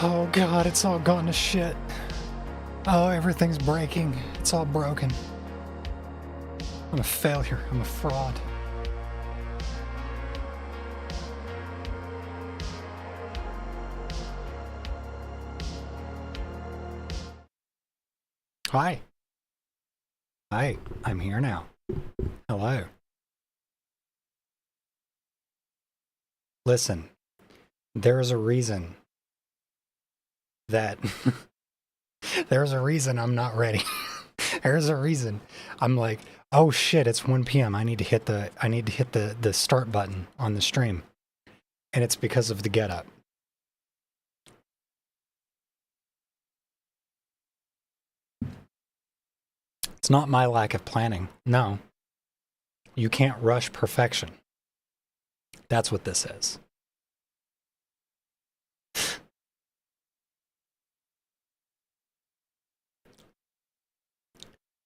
Oh god, it's all gone to shit. Oh, everything's breaking. It's all broken. I'm a failure. I'm a fraud. Hi. Hi, I'm here now. Hello. Listen, there's a reason that there's a reason I'm not ready. There's a reason. I'm like, oh shit, it's 1 p.m. I need to hit the start button on the stream. And it's because of the get up. It's not my lack of planning. No. You can't rush perfection. That's what this is.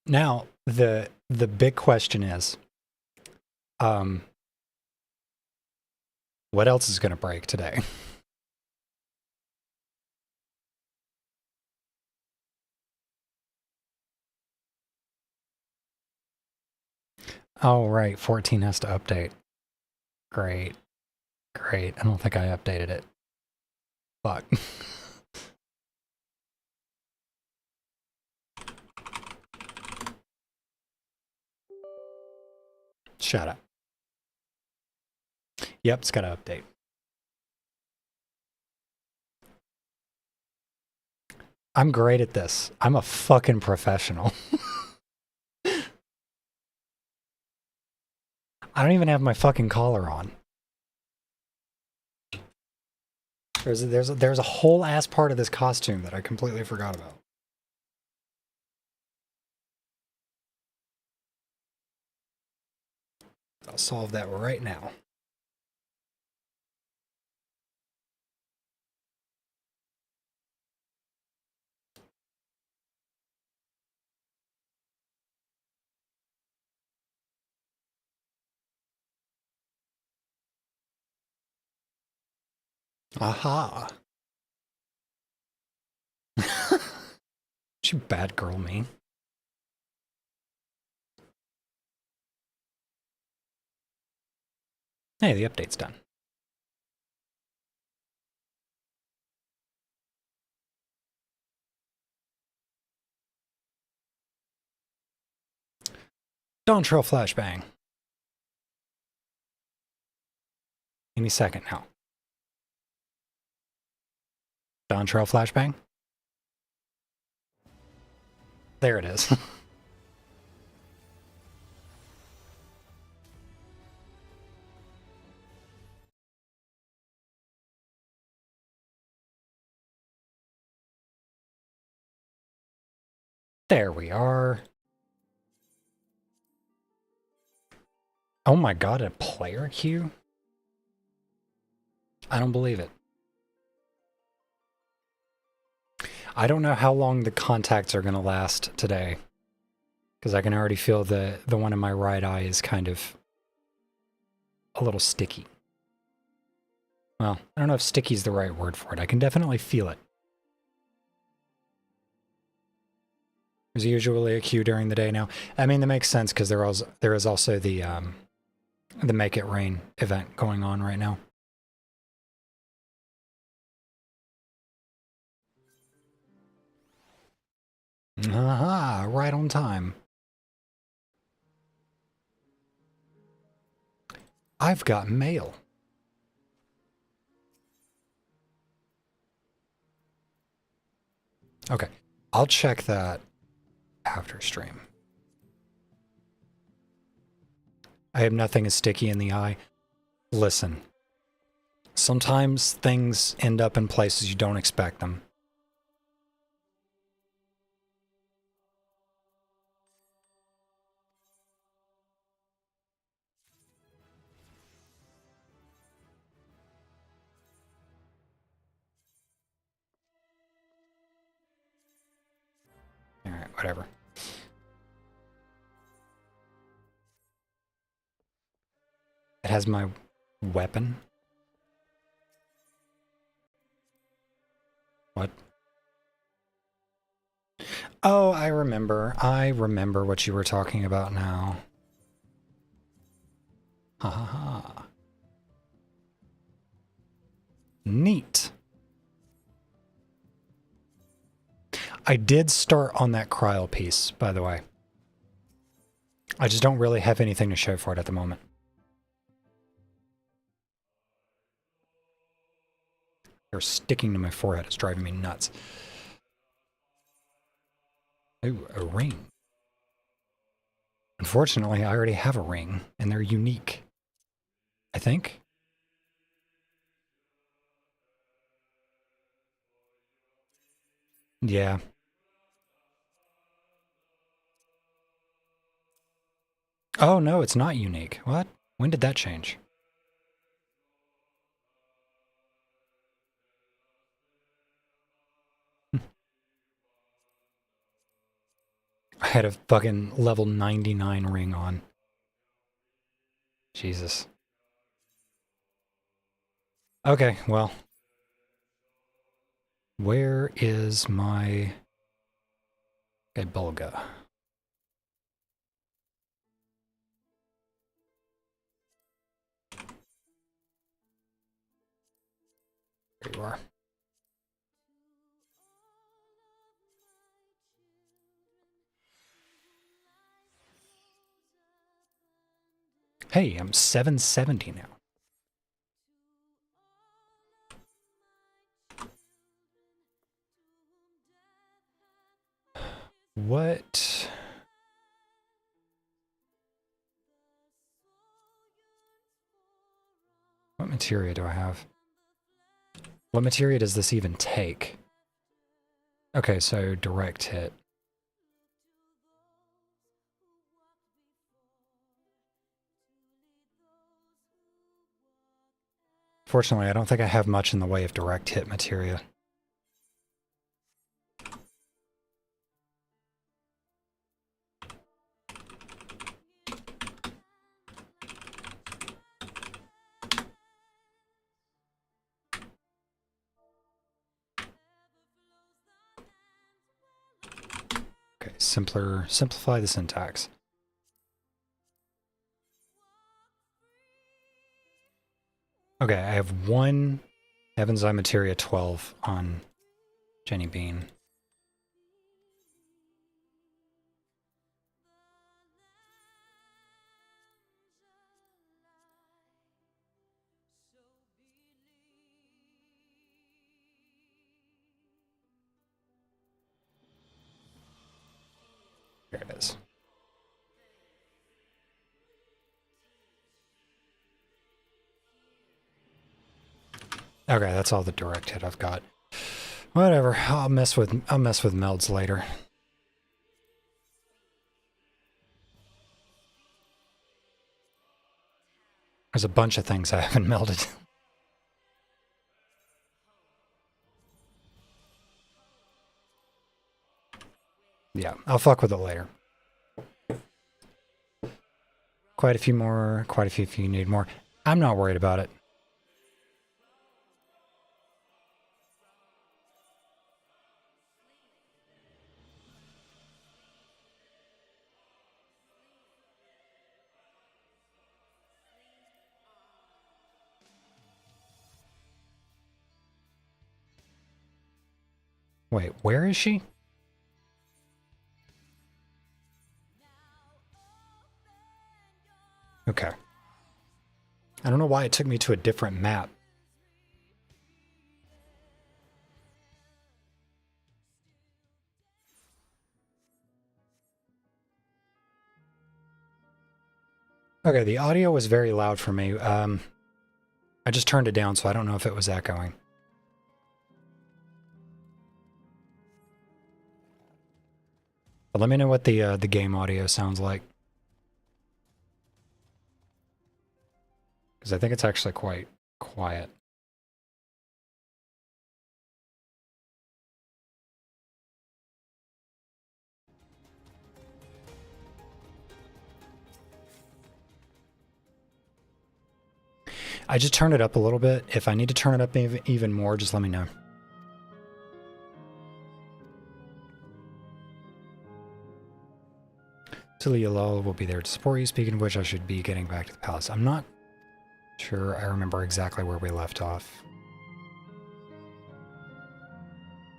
Now, the big question is, what else is going to break today? Oh, right. 14 has to update. Great. Great. I don't think I updated it. Fuck. Shut up. Yep, it's got to update. I'm great at this. I'm a fucking professional. I don't even have my fucking collar on. There's a whole ass part of this costume that I completely forgot about. I'll solve that right now. Aha. She bad girl me. Hey, the update's done. Dawntrail flashbang. Any second now. Dawntrail flashbang. There it is. There we are. Oh my god, a player queue? I don't believe it. I don't know how long the contacts are going to last today. Because I can already feel the one in my right eye is kind of a little sticky. Well, I don't know if sticky is the right word for it. I can definitely feel it. There's usually a queue during the day now. I mean, that makes sense because there is also the Make It Rain event going on right now. Aha, right on time. I've got mail. Okay, I'll check that after stream. I have nothing as sticky in the eye. Listen, sometimes things end up in places you don't expect them. All right, whatever. It has my weapon. What? Oh, I remember. I remember what you were talking about now. Ha ha ha. Neat. I did start on that cryo piece, by the way. I just don't really have anything to show for it at the moment. They're sticking to my forehead. It's driving me nuts. Ooh, a ring. Unfortunately, I already have a ring, and they're unique. I think. Yeah. Oh, no, it's not unique. What? When did that change? I had a fucking level 99 ring on. Jesus. Okay, well. Where is my... Okay, Bulga. There you are. Hey, I'm 770 now. What? What materia do I have? What materia does this even take? Okay, so direct hit. Fortunately, I don't think I have much in the way of direct hit materia. Okay, simplify the syntax. Okay, I have one Heaven's Eye Materia 12 on Jenny Bean. There it is. Okay, that's all the direct hit I've got. Whatever, I'll mess with melds later. There's a bunch of things I haven't melded. Yeah, I'll fuck with it later. Quite a few more, quite a few if you need more. I'm not worried about it. Wait, where is she? Okay. I don't know why it took me to a different map. Okay, the audio was very loud for me. I just turned it down, so I don't know if it was echoing. But let me know what the game audio sounds like. Because I think it's actually quite quiet. I just turned it up a little bit. If I need to turn it up even more, just let me know. Tulialal will be there to support you. Speaking of which, I should be getting back to the palace. I'm not sure I remember exactly where we left off.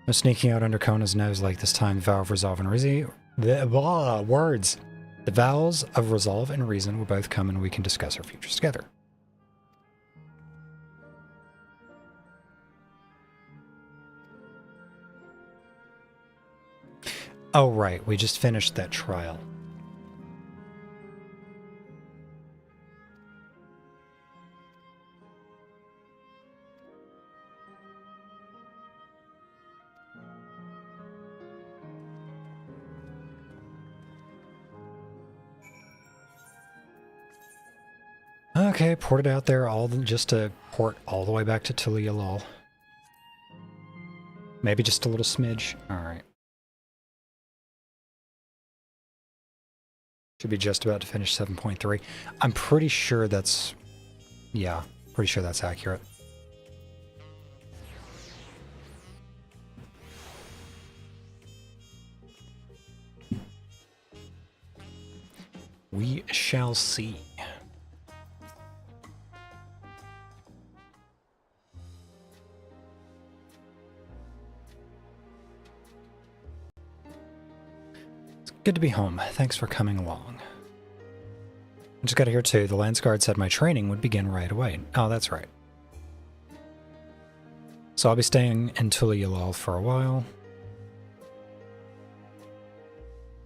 I'm sneaking out under Kona's nose like this time. The vow of resolve and reason. Words. The vows of resolve and reason will both come and we can discuss our futures together. Oh, right. We just finished that trial. Okay, port it out there just to port all the way back to Tulialal. Maybe just a little smidge. Alright. Should be just about to finish 7.3. I'm pretty sure that's... Yeah, pretty sure that's accurate. We shall see. Good to be home. Thanks for coming along. I just got to hear too, the Lance Guard said my training would begin right away. Oh, that's right. So I'll be staying in Tulialal for a while.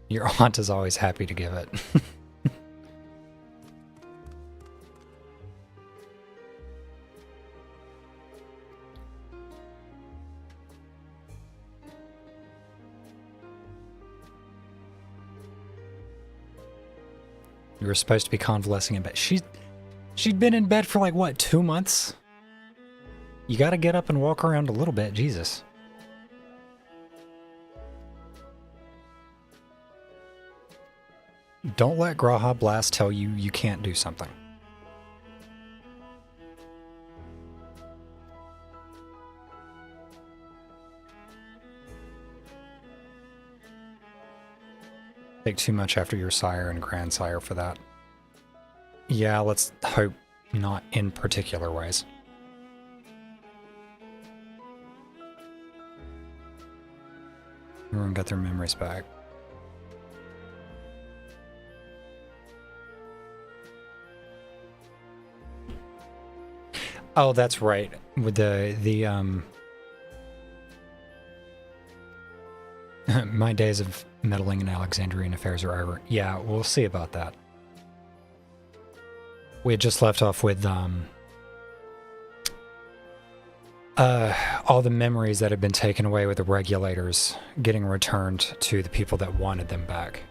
Your aunt is always happy to give it. You were supposed to be convalescing in bed. She'd been in bed for like, what, 2 months? You gotta get up and walk around a little bit, Jesus. Don't let Graha Blast tell you you can't do something. Take too much after your sire and grandsire for that. Yeah, let's hope not in particular ways. Everyone got their memories back. Oh, that's right. With the my days of meddling in Alexandrian affairs are over. Yeah, we'll see about that. We had just left off with all the memories that had been taken away with the regulators getting returned to the people that wanted them back.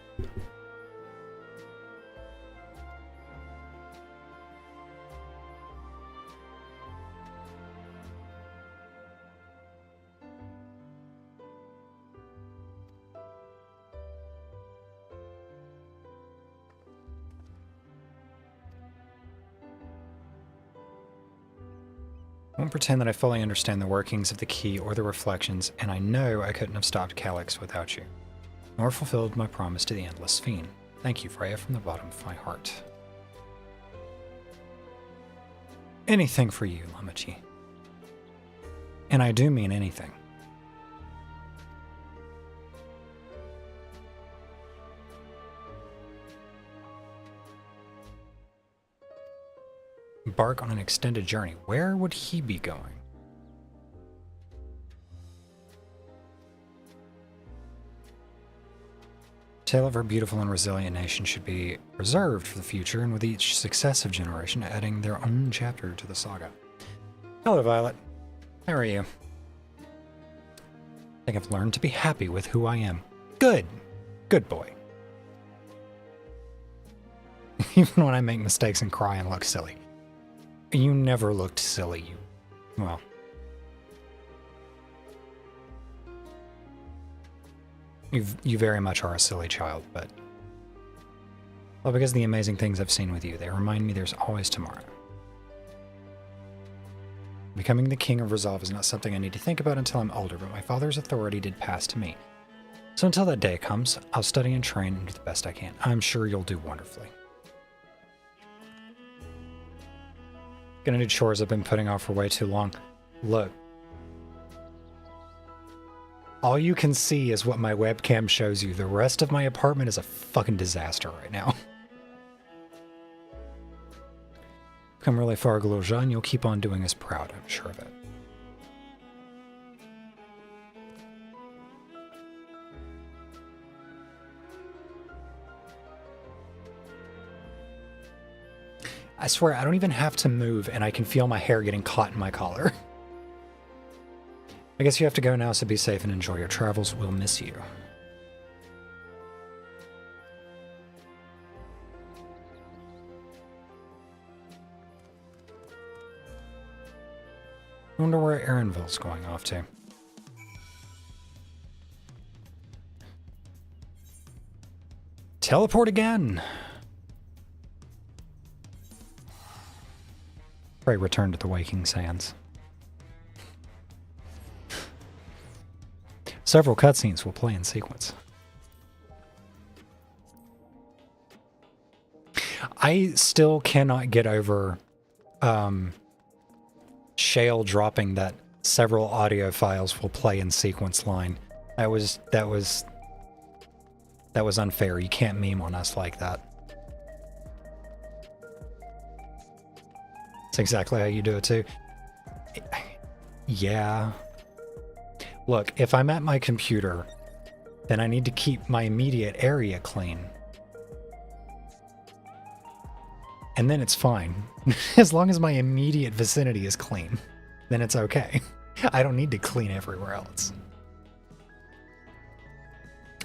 I won't pretend that I fully understand the workings of the key or the reflections, and I know I couldn't have stopped Calyx without you, nor fulfilled my promise to the Endless Fiend. Thank you, Freya, from the bottom of my heart. Anything for you, Lamachi. And I do mean anything. Embark on an extended journey. Where would he be going? The tale of our beautiful and resilient nation should be preserved for the future, and with each successive generation adding their own chapter to the saga. Hello, Violet. How are you? I think I've learned to be happy with who I am. Good. Good boy. Even when I make mistakes and cry and look silly. You never looked silly, well. You very much are a silly child, but... Well, because of the amazing things I've seen with you, they remind me there's always tomorrow. Becoming the King of Resolve is not something I need to think about until I'm older, but my father's authority did pass to me. So until that day comes, I'll study and train and do the best I can. I'm sure you'll do wonderfully. Gonna do chores I've been putting off for way too long. Look. All you can see is what my webcam shows you. The rest of my apartment is a fucking disaster right now. Come really far, Gloja, and you'll keep on doing us proud, I'm sure of it. I swear, I don't even have to move, and I can feel my hair getting caught in my collar. I guess you have to go now, so be safe and enjoy your travels. We'll miss you. I wonder where Erinville's going off to. Teleport again! Pray return to the waking sands. Several cutscenes will play in sequence. I still cannot get over Shale dropping that several audio files will play in sequence line. That was unfair. You can't meme on us like that. That's exactly how you do it too. Yeah. Look, if I'm at my computer, then I need to keep my immediate area clean. And then it's fine. As long as my immediate vicinity is clean, then it's okay. I don't need to clean everywhere else.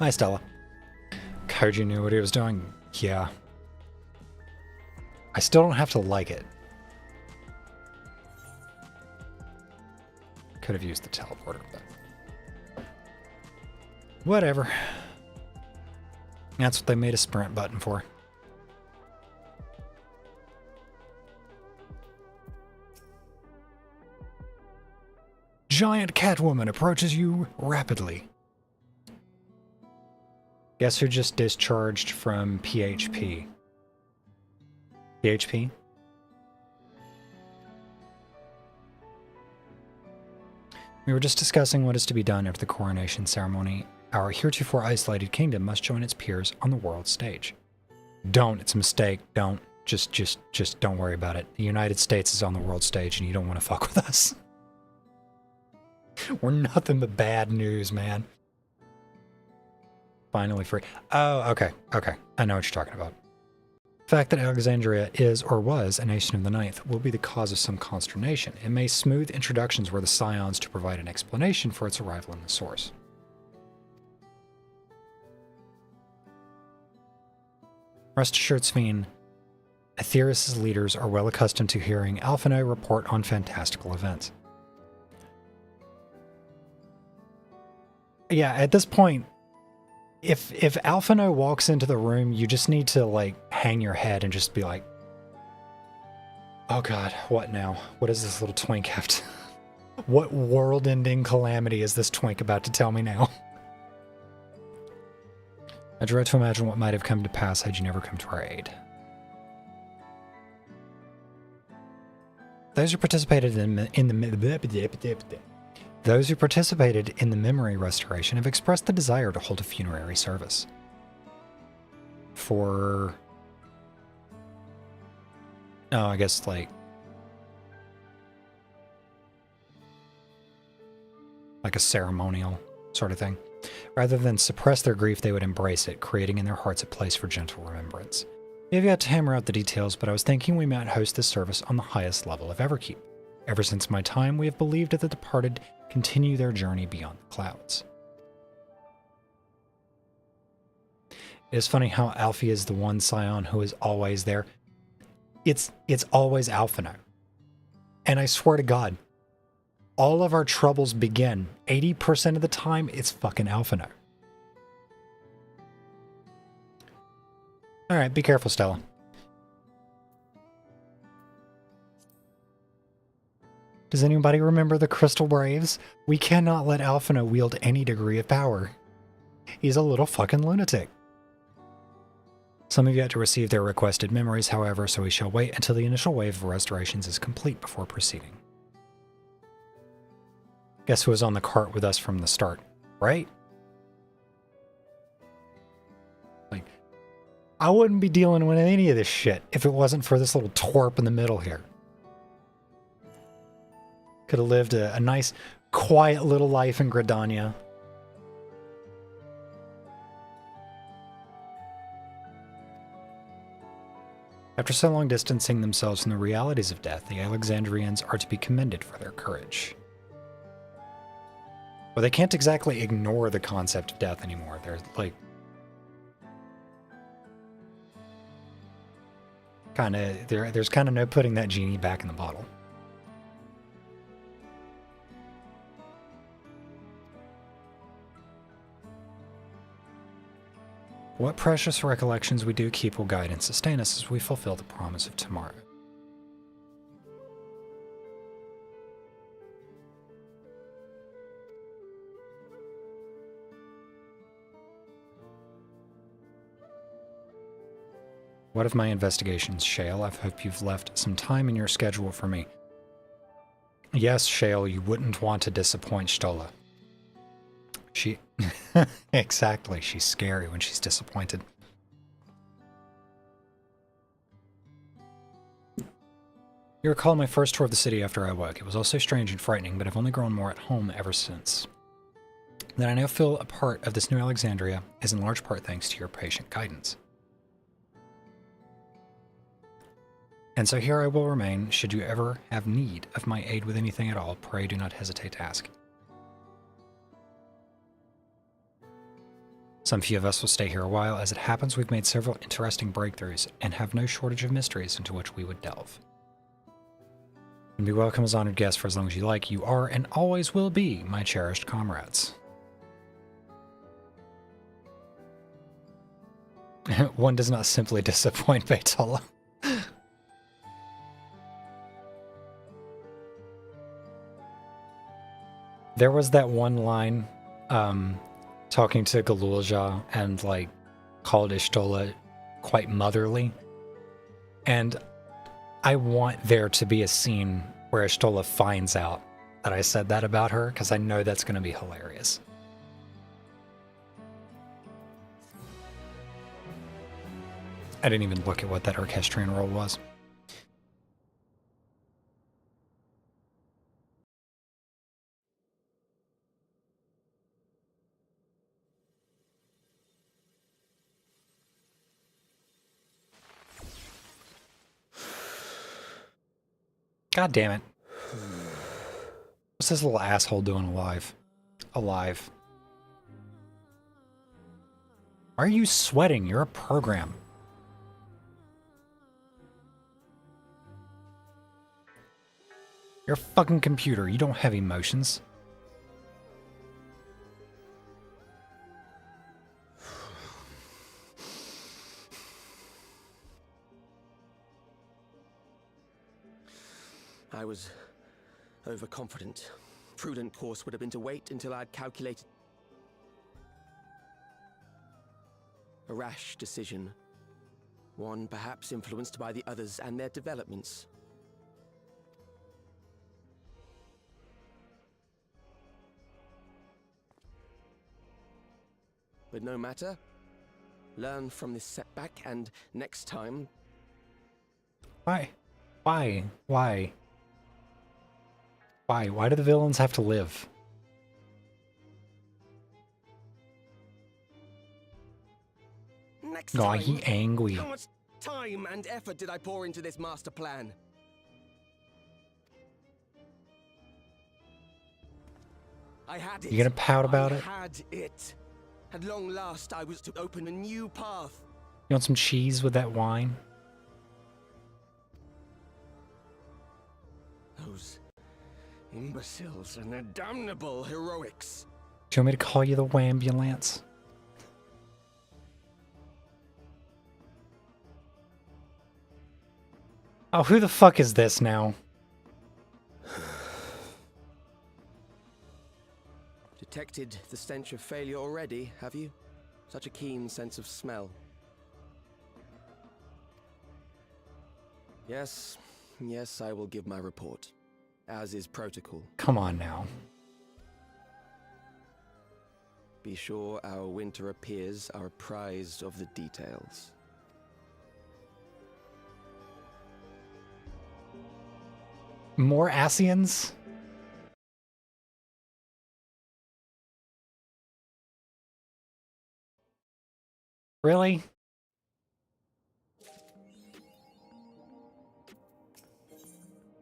Hi, Stella. Koji knew what he was doing. Yeah. I still don't have to like it. Could have used the teleporter, but whatever. That's what they made a sprint button for. Giant Catwoman approaches you rapidly. Guess who just discharged from PHP? PHP? We were just discussing what is to be done after the coronation ceremony. Our heretofore isolated kingdom must join its peers on the world stage. Don't. It's a mistake. Don't. Just don't worry about it. The United States is on the world stage and you don't want to fuck with us. We're nothing but bad news, man. Finally free. Oh, okay. Okay. I know what you're talking about. The fact that Alexandria is or was a nation of the ninth will be the cause of some consternation. It may smooth introductions where the scions to provide an explanation for its arrival in the source. Rest assured, Sveen, Aetheris' leaders are well accustomed to hearing Alphinaud report on fantastical events. Yeah, at this point, if Alphinaud walks into the room, you just need to, like, hang your head and just be like, oh god, what now? What does this little twink have to... What world-ending calamity is this twink about to tell me now? I dread to imagine what might have come to pass had you never come to our aid. Those who participated in the memory restoration have expressed the desire to hold a funerary service. For... Oh, I guess, like a ceremonial sort of thing. Rather than suppress their grief, they would embrace it, creating in their hearts a place for gentle remembrance. We have yet to hammer out the details, but I was thinking we might host this service on the highest level of Everkeep. Ever since my time, we have believed that the departed continue their journey beyond the clouds. It is funny how Alfie is the one scion who is always there. It's always Alphinaud. And I swear to God, all of our troubles begin. 80% of the time, it's fucking Alphinaud. Alright, be careful, Stella. Does anybody remember the Crystal Braves? We cannot let Alphinaud wield any degree of power. He's a little fucking lunatic. Some have yet to receive their requested memories, however, so we shall wait until the initial wave of restorations is complete before proceeding. Guess who was on the cart with us from the start, right? Like, I wouldn't be dealing with any of this shit if it wasn't for this little twerp in the middle here. Could have lived a nice, quiet little life in Gridania. After so long distancing themselves from the realities of death, the Alexandrians are to be commended for their courage. Well, they can't exactly ignore the concept of death anymore. They're like... there's kind of no putting that genie back in the bottle. What precious recollections we do keep will guide and sustain us as we fulfill the promise of tomorrow. What of my investigations, Shale? I hope you've left some time in your schedule for me. Yes, Shale, you wouldn't want to disappoint Stola. She... Exactly, she's scary when she's disappointed. You recall my first tour of the city after I woke. It was all so strange and frightening, but I've only grown more at home ever since. That I now feel a part of this new Alexandria is in large part thanks to your patient guidance. And so here I will remain. Should you ever have need of my aid with anything at all, pray do not hesitate to ask. Some few of us will stay here a while. As it happens, we've made several interesting breakthroughs and have no shortage of mysteries into which we would delve. And be welcome as honored guests for as long as you like. You are and always will be my cherished comrades. One does not simply disappoint Beetala. There was that one line, talking to Galulja and, like, called Ishtola quite motherly. And I want there to be a scene where Ishtola finds out that I said that about her, because I know that's going to be hilarious. I didn't even look at what that orchestrion roll was. God damn it. What's this little asshole doing alive? Alive. Why are you sweating? You're a program. You're a fucking computer. You don't have emotions. I was overconfident. Prudent course would have been to wait until I'd calculated. A rash decision. One perhaps influenced by the others and their developments. But no matter. Learn from this setback and next time... Why? Why? Why? Why? Why do the villains have to live? Next Aw, time, he angry. how much time and effort did I pour into this master plan? I had it. You gonna pout about it? I had it. At long last, I was to open a new path. You want some cheese with that wine? Those imbeciles and their damnable heroics. Do you want me to call you the Wambulance? Oh, who the fuck is this now? detected the stench of failure already, have you? Such a keen sense of smell. Yes, I will give my report, as is protocol. Come on now. Be sure our winter peers are apprised of the details. More Asians? Really?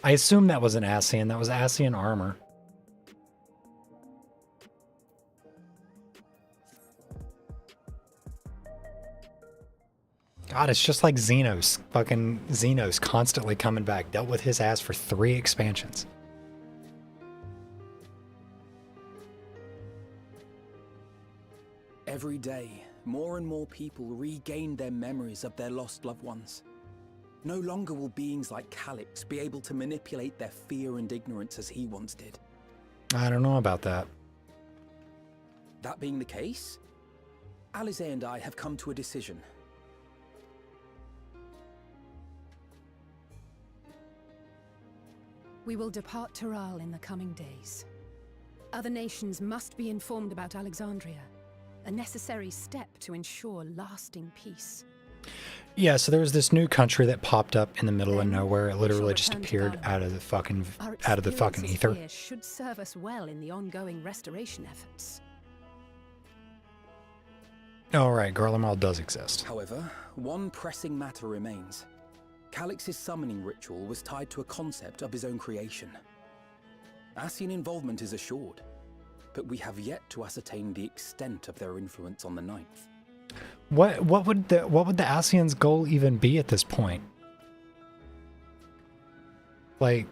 I assume that was an Asian. That was Asian armor. God, it's just like Xenos. Fucking Xenos constantly coming back. Dealt with his ass for 3 expansions. Every day, more and more people regain their memories of their lost loved ones. No longer will beings like Calix be able to manipulate their fear and ignorance as he once did. I don't know about that. That being the case, Alize and I have come to a decision. We will depart Taral in the coming days. Other nations must be informed about Alexandria, a necessary step to ensure lasting peace. Yeah, so there was this new country that popped up in the middle of Then nowhere. It we literally shall just return to appeared Garlemald. out of the fucking Our ether. experiences here should serve us well in the ongoing restoration efforts. Oh, right, Garlemald does exist. However, one pressing matter remains. Calix's summoning ritual was tied to a concept of his own creation. Asian involvement is assured, but we have yet to ascertain the extent of their influence on the Ninth. What would the Asians' goal even be at this point? Like,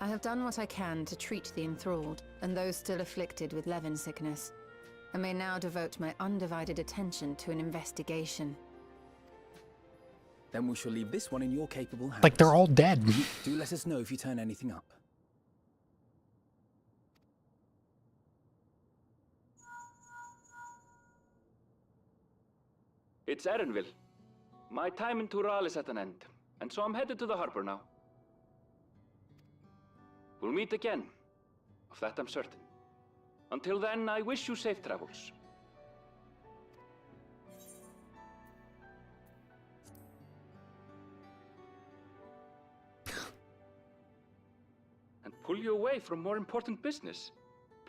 I have done what I can to treat the enthralled and those still afflicted with Levin sickness. I may now devote my undivided attention to an investigation. Then we shall leave this one in your capable hands. they're all dead. Do let us know if you turn anything up. It's Erenville. My time in Tural is at an end, and so I'm headed to the harbor now. We'll meet again, of that I'm certain. Until then, I wish you safe travels. And pull you away from more important business.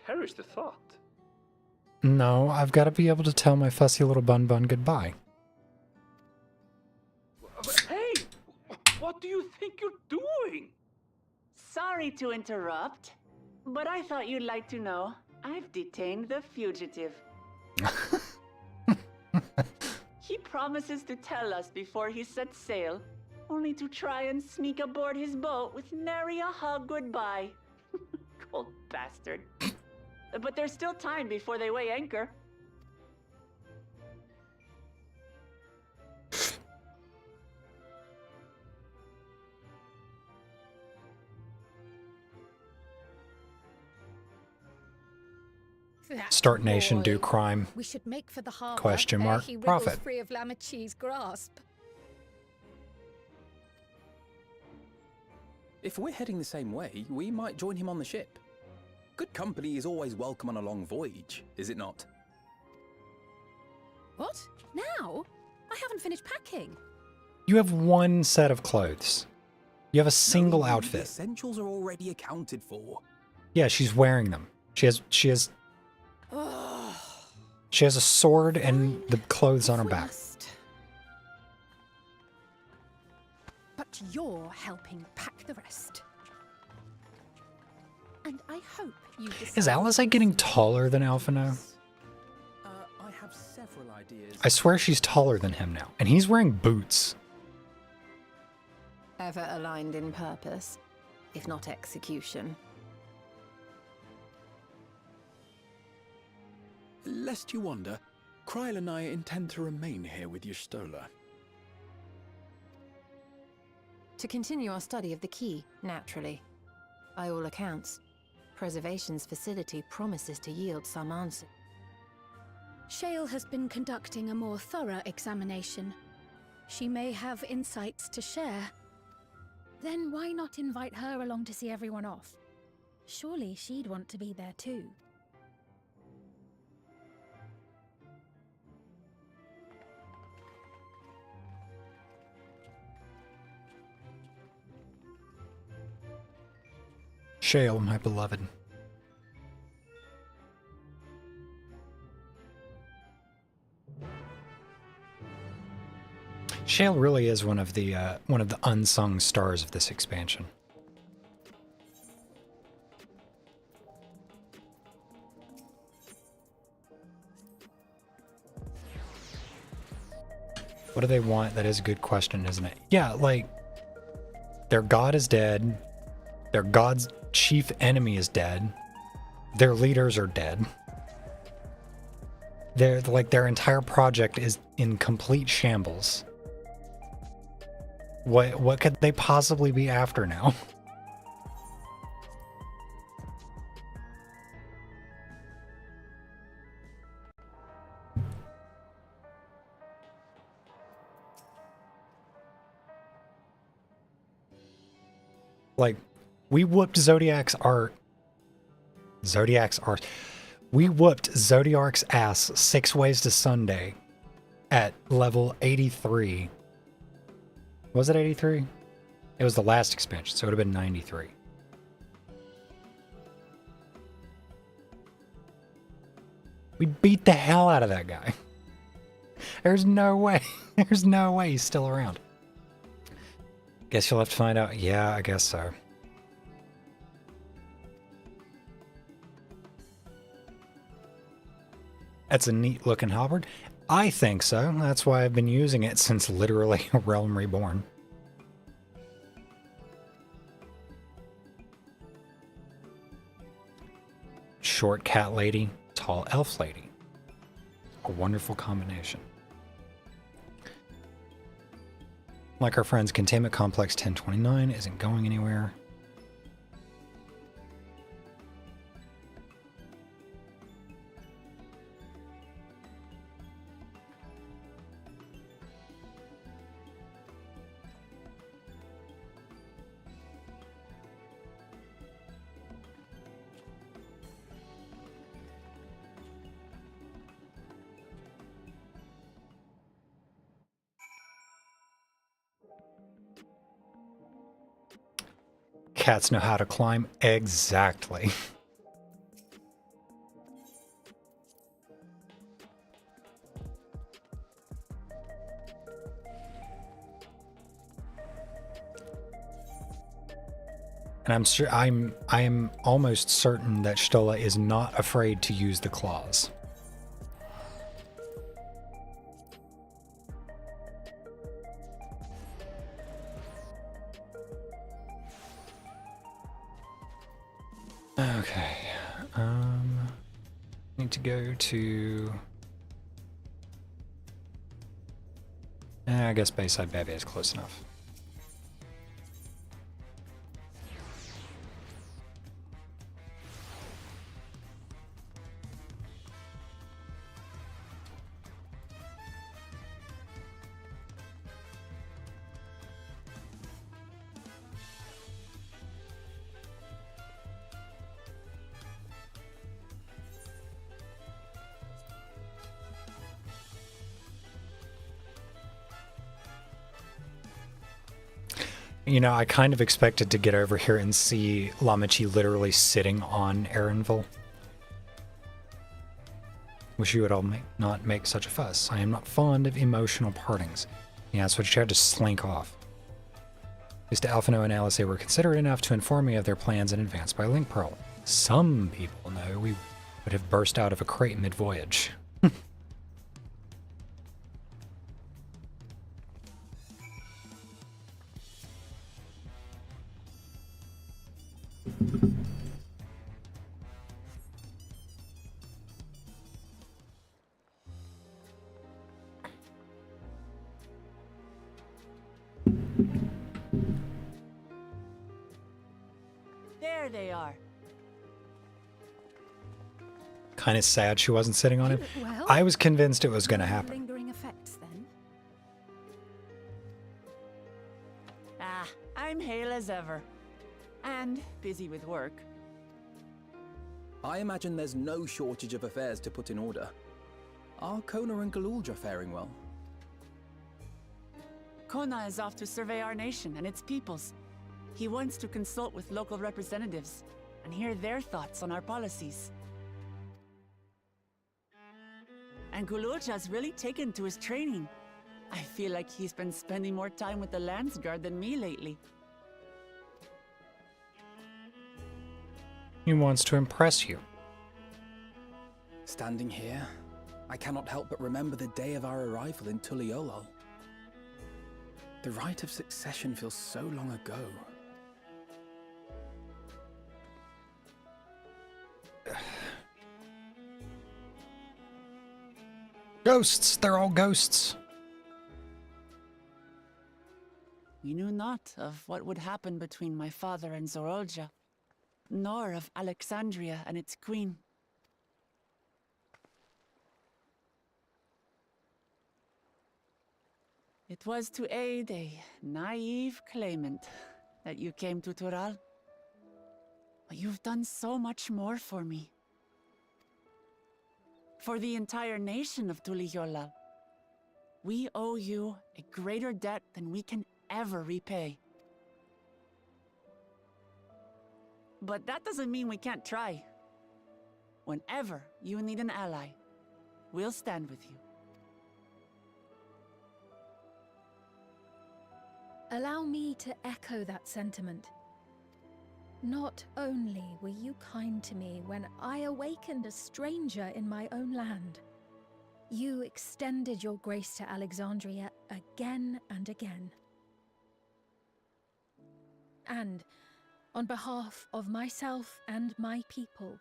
Perish the thought. No, I've got to be able to tell my fussy little bun goodbye. Hey! What do you think you're doing? Sorry to interrupt, but I thought you'd like to know. I've detained the fugitive. He promises to tell us before he sets sail, only to try and sneak aboard his boat with nary a hug goodbye. Cold bastard. But there's still time before they weigh anchor. That Start nation, do boy. crime. We should make for the harbor. Question mark, He wriggles profit. free of Lamachi's grasp. If we're heading the same way, we might join him on the ship. Good company is always welcome on a long voyage, is it not? What? Now? I haven't finished packing. You have one set of clothes. You have a single No, The outfit. essentials are already accounted for. Yeah, she's wearing them. She has Ugh. a sword and Fine, the clothes on her if we back. must. But you're helping pack the rest. And I hope you decide. Is Alize getting taller than Alpha now? I have several ideas. I swear she's taller than him now. And he's wearing boots. Ever aligned in purpose, if not execution. Lest you wonder, Kryl and I intend to remain here with Y'shtola. To continue our study of the key, naturally. By all accounts, Preservation's facility promises to yield some answer. Shale has been conducting a more thorough examination. She may have insights to share. Then why not invite her along to see everyone off? Surely she'd want to be there too. Shale, my beloved. Shale really is one of the unsung stars of this expansion. What do they want? That is a good question, isn't it? Yeah, like, their god is dead. Their god's chief enemy is dead. Their leaders are dead. Their entire project is in complete shambles. What could they possibly be after now? Like, we whooped Zodiac's art. We whooped Zodiac's ass 6 Ways to Sunday at level 83. Was it 83? It was the last expansion, so it would have been 93. We beat the hell out of that guy. There's no way. There's no way he's still around. Guess you'll have to find out. Yeah, I guess so. That's a neat looking halberd. I think so. That's why I've been using it since literally Realm Reborn. Short cat lady, tall elf lady. A wonderful combination. Like our friends, Containment Complex 1029 isn't going anywhere. Cats know how to climb. Exactly. And I'm almost certain that Stola is not afraid to use the claws. Okay. Need to go to... I guess Bayside Bevy is close enough. You know, I kind of expected to get over here and see Lamichi literally sitting on Erenville. Wish you would all not make such a fuss. I am not fond of emotional partings. Yeah, so she had to slink off. At least Alphino and Alice were considerate enough to inform me of their plans in advance by link pearl. Some people know we would have burst out of a crate mid-voyage. There they are. kind of sad she wasn't sitting on him. Well, I was convinced it was going to no happen. lingering effects then. Ah, I'm hale as ever. And busy with work. I imagine there's no shortage of affairs to put in order. Are Kona and Galulja faring well? Kona is off to survey our nation and its peoples. He wants to consult with local representatives and hear their thoughts on our policies. And Galulja's really taken to his training. I feel like he's been spending more time with the Landsguard than me lately. He wants to impress you. Standing here, I cannot help but remember the day of our arrival in Tuliolol. The rite of succession feels so long ago. Ghosts! They're all ghosts. We knew not of what would happen between my father and Zorolja, nor of Alexandria and its queen. It was to aid a naive claimant that you came to Tural. But you've done so much more for me. For the entire nation of Tuliyollal. We owe you a greater debt than we can ever repay. But that doesn't mean we can't try. Whenever you need an ally, we'll stand with you. Allow me to echo that sentiment. Not only were you kind to me when I awakened a stranger in my own land, you extended your grace to Alexandria again and again. And on behalf of myself and my people,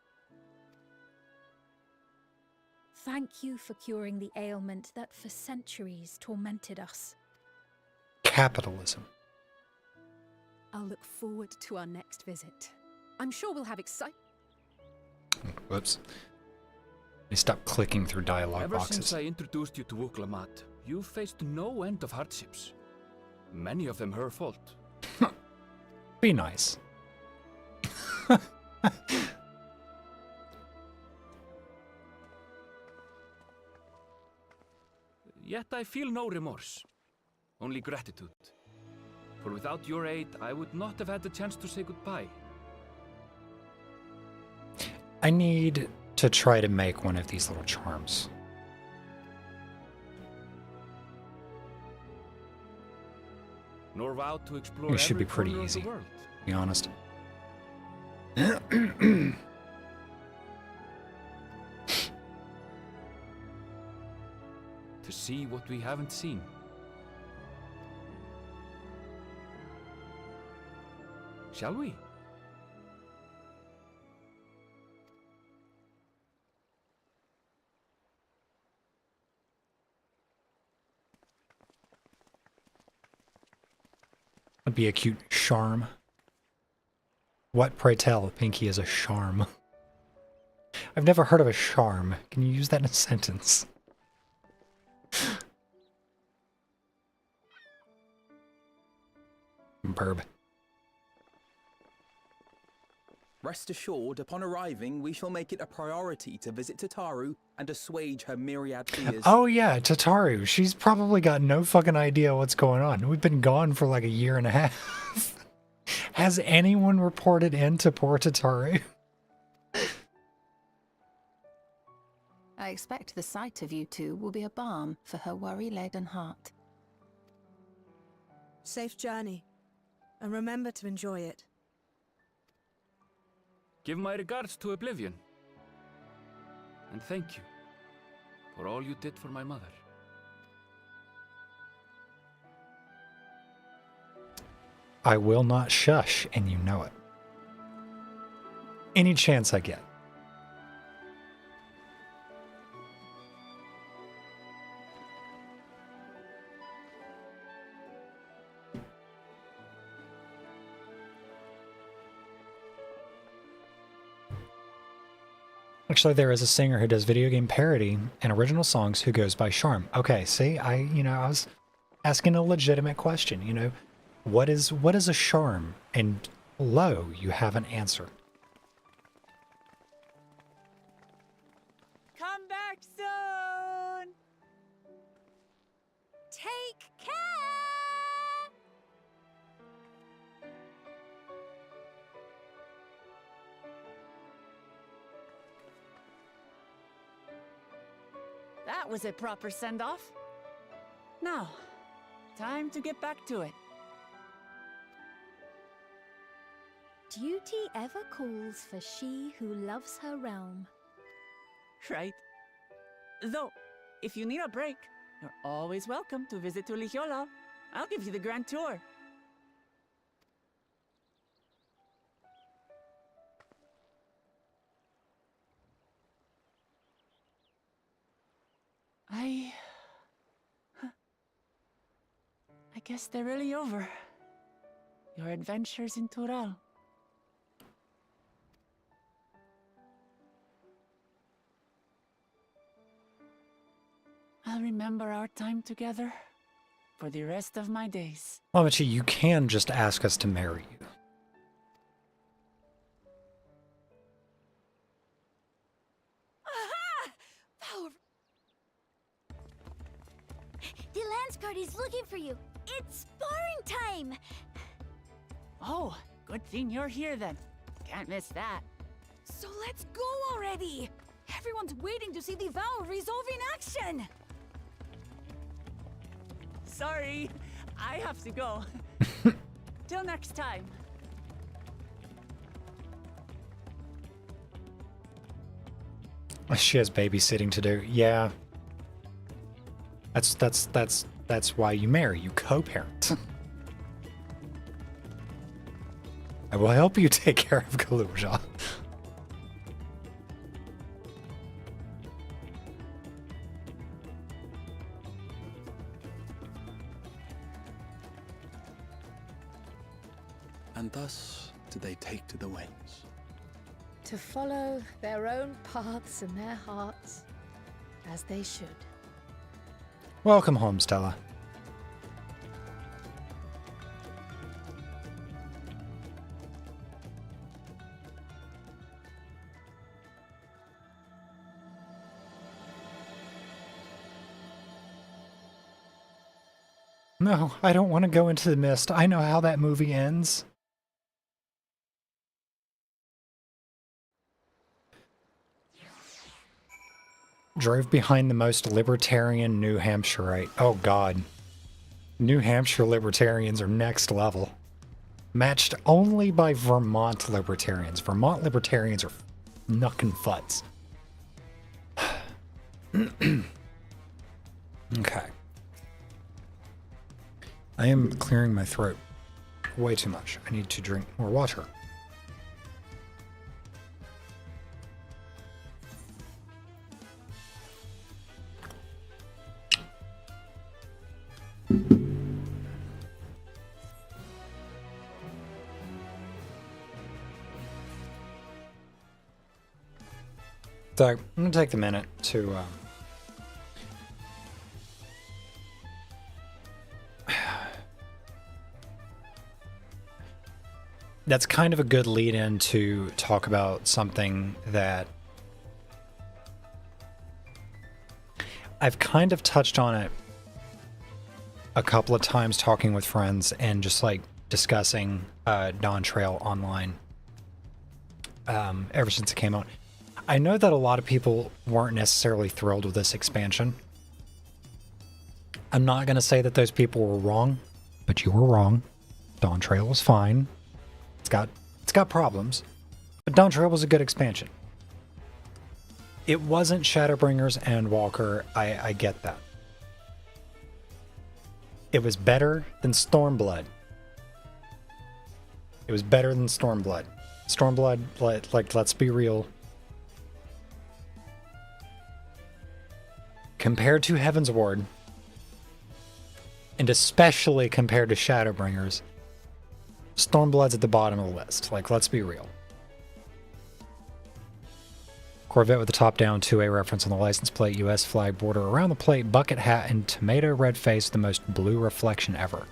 thank you for curing the ailment that for centuries tormented us. Capitalism. I'll look forward to our next visit. I'm sure we'll have Whoops. Let me stop clicking through dialogue Ever boxes. since I introduced you to Uklamat, you've faced no end of hardships. Many of them her fault. Be nice. Yet I feel no remorse. Only gratitude. For without your aid, I would not have had the chance to say goodbye. I need to try to make one of these little charms. Nor vowed to explore It should be every pretty corner of the easy, world. to be honest. To see what we haven't seen. Shall we? Would be a cute charm. What, pray tell, Pinky is a charm? I've never heard of a charm. Can you use that in a sentence? Burb. Rest assured, upon arriving, we shall make it a priority to visit Tataru and assuage her myriad fears. Oh yeah, Tataru. She's probably got no fucking idea what's going on. We've been gone for like a year and a half. Has anyone reported into poor Tataru? I expect the sight of you two will be a balm for her worry-laden heart. Safe journey, and remember to enjoy it. Give my regards to Oblivion. And thank you for all you did for my mother. I will not shush, and you know it. Any chance I get. Actually, there is a singer who does video game parody and original songs who goes by Charm. Okay, see, I was asking a legitimate question, what is a charm? And lo, you have an answer. Come back soon! Take care! That was a proper send-off. Now, time to get back to it. Duty ever calls for she who loves her realm. Right? Though, if you need a break, you're always welcome to visit Tulihiola. I'll give you the grand tour. I guess they're really over. Your adventures in Tural. I'll remember our time together for the rest of my days. Mamachi, you can just ask us to marry you. Aha! Power. The Lance Guard is looking for you. It's sparring time. Oh, good thing you're here then. Can't miss that. So let's go already. Everyone's waiting to see the vow resolve in action. Sorry, I have to go. Till next time. She has babysitting to do. Yeah. That's why you marry. You co-parent. I will help you take care of Kaluja. And thus do they take to the winds. To follow their own paths and their hearts, as they should. Welcome home, Stella. No, I don't want to go into the mist. I know how that movie ends. Drove behind the most libertarian New Hampshireite. Oh god. New Hampshire libertarians are next level. Matched only by Vermont libertarians. Vermont libertarians are knuckin' futs. Okay. I am clearing my throat way too much. I need to drink more water. So I'm going to take the minute to that's kind of a good lead in to talk about something that I've kind of touched on it a couple of times talking with friends and just like discussing Dawntrail online ever since it came out. I know that a lot of people weren't necessarily thrilled with this expansion. I'm not going to say that those people were wrong, but you were wrong. Dawntrail was fine. It's got problems, but Dawntrail was a good expansion. It wasn't Shadowbringers and Walker. I get that. It was better than Stormblood. It was better than Stormblood. Stormblood, like let's be real. Compared to Heaven's Ward, and especially compared to Shadowbringers, Stormblood's at the bottom of the list. Like, let's be real. Corvette with the top down, 2A reference on the license plate, US flag border around the plate, bucket hat, and tomato red face, the most blue reflection ever.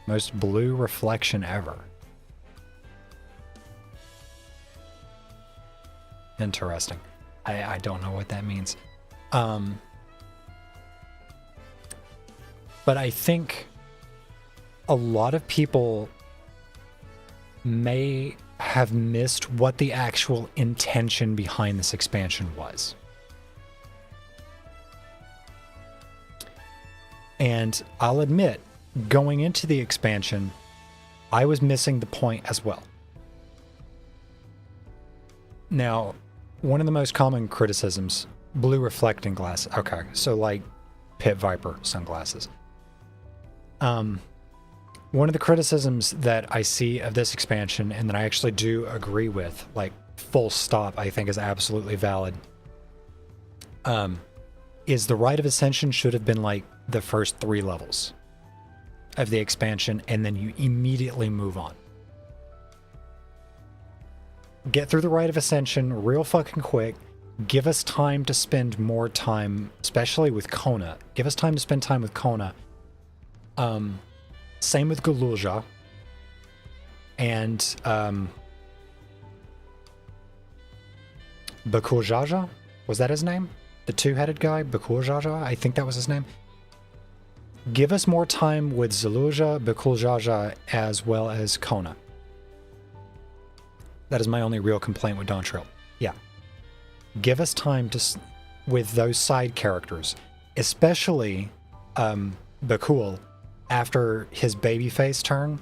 Most blue reflection ever. Interesting. I don't know what that means. But I think a lot of people may have missed what the actual intention behind this expansion was. And I'll admit, going into the expansion, I was missing the point as well. Now, one of the most common criticisms, blue reflecting glass. Okay, so like Pit Viper sunglasses. One of the criticisms that I see of this expansion, and that I actually do agree with, like full stop, I think is absolutely valid, is the Rite of Ascension should have been like the first 3 levels of the expansion, and then you immediately move on. Get through the Rite of Ascension real fucking quick. Give us time to spend more time, especially with Kona. Give us time to spend time with Kona. Same with Galulja. And Bakurjaja? Was that his name? The two-headed guy? Bakurjaja? I think that was his name. Give us more time with Zaluja, Bakurjaja, as well as Kona. That is my only real complaint with Dawntrail. Yeah. Give us time to with those side characters, especially Bakul, after his babyface turn,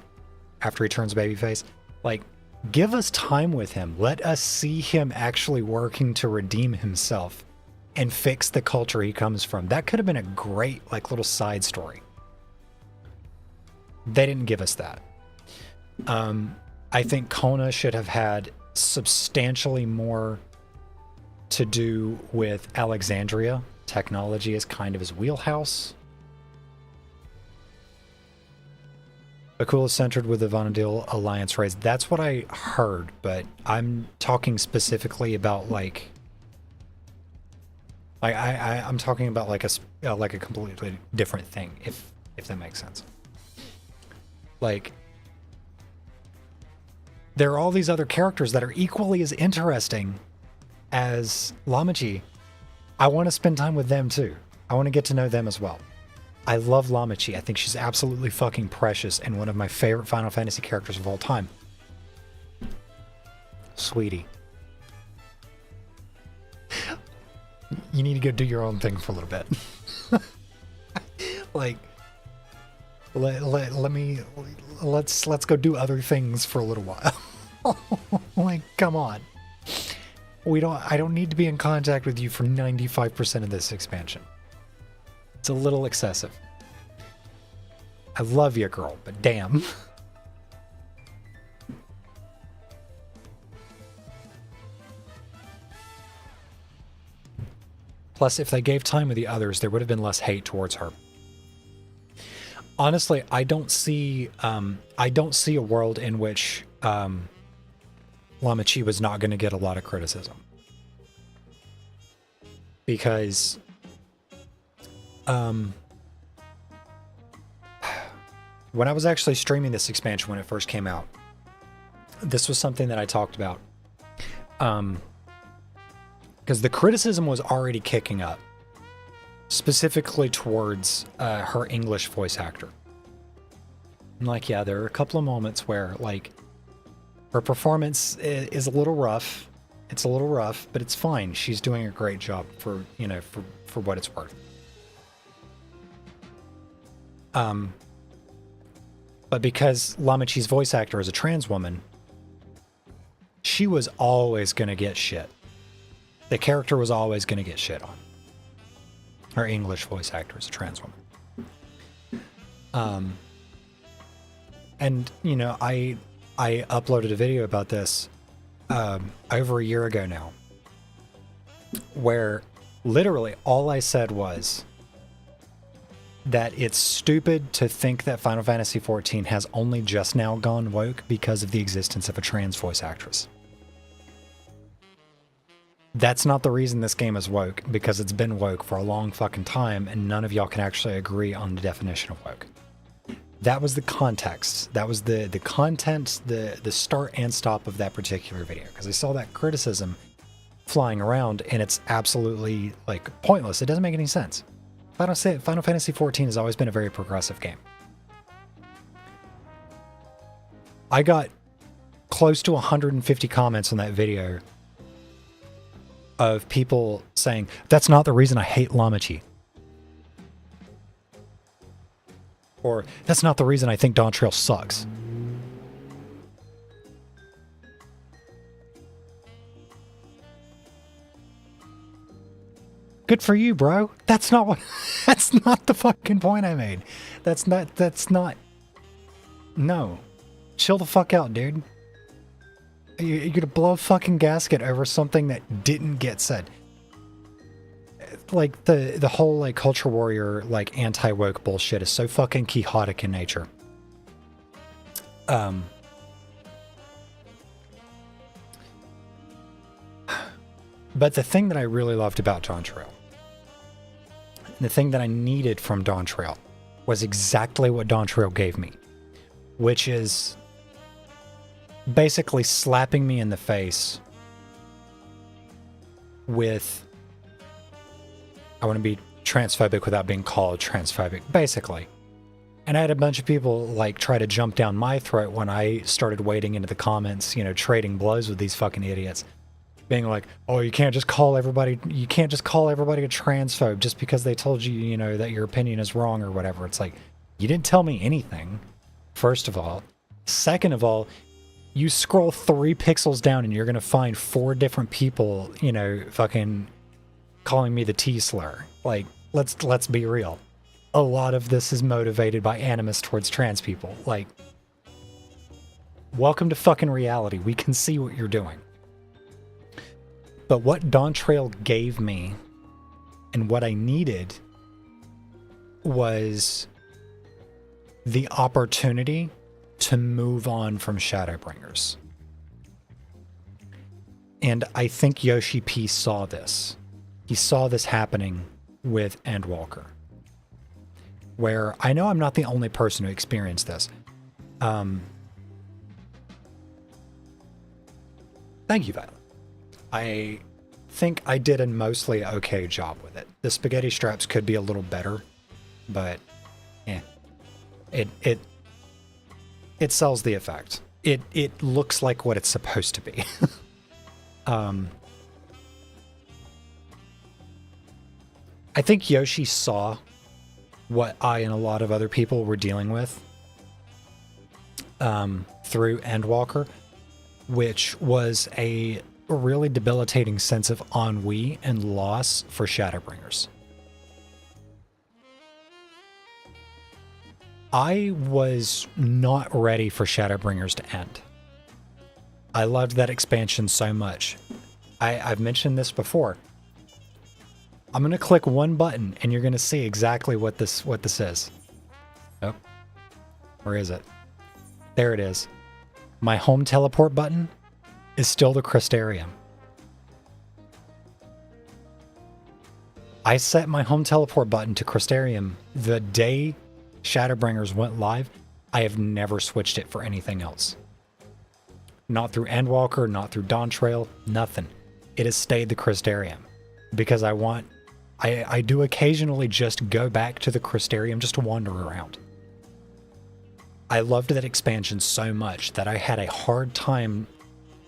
after he turns babyface. Like, give us time with him. Let us see him actually working to redeem himself and fix the culture he comes from. That could have been a great, like, little side story. They didn't give us that. I think Kona should have had substantially more to do with Alexandria. Technology is kind of his wheelhouse. Bakul is centered with the Vanadil Alliance race. That's what I heard, but I'm talking specifically about like I'm talking about like a completely different thing, if that makes sense. Like, there are all these other characters that are equally as interesting as Lamachi. I want to spend time with them too. I want to get to know them as well. I love Lamachi. I think she's absolutely fucking precious and one of my favorite Final Fantasy characters of all time. Sweetie. You need to go do your own thing for a little bit. Like, let's go do other things for a little while. Like, come on. I don't need to be in contact with you for 95% of this expansion. It's a little excessive. I love you, girl, but damn. Plus, if they gave time with the others, there would have been less hate towards her. Honestly, I don't see a world in which Lamachi was not going to get a lot of criticism. Because when I was actually streaming this expansion when it first came out, this was something that I talked about. Because the criticism was already kicking up, specifically towards her English voice actor. And like, yeah, there are a couple of moments where, like, her performance is a little rough. It's a little rough, but it's fine. She's doing a great job for what it's worth. But because Lamachi's voice actor is a trans woman, she was always going to get shit. The character was always going to get shit on. Her English voice actor is a trans woman. And, you know, I uploaded a video about this over a year ago now, where literally all I said was, that it's stupid to think that Final Fantasy XIV has only just now gone woke because of the existence of a trans voice actress. That's not the reason this game is woke, because it's been woke for a long fucking time, and none of y'all can actually agree on the definition of woke. That was the context. That was the content, the start and stop of that particular video, because I saw that criticism flying around, and it's absolutely, like, pointless. It doesn't make any sense. Final Fantasy XIV has always been a very progressive game. I got close to 150 comments on that video of people saying, that's not the reason I hate Lamachi. Or, that's not the reason I think Dawntrail sucks. Good for you, bro. That's not what, that's not the fucking point I made. That's not, no. Chill the fuck out, dude. You're gonna blow a fucking gasket over something that didn't get said. Like, the whole, like, culture warrior, like, anti-woke bullshit is so fucking quixotic in nature. But the thing that I really loved about Dawntrail, the thing that I needed from Dawntrail, was exactly what Dawntrail gave me, which is basically slapping me in the face with, I want to be transphobic without being called transphobic, basically. And I had a bunch of people, like, try to jump down my throat when I started wading into the comments, you know, trading blows with these fucking idiots. Being like, oh, you can't just call everybody a transphobe just because they told you, you know, that your opinion is wrong or whatever. It's like, you didn't tell me anything, first of all. Second of all, you scroll 3 pixels down and you're going to find 4 different people, you know, fucking calling me the T-slur. Like, let's be real. A lot of this is motivated by animus towards trans people. Like, welcome to fucking reality. We can see what you're doing. But what Dawntrail gave me and what I needed was the opportunity to move on from Shadowbringers. And I think Yoshi P saw this. He saw this happening with Endwalker. Where I know I'm not the only person who experienced this. Thank you, Violet. I think I did a mostly okay job with it. The spaghetti straps could be a little better, but it sells the effect. It looks like what it's supposed to be. I think Yoshi saw what I and a lot of other people were dealing with through Endwalker, which was a really debilitating sense of ennui and loss for Shadowbringers. I was not ready for Shadowbringers to end. I loved that expansion so much. I've mentioned this before. I'm going to click one button and you're going to see exactly what this is. Oh, where is it? There it is. My home teleport button is still the Crystarium. I set my home teleport button to Crystarium the day Shadowbringers went live. I have never switched it for anything else. Not through Endwalker, not through Dawntrail, nothing. It has stayed the Crystarium because I do occasionally just go back to the Crystarium just to wander around. I loved that expansion so much that I had a hard time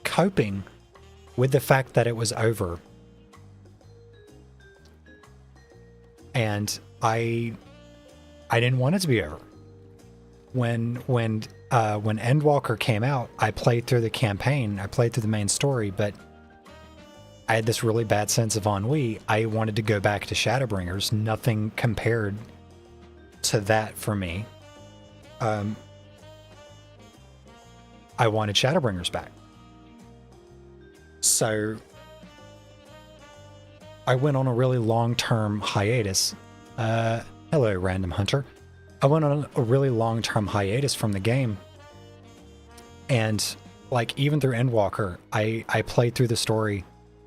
coping with the fact that it was over. And I didn't want it to be over. When Endwalker came out, I played through the campaign, I played through the main story, but I had this really bad sense of ennui. I wanted to go back to Shadowbringers. Nothing compared to that for me. I wanted Shadowbringers back. So I went on a really long-term hiatus. Hello, Random Hunter. I went on a really long-term hiatus from the game. And, like, even through Endwalker, I played through the story,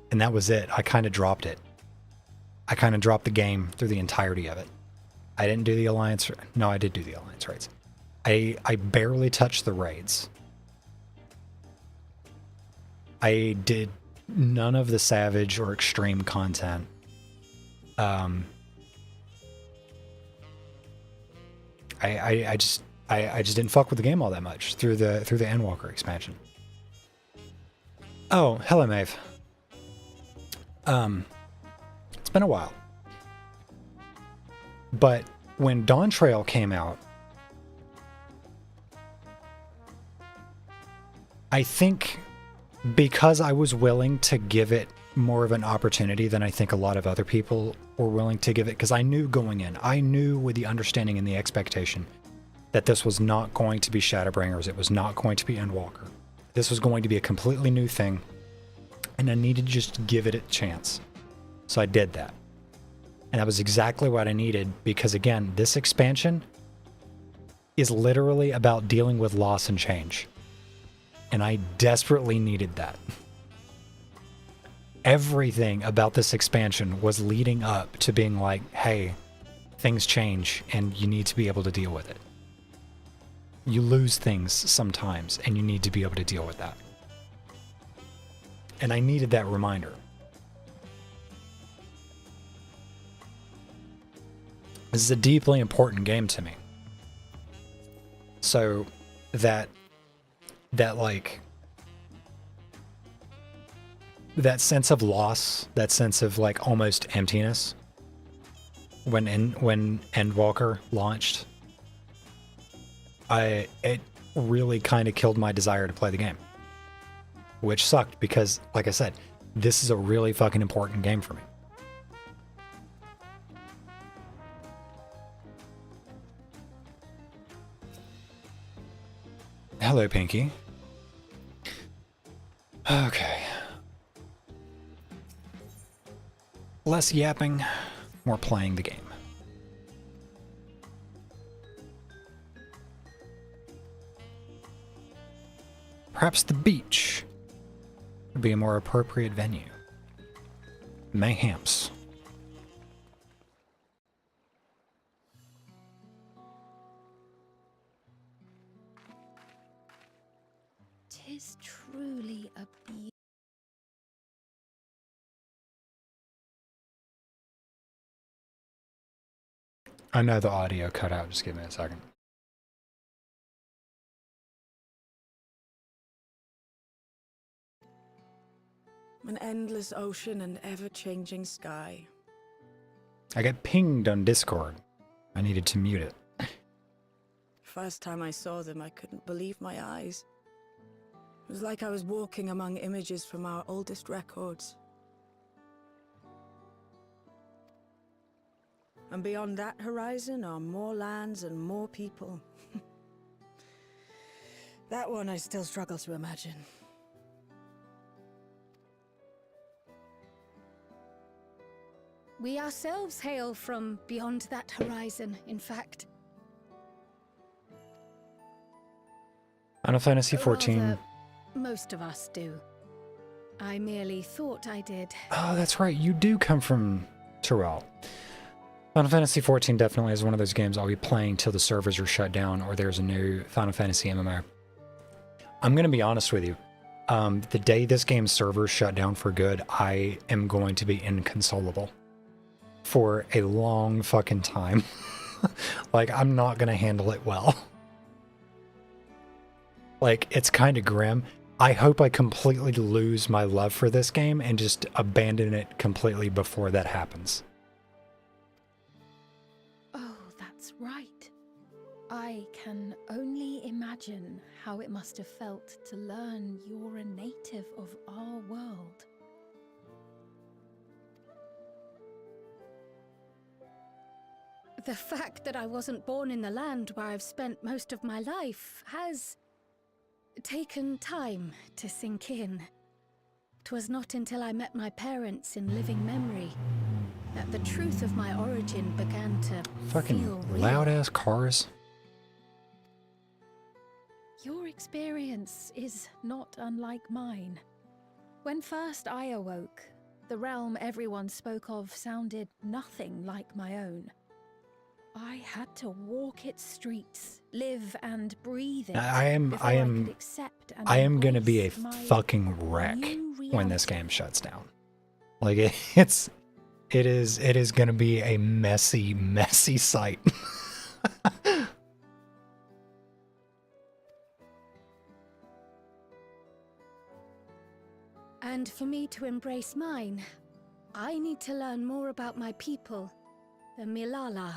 and that was it. I kind of dropped it. I kind of dropped the game through the entirety of it. I didn't do the Alliance... No, I did do the Alliance raids. I barely touched the raids. I did none of the Savage or Extreme content. I just didn't fuck with the game all that much through the Endwalker expansion. Oh, hello, Maeve. It's been a while. But when Dawntrail came out, I think because I was willing to give it more of an opportunity than I think a lot of other people were willing to give it, because I knew going in, I knew with the understanding and the expectation that this was not going to be Shadowbringers, it was not going to be Endwalker. This was going to be a completely new thing, and I needed to just give it a chance. So I did that. And that was exactly what I needed, because again, this expansion is literally about dealing with loss and change. And I desperately needed that. Everything about this expansion was leading up to being like, hey, things change and you need to be able to deal with it. You lose things sometimes and you need to be able to deal with that. And I needed that reminder. This is a deeply important game to me. So that sense of loss, that sense of like almost emptiness when Endwalker launched, it really kind of killed my desire to play the game. Which sucked because, like I said, this is a really fucking important game for me. Hello, Pinky. Okay. Less yapping, more playing the game. Perhaps the beach would be a more appropriate venue. Mayhaps. Tis truly a beauty. I know the audio cut out, just give me a second. An endless ocean and ever-changing sky. I got pinged on Discord. I needed to mute it. First time I saw them, I couldn't believe my eyes. It was like I was walking among images from our oldest records. And beyond that horizon are more lands and more people. That one I still struggle to imagine. We ourselves hail from beyond that horizon, in fact. Final Fantasy XIV. Rather, most of us do. I merely thought I did. Oh, that's right. You do come from Tyrell. Final Fantasy XIV definitely is one of those games I'll be playing till the servers are shut down or there's a new Final Fantasy MMO. I'm going to be honest with you. The day this game's servers shut down for good, I am going to be inconsolable for a long fucking time. Like, I'm not going to handle it well. Like, it's kind of grim. I hope I completely lose my love for this game and just abandon it completely before that happens. Oh, that's right. I can only imagine how it must have felt to learn you're a native of our world. The fact that I wasn't born in the land where I've spent most of my life has taken time to sink in. It was not until I met my parents in living memory that the truth of my origin began to Fucking feel real. loud ass cars. Your experience is not unlike mine. When first I awoke, the realm everyone spoke of sounded nothing like my own. I had to walk its streets, live and breathe it. I am gonna be a fucking wreck when this game shuts down. Like it is gonna be a messy sight. And for me to embrace mine, I need to learn more about my people, the Milala.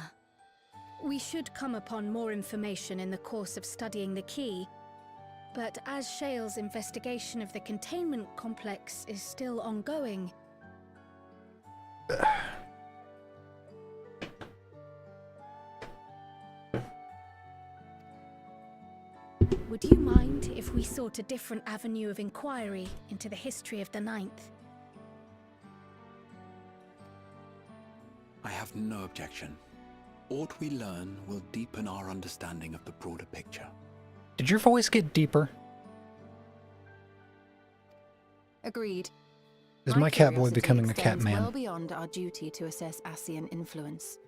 We should come upon more information in the course of studying the key, but as Shale's investigation of the containment complex is still ongoing... Would you mind if we sought a different avenue of inquiry into the history of the Ninth? I have no objection. Aught we learn will deepen our understanding of the broader picture. Did your voice get deeper? Agreed. Is my cat boy becoming a cat man? Well beyond our duty to assess Ascian influence.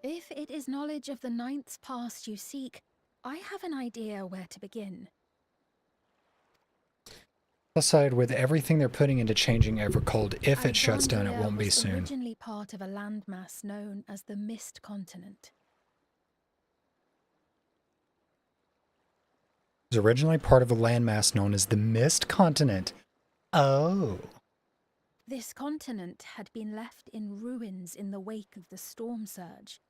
If it is knowledge of the Ninth's past you seek, I have an idea where to begin. Aside with everything they're putting into changing Evercold, if it shuts down, it won't be was soon. Originally part of a landmass known as the Mist Continent. It was originally part of a landmass known as the Mist Continent. Oh. This continent had been left in ruins in the wake of the storm surge,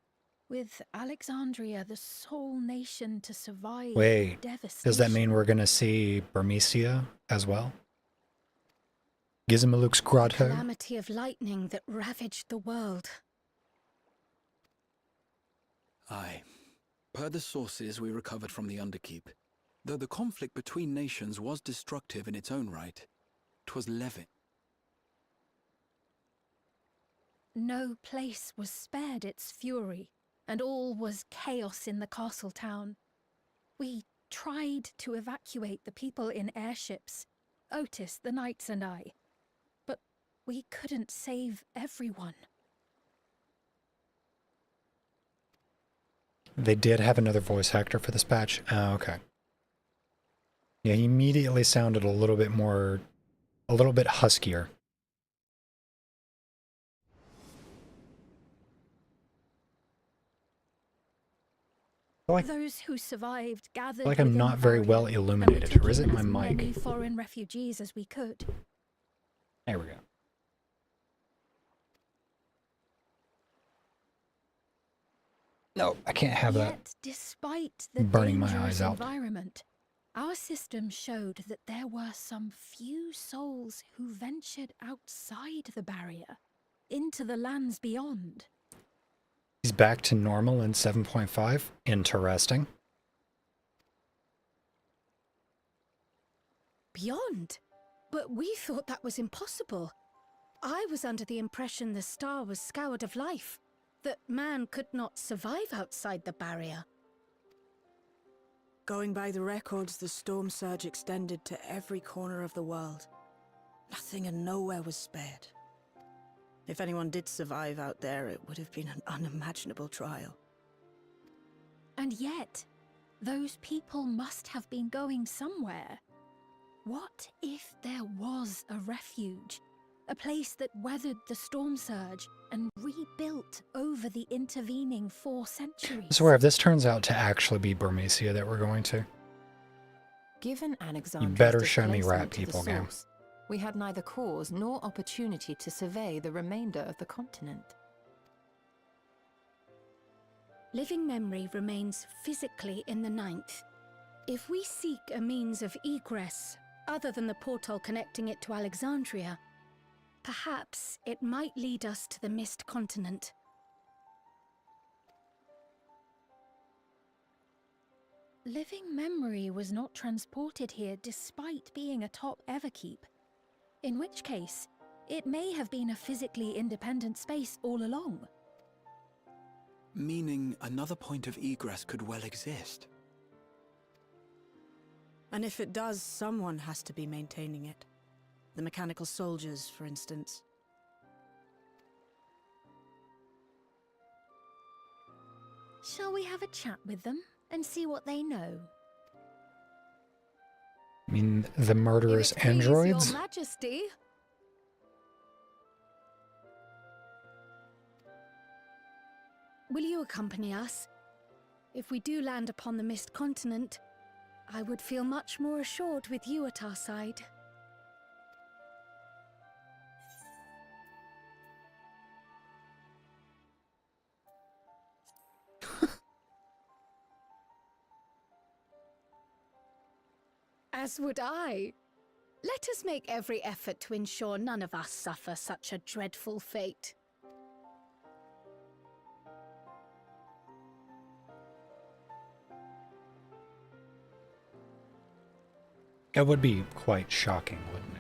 with Alexandria the sole nation to survive. Wait, devastation. does that mean we're going to see Burmecia as well? Gizmaluk's grotto? Calamity of lightning that ravaged the world. Aye. Per the sources we recovered from the Underkeep, though the conflict between nations was destructive in its own right, 'twas leaven. No place was spared its fury, and all was chaos in the castle town. We tried to evacuate the people in airships, Otis, the knights and I, but we couldn't save everyone. They did have another voice actor for this patch? Oh, okay. Yeah, he immediately sounded a little bit huskier. Those who survived gathered. Like I'm not very well illuminated, or is it my mic? Many foreign refugees as we could. There we go. No, I can't have that. Yet, despite the burning my dangerous eyes out. environment, our system showed that there were some few souls who ventured outside the barrier, into the lands beyond. He's back to normal in 7.5. Interesting. Beyond? But we thought that was impossible. I was under the impression the star was scoured of life, that man could not survive outside the barrier. Going by the records, the storm surge extended to every corner of the world. Nothing and nowhere was spared. If anyone did survive out there, it would have been an unimaginable trial. And yet, those people must have been going somewhere. What if there was a refuge? A place that weathered the storm surge and rebuilt over the intervening 4 centuries. I swear, if this turns out to actually be Burmecia that we're going to, Given Alexandria's you better show me displacement rat to the people, game. source, we had neither cause nor opportunity to survey the remainder of the continent. Living memory remains physically in the Ninth. If we seek a means of egress, other than the portal connecting it to Alexandria, perhaps it might lead us to the Mist Continent. Living Memory was not transported here despite being a top Everkeep. In which case, it may have been a physically independent space all along. Meaning another point of egress could well exist. And if it does, someone has to be maintaining it. The mechanical soldiers, for instance. Shall we have a chat with them and see what they know? I mean, the murderous If it please androids? Your Majesty. Will you accompany us? If we do land upon the Mist Continent, I would feel much more assured with you at our side. As would I. Let us make every effort to ensure none of us suffer such a dreadful fate. It would be quite shocking, wouldn't it?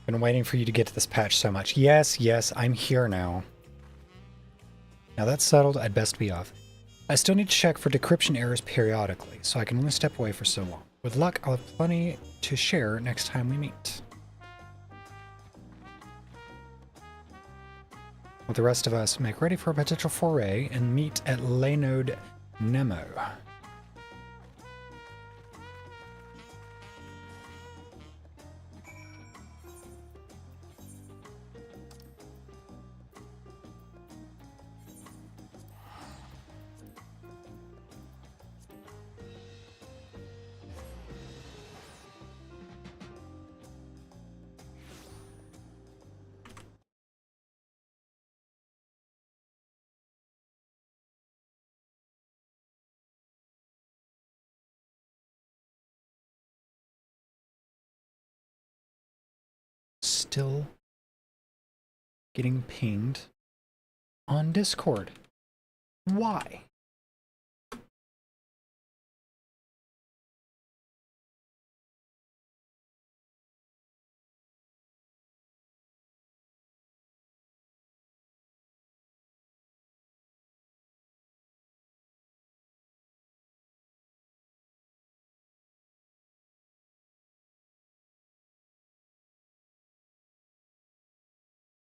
Been waiting for you to get to this patch so much. Yes, yes, I'm here now. Now that's settled, I'd best be off. I still need to check for decryption errors periodically, so I can only step away for so long. With luck, I'll have plenty to share next time we meet. With the rest of us, make ready for a potential foray and meet at Laynode Nemo. Still getting pinged on Discord. Why?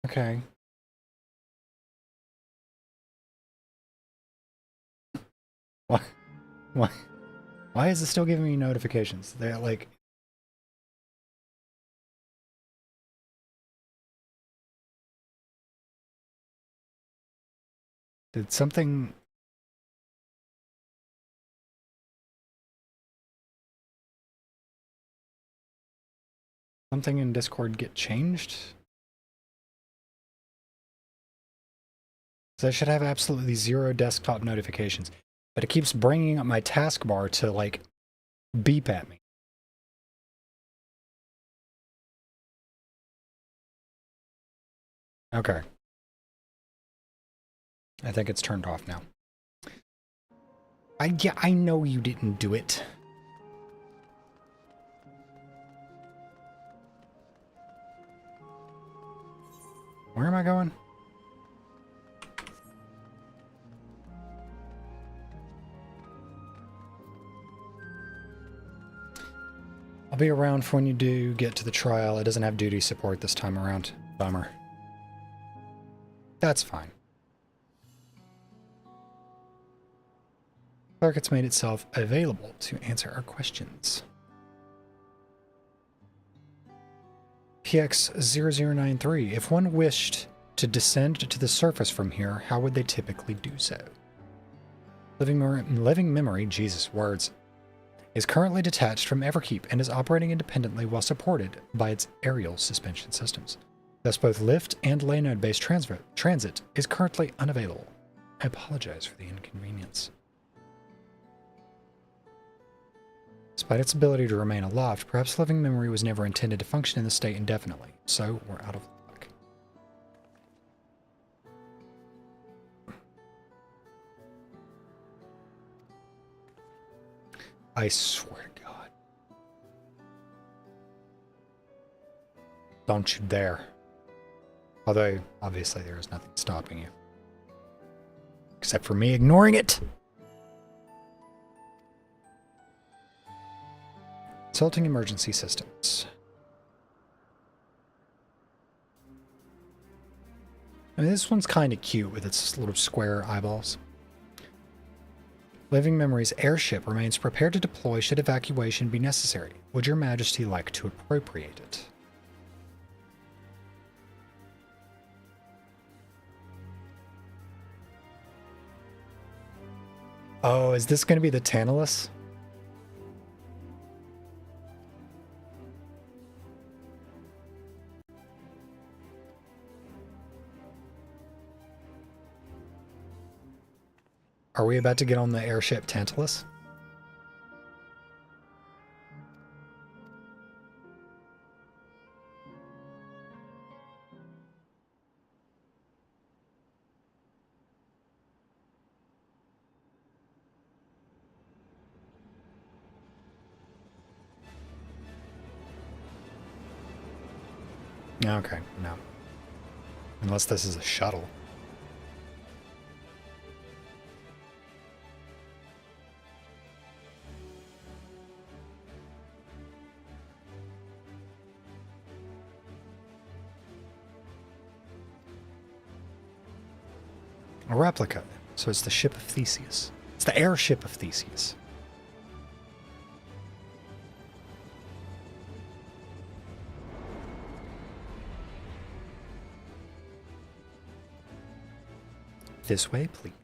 Okay. Why? Why? Why is it still giving me notifications? They're like... Did something... Something in Discord get changed? So I should have absolutely zero desktop notifications, but it keeps bringing up my taskbar to, like, beep at me. Okay. I think it's turned off now. Yeah, I know you didn't do it. Where am I going? I'll be around for when you do get to the trial. It doesn't have duty support this time around. Bummer. That's fine. Circuit's made itself available to answer our questions. PX0093. If one wished to descend to the surface from here, how would they typically do so? Living Memory, Jesus, words, is currently detached from Everkeep and is operating independently while supported by its aerial suspension systems. Thus, both lift and Laynode-based transit is currently unavailable. I apologize for the inconvenience. Despite its ability to remain aloft, perhaps Living Memory was never intended to function in this state indefinitely, so we're out of luck. I swear to God. Don't you dare. Although, obviously, there is nothing stopping you. Except for me ignoring it. Consulting emergency systems. I mean, this one's kind of cute with its little square eyeballs. Living Memories airship remains prepared to deploy should evacuation be necessary. Would your majesty like to appropriate it? Oh, is this going to be the Tantalus? Are we about to get on the airship Tantalus? Okay, no. Unless this is a shuttle. A replica. So it's the ship of Theseus. It's the airship of Theseus. This way, please.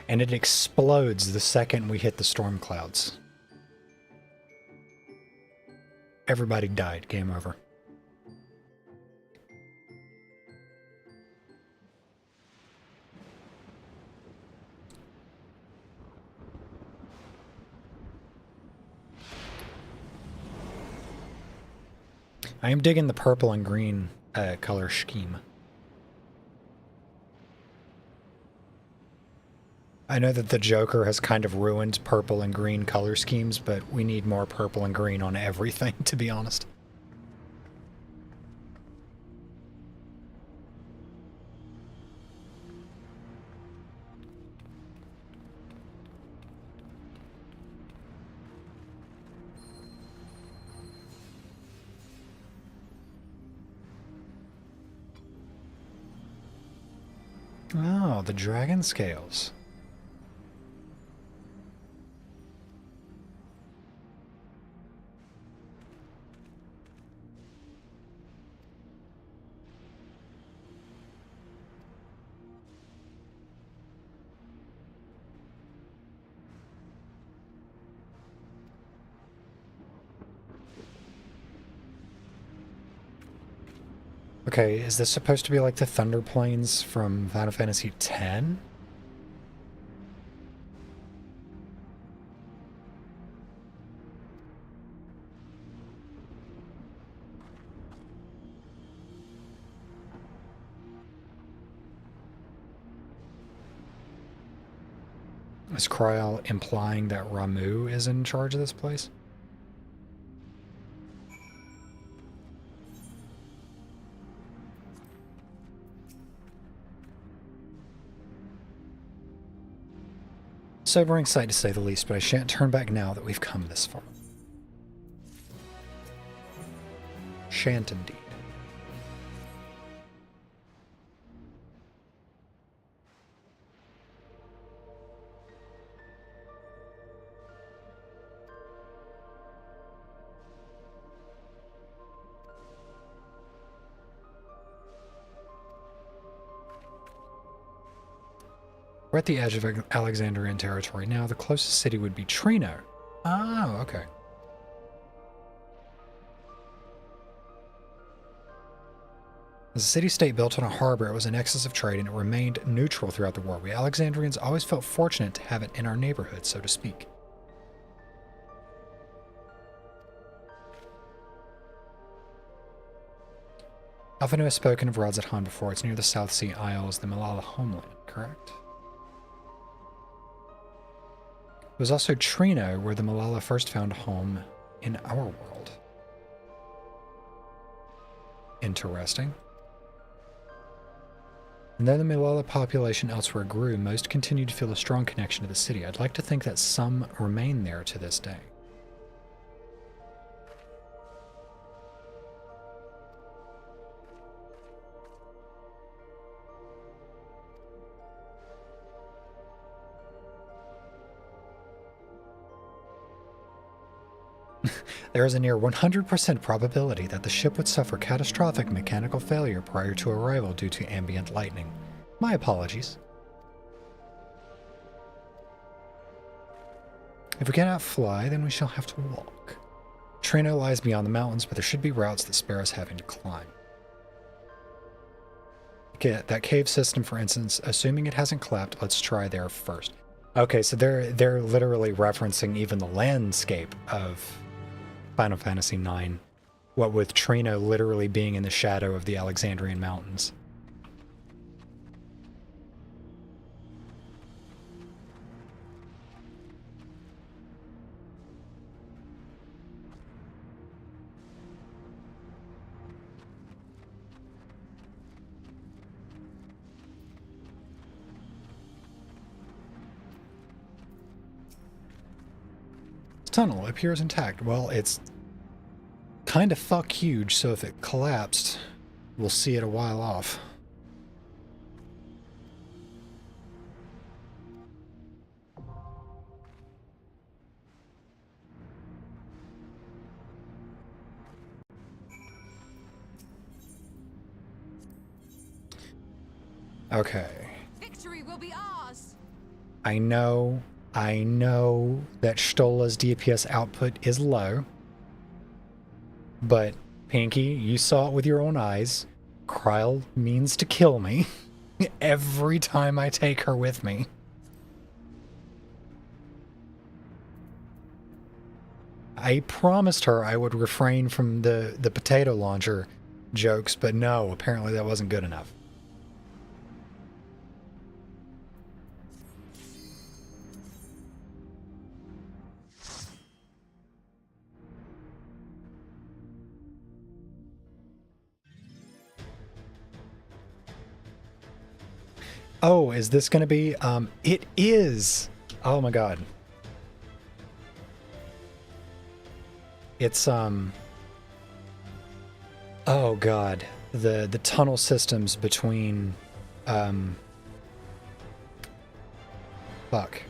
And it explodes the second we hit the storm clouds. Everybody died. Game over. I am digging the purple and green color scheme. I know that the Joker has kind of ruined purple and green color schemes, but we need more purple and green on everything, to be honest. Oh, the dragon scales. Okay, is this supposed to be like the Thunder Plains from Final Fantasy X? Is Kryal implying that Ramu is in charge of this place? Sobering sight to say the least, but I shan't turn back now that we've come this far. Shan't indeed. We're at the edge of Alexandrian territory now. The closest city would be Trino. Oh, okay. As a city-state built on a harbor, it was a nexus of trade and it remained neutral throughout the war. We Alexandrians always felt fortunate to have it in our neighborhood, so to speak. Alphanu has spoken of Radz-at-Han before. It's near the South Sea Isles, the Malala homeland, correct? It was also Trino where the Malala first found a home in our world. Interesting. And though the Malala population elsewhere grew, most continued to feel a strong connection to the city. I'd like to think that some remain there to this day. There is a near 100% probability that the ship would suffer catastrophic mechanical failure prior to arrival due to ambient lightning. My apologies. If we cannot fly, then we shall have to walk. Trino lies beyond the mountains, but there should be routes that spare us having to climb. Okay, that cave system, for instance, assuming it hasn't collapsed, let's try there first. Okay, so they're literally referencing even the landscape of Final Fantasy IX, what with Trino literally being in the shadow of the Alexandrian mountains. Tunnel appears intact. Well, it's kind of fuck huge, so if it collapsed, we'll see it a while off. Okay. Victory will be ours. I know that Stola's DPS output is low, but Pinky, you saw it with your own eyes. Kryl means to kill me every time I take her with me. I promised her I would refrain from the potato launcher jokes, but no, apparently that wasn't good enough. Oh, is this going to be, it is. Oh my God. It's, oh God. The tunnel systems between, fuck.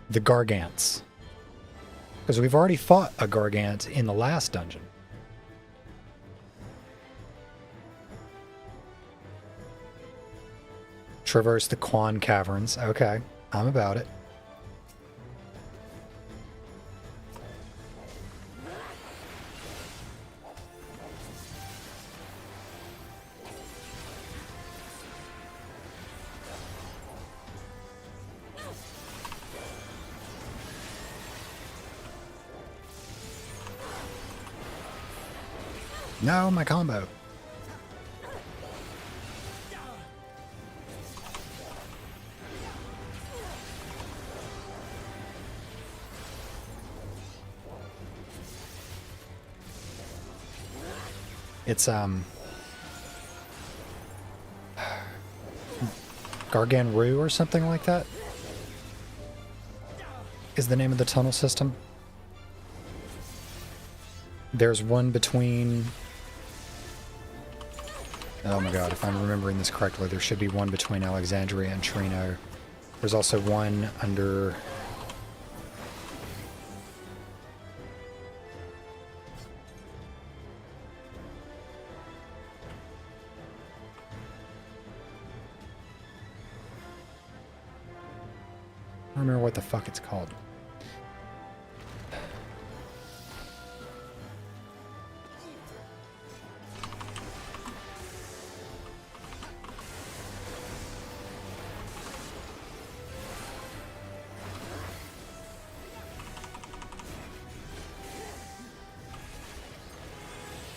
The Gargants. Because we've already fought a Gargant in the last dungeon. Traverse the Quan Caverns. Okay, I'm about it. No, my combo. It's, Gargan-Roo or something like that is the name of the tunnel system. There's one between... Oh my God, if I'm remembering this correctly, there should be one between Alexandria and Trino. There's also one under... I don't remember what the fuck it's called.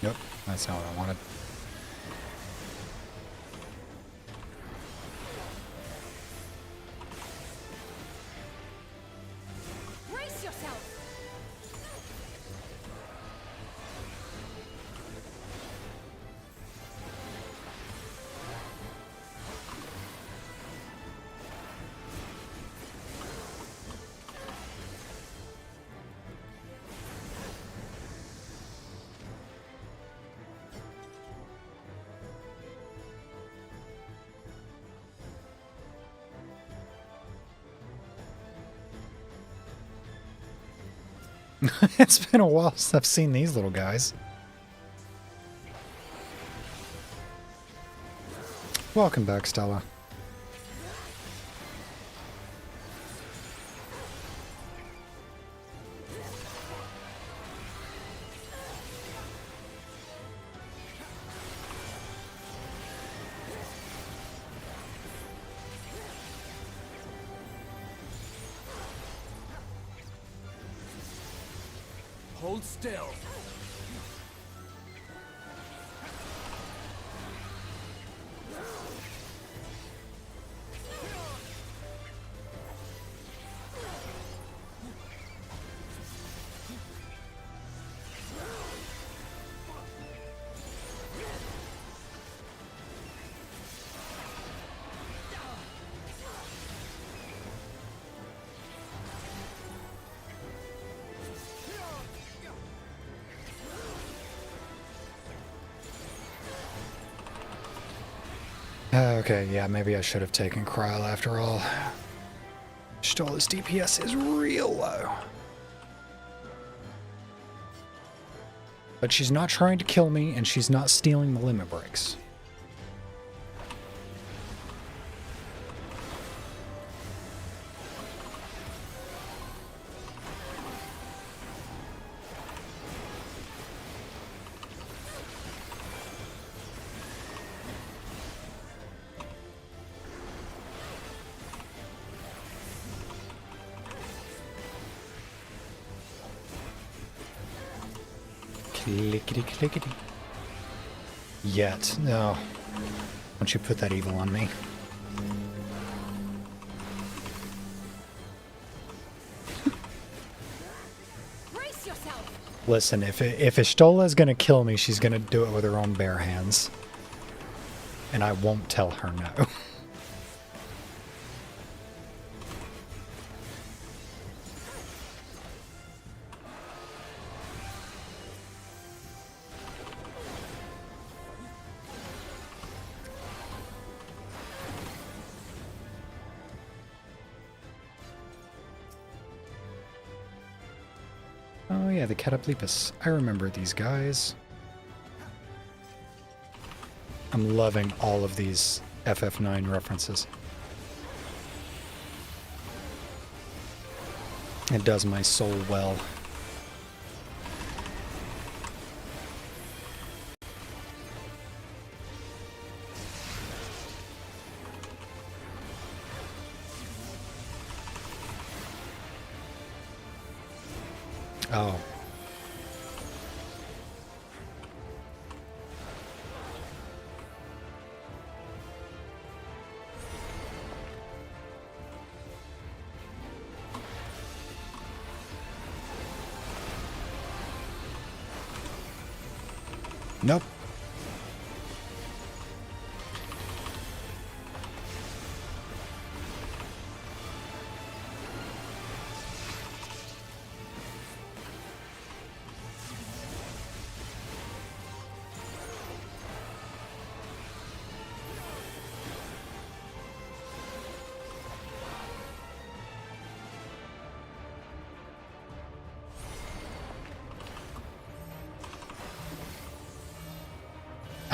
Nope, that's not what I wanted. Brace yourself! It's been a while since I've seen these little guys. Welcome back, Stella. Hold still. Okay, yeah, maybe I should have taken Kryl after all. Stolla's DPS is real low. But she's not trying to kill me, and she's not stealing the limit breaks. Clickety clickety. Yet. No. Don't you put that evil on me. Brace yourself! Listen, if Y'shtola is gonna kill me, she's gonna do it with her own bare hands. And I won't tell her no. Oh yeah, the Catchup. I remember these guys. I'm loving all of these FF9 references. It does my soul well. Oh. Nope.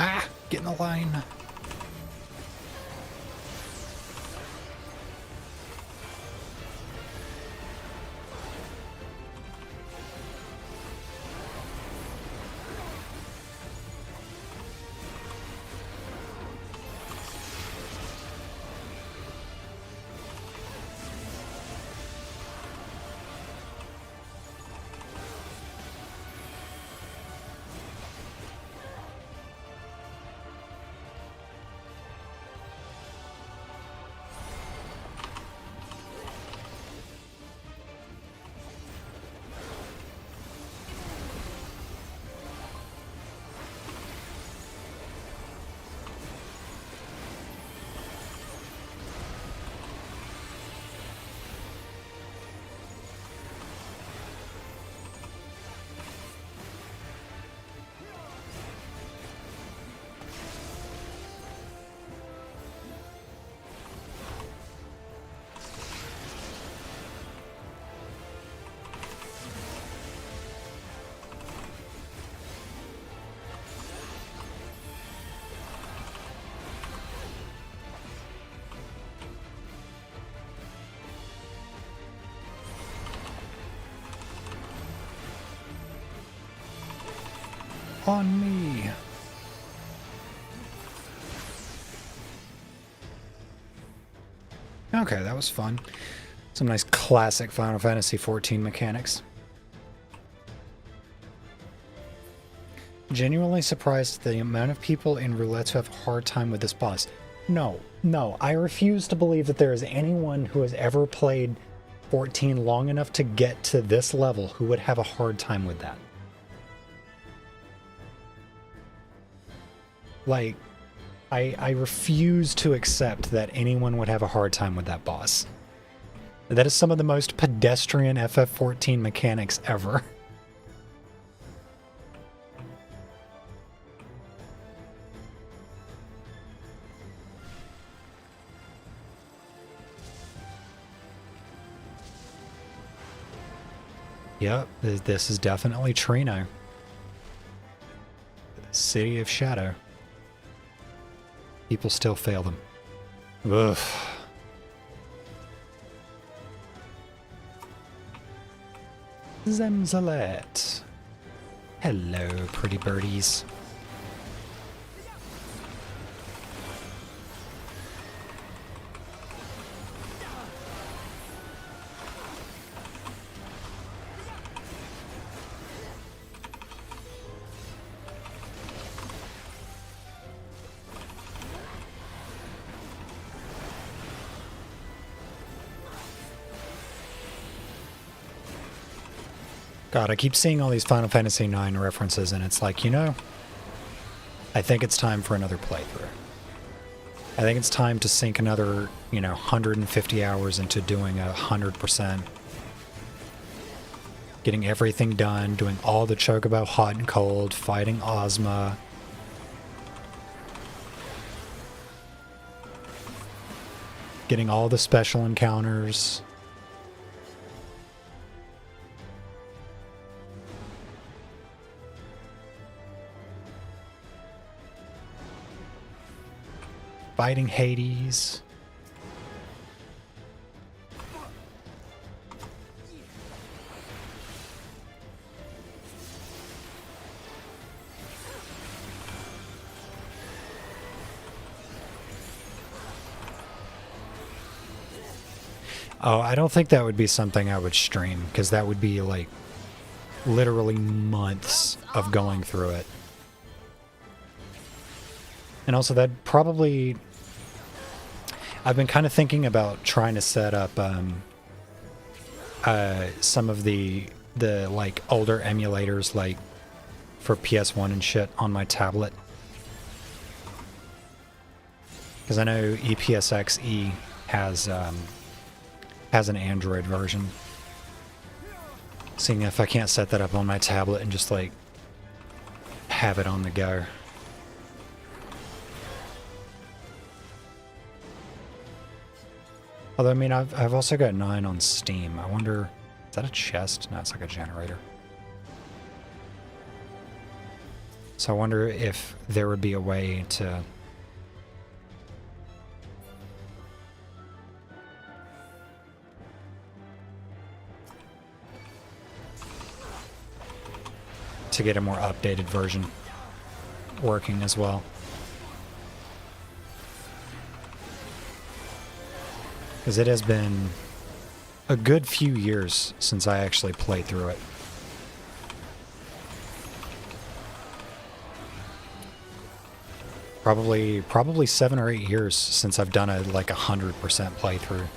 Ah! Get in the line. on me. Okay, that was fun. Some nice classic Final Fantasy XIV mechanics. Genuinely surprised at the amount of people in roulette who have a hard time with this boss. No, I refuse to believe that there is anyone who has ever played 14 long enough to get to this level who would have a hard time with that. Like, I refuse to accept that anyone would have a hard time with that boss. That is some of the most pedestrian FF14 mechanics ever. Yep, this is definitely Trino. City of Shadow. People still fail them. Ugh. Zemzalet. Hello, pretty birdies. God, I keep seeing all these Final Fantasy IX references, and it's like, you know, I think it's time for another playthrough. I think it's time to sink another, 150 hours into doing 100%. Getting everything done, doing all the Chocobo hot and cold, fighting Ozma. Getting all the special encounters. Fighting Hades. Oh, I don't think that would be something I would stream, because that would be like literally months of going through it. And also that probably... I've been kind of thinking about trying to set up some of the like older emulators, like for PS1 and shit, on my tablet. Because I know EPSXE has an Android version. Seeing if I can't set that up on my tablet and just like have it on the go. Although, I mean, I've also got 9 on Steam. I wonder, is that a chest? No, it's like a generator. So I wonder if there would be a way to... to get a more updated version working as well. Because it has been a good few years since I actually played through it. Probably 7 or 8 years since I've done a like 100% playthrough.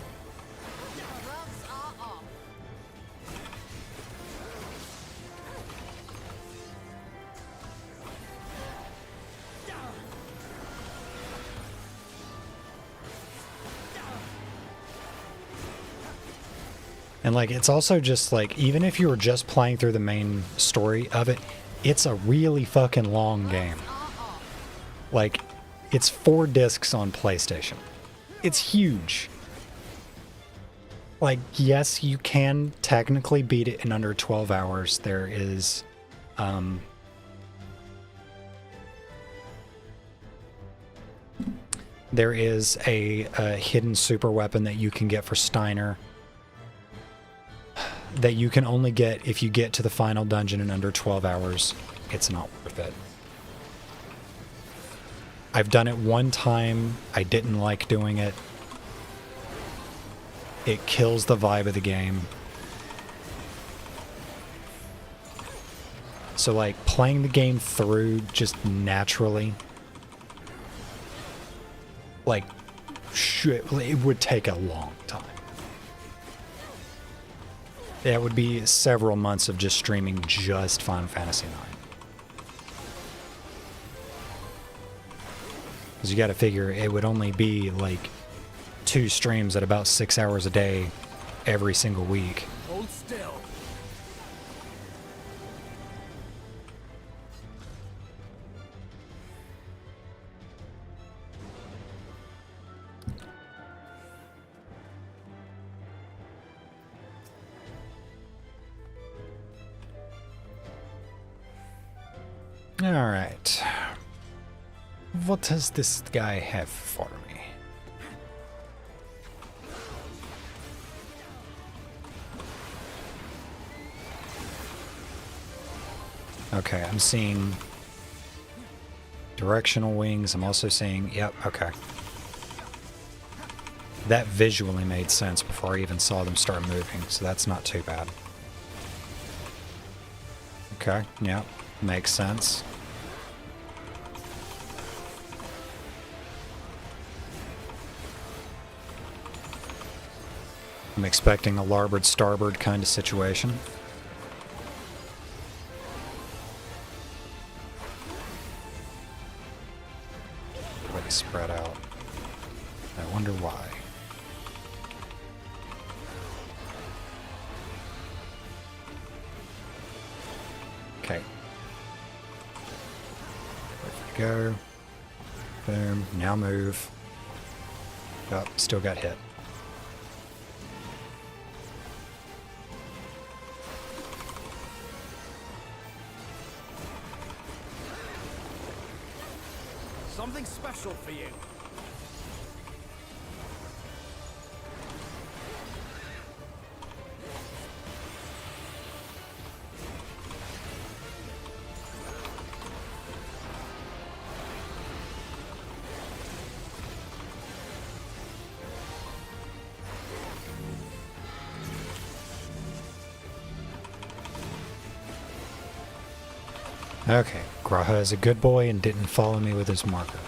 And like, it's also just like, even if you were just playing through the main story of it, it's a really fucking long game. Like, it's 4 discs on PlayStation. It's huge. Like, yes, you can technically beat it in under 12 hours. There is, a hidden super weapon that you can get for Steiner that you can only get if you get to the final dungeon in under 12 hours. it's not worth it. I've done it one time. I didn't like doing it. It kills the vibe of the game. So like playing the game through just naturally, like it would take a long time. That would be several months of just streaming just Final Fantasy IX. Because you got to figure it would only be like 2 streams at about 6 hours a day every single week. Hold still. All right. What does this guy have for me? Okay, I'm seeing directional wings. I'm also seeing, yep, okay. That visually made sense before I even saw them start moving, so that's not too bad. Okay, yep, makes sense. I'm expecting a larboard starboard kind of situation. Pretty spread out. I wonder why. Okay. There we go. Boom. Now move. Oh, still got hit. Something special for you. Okay, Graha is a good boy and didn't follow me with his marker.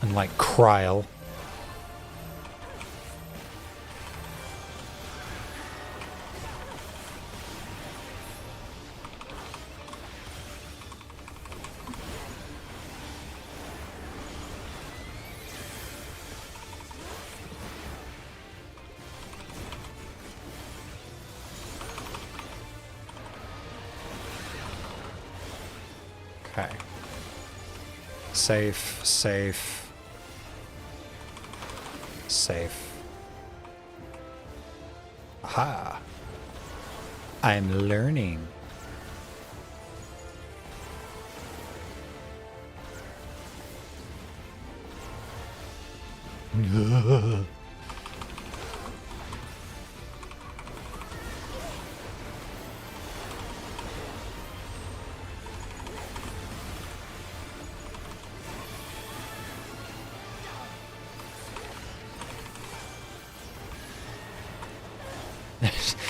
Unlike Kryl. Okay. Safe, safe. Safe. Aha! I'm learning.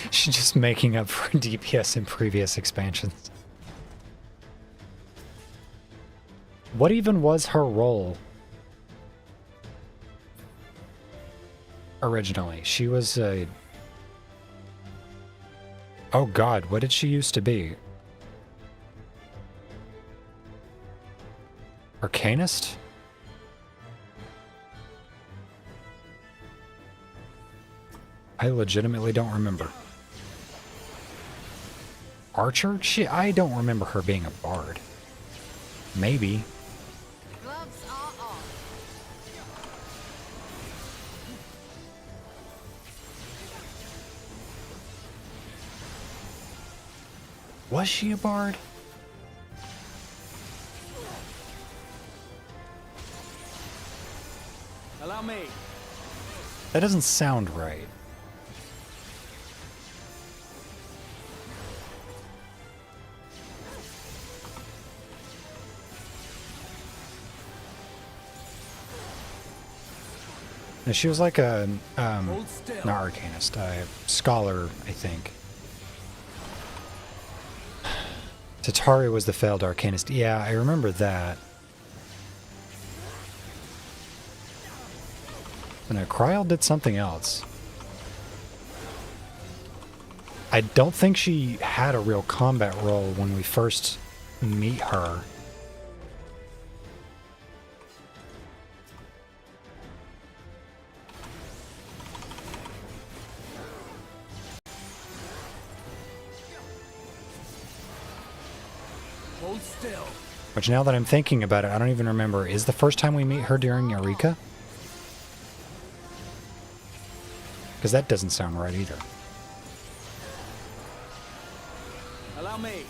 She's just making up for DPS in previous expansions. What even was her role? Originally, she was a... Oh god, what did she used to be? Arcanist? I legitimately don't remember. Archer? I don't remember her being a bard. Maybe. Gloves are off. Was she a bard? Allow me. That doesn't sound right. Now, she was like a not arcanist, a scholar, I think. Tatari was the failed arcanist. Yeah, I remember that. But no, Kryl did something else. I don't think she had a real combat role when we first meet her. Hold still. Which now that I'm thinking about it, I don't even remember. Is the first time we meet her during Eureka? Because that doesn't sound right either. Allow me.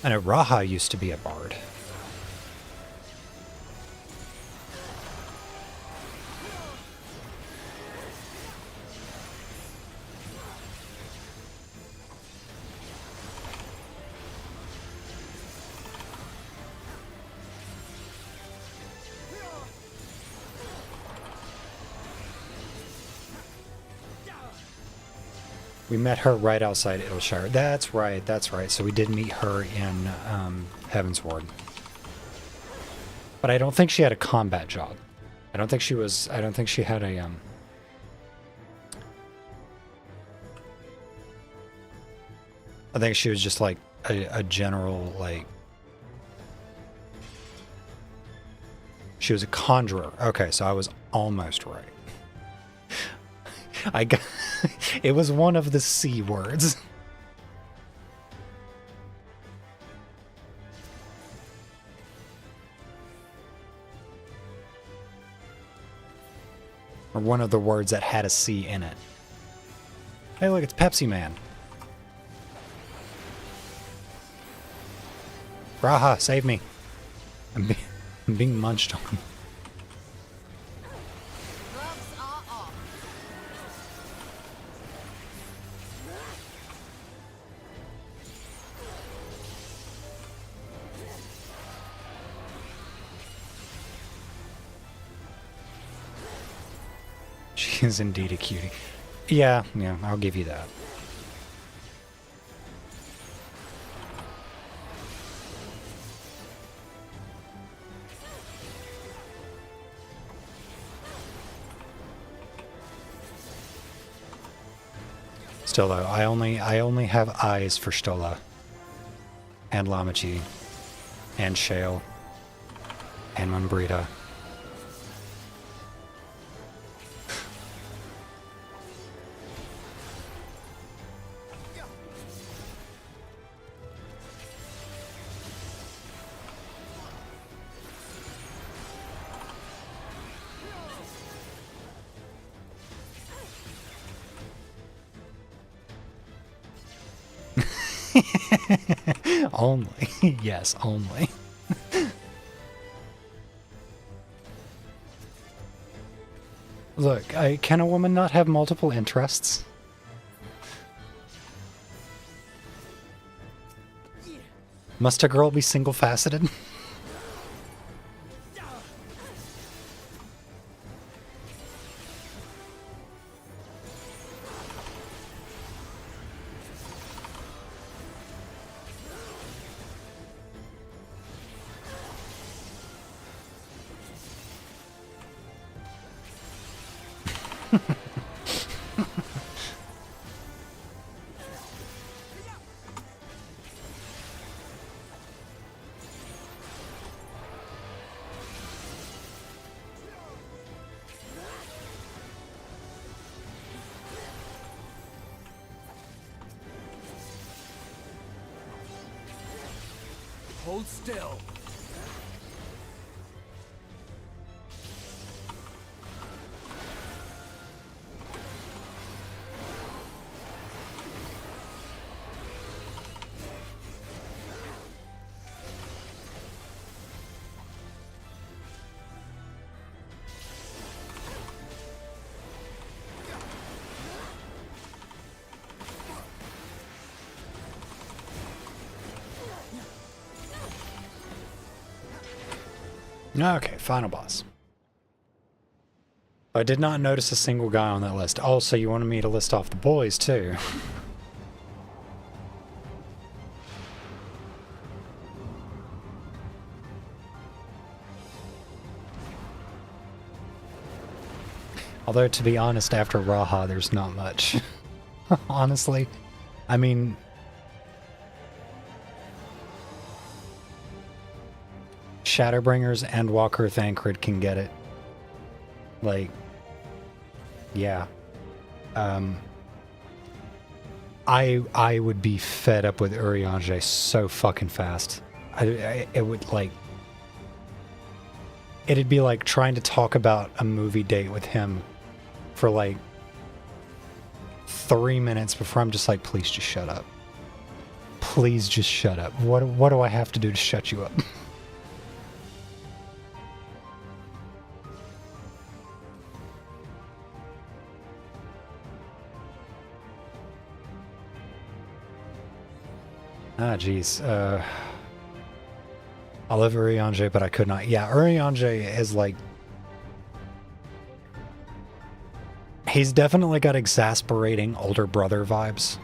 I know Raha used to be a bard. We met her right outside Ilshire. That's right, that's right. So we did meet her in Heaven's Ward. But I don't think she had a combat job. I don't think she had a I think she was just like a general, like, she was a conjurer. Okay, so I was almost right. I got it was one of the C words. Or one of the words that had a C in it. Hey, look, it's Pepsi Man. Raha, save me. I'm being munched on. Gloves are off. She is indeed a cutie. Yeah, I'll give you that. Still though, I only have eyes for Stola and Lamachi and Shale and Mumbrita. Only. Yes, only. Look, can a woman not have multiple interests? Must a girl be single-faceted? Hold still. Okay, final boss. I did not notice a single guy on that list. Oh, so you wanted me to list off the boys, too. Although, to be honest, after Raha, there's not much. Honestly. I mean... Shadowbringers and Walker Thancred can get it. Like... Yeah. I would be fed up with Urianger so fucking fast. It would, like... It'd be like trying to talk about a movie date with him for like 3 minutes before I'm just like, please just shut up. Please just shut up. What do I have to do to shut you up? Ah, jeez. I love Urianger, but I could not. Yeah, Urianger is like... He's definitely got exasperating older brother vibes.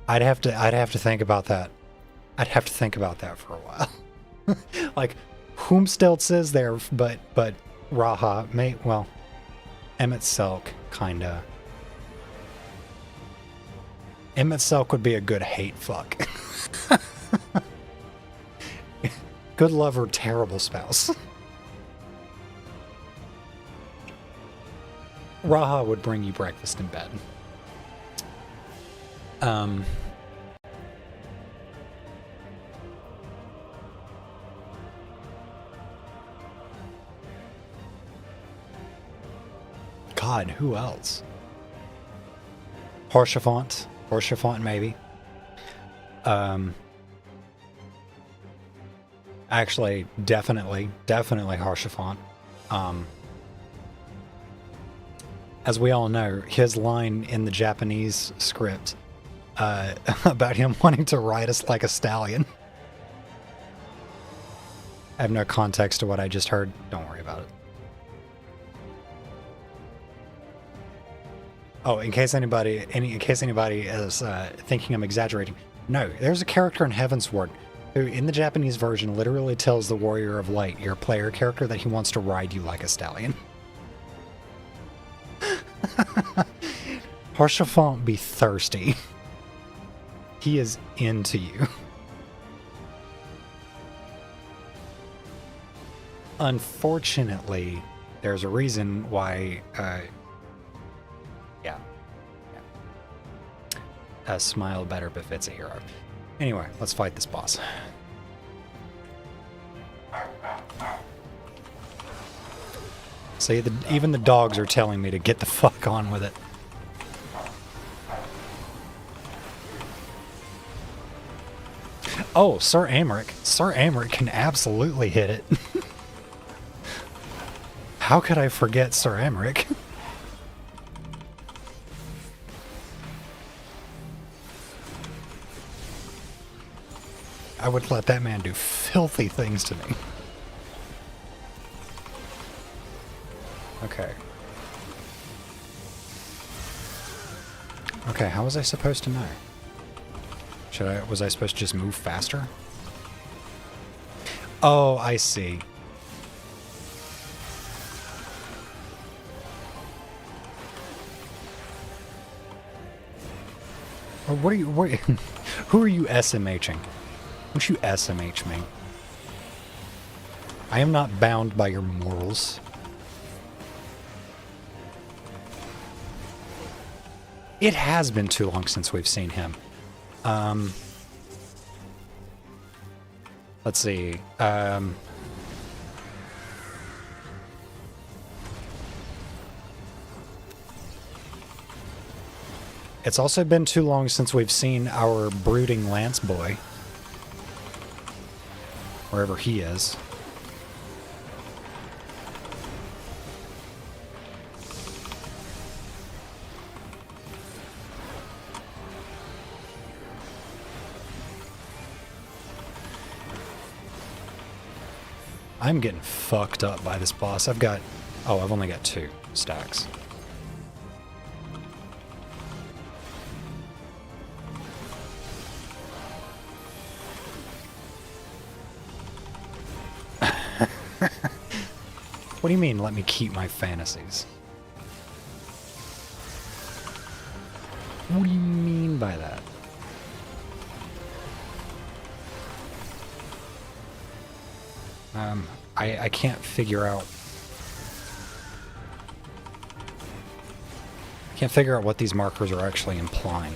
I'd have to think about that. I'd have to think about that for a while. Like, Whomstelz is there, but Raha, well, Emmett Selk, kinda. Emmett Selk would be a good hate fuck. Good lover, terrible spouse. Raha would bring you breakfast in bed. God, who else? Haurchefant maybe. Actually, definitely Haurchefant. As we all know, his line in the Japanese script about him wanting to ride us like a stallion. I have no context to what I just heard. Don't worry about it. Oh, in case anybody is thinking I'm exaggerating, no, there's a character in Heavensward who, in the Japanese version, literally tells the Warrior of Light, your player character, that he wants to ride you like a stallion. Haurchefant be thirsty. He is into you. Unfortunately, there's a reason why... A smile better befits a hero. Anyway, let's fight this boss. See, even the dogs are telling me to get the fuck on with it. Oh, Sir Amric. Sir Amric can absolutely hit it. How could I forget Sir Amric? I would let that man do filthy things to me. Okay. Okay, how was I supposed to know? Was I supposed to just move faster? Oh, I see. What are you, who are you SMHing? Don't you SMH me? I am not bound by your morals. It has been too long since we've seen him. Let's see. It's also been too long since we've seen our brooding Lance boy. Wherever he is. I'm getting fucked up by this boss. I've got... Oh, I've only got 2 stacks. What do you mean, let me keep my fantasies? What do you mean by that? I can't figure out... I can't figure out what these markers are actually implying.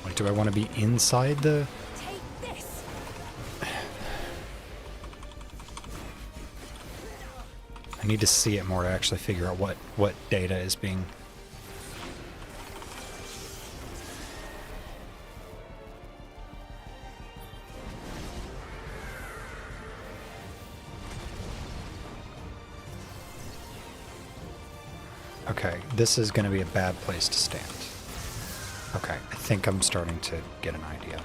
Like, do I want to be inside the... Take this. I need to see it more to actually figure out what data is being... Okay, this is going to be a bad place to stand. Okay, I think I'm starting to get an idea.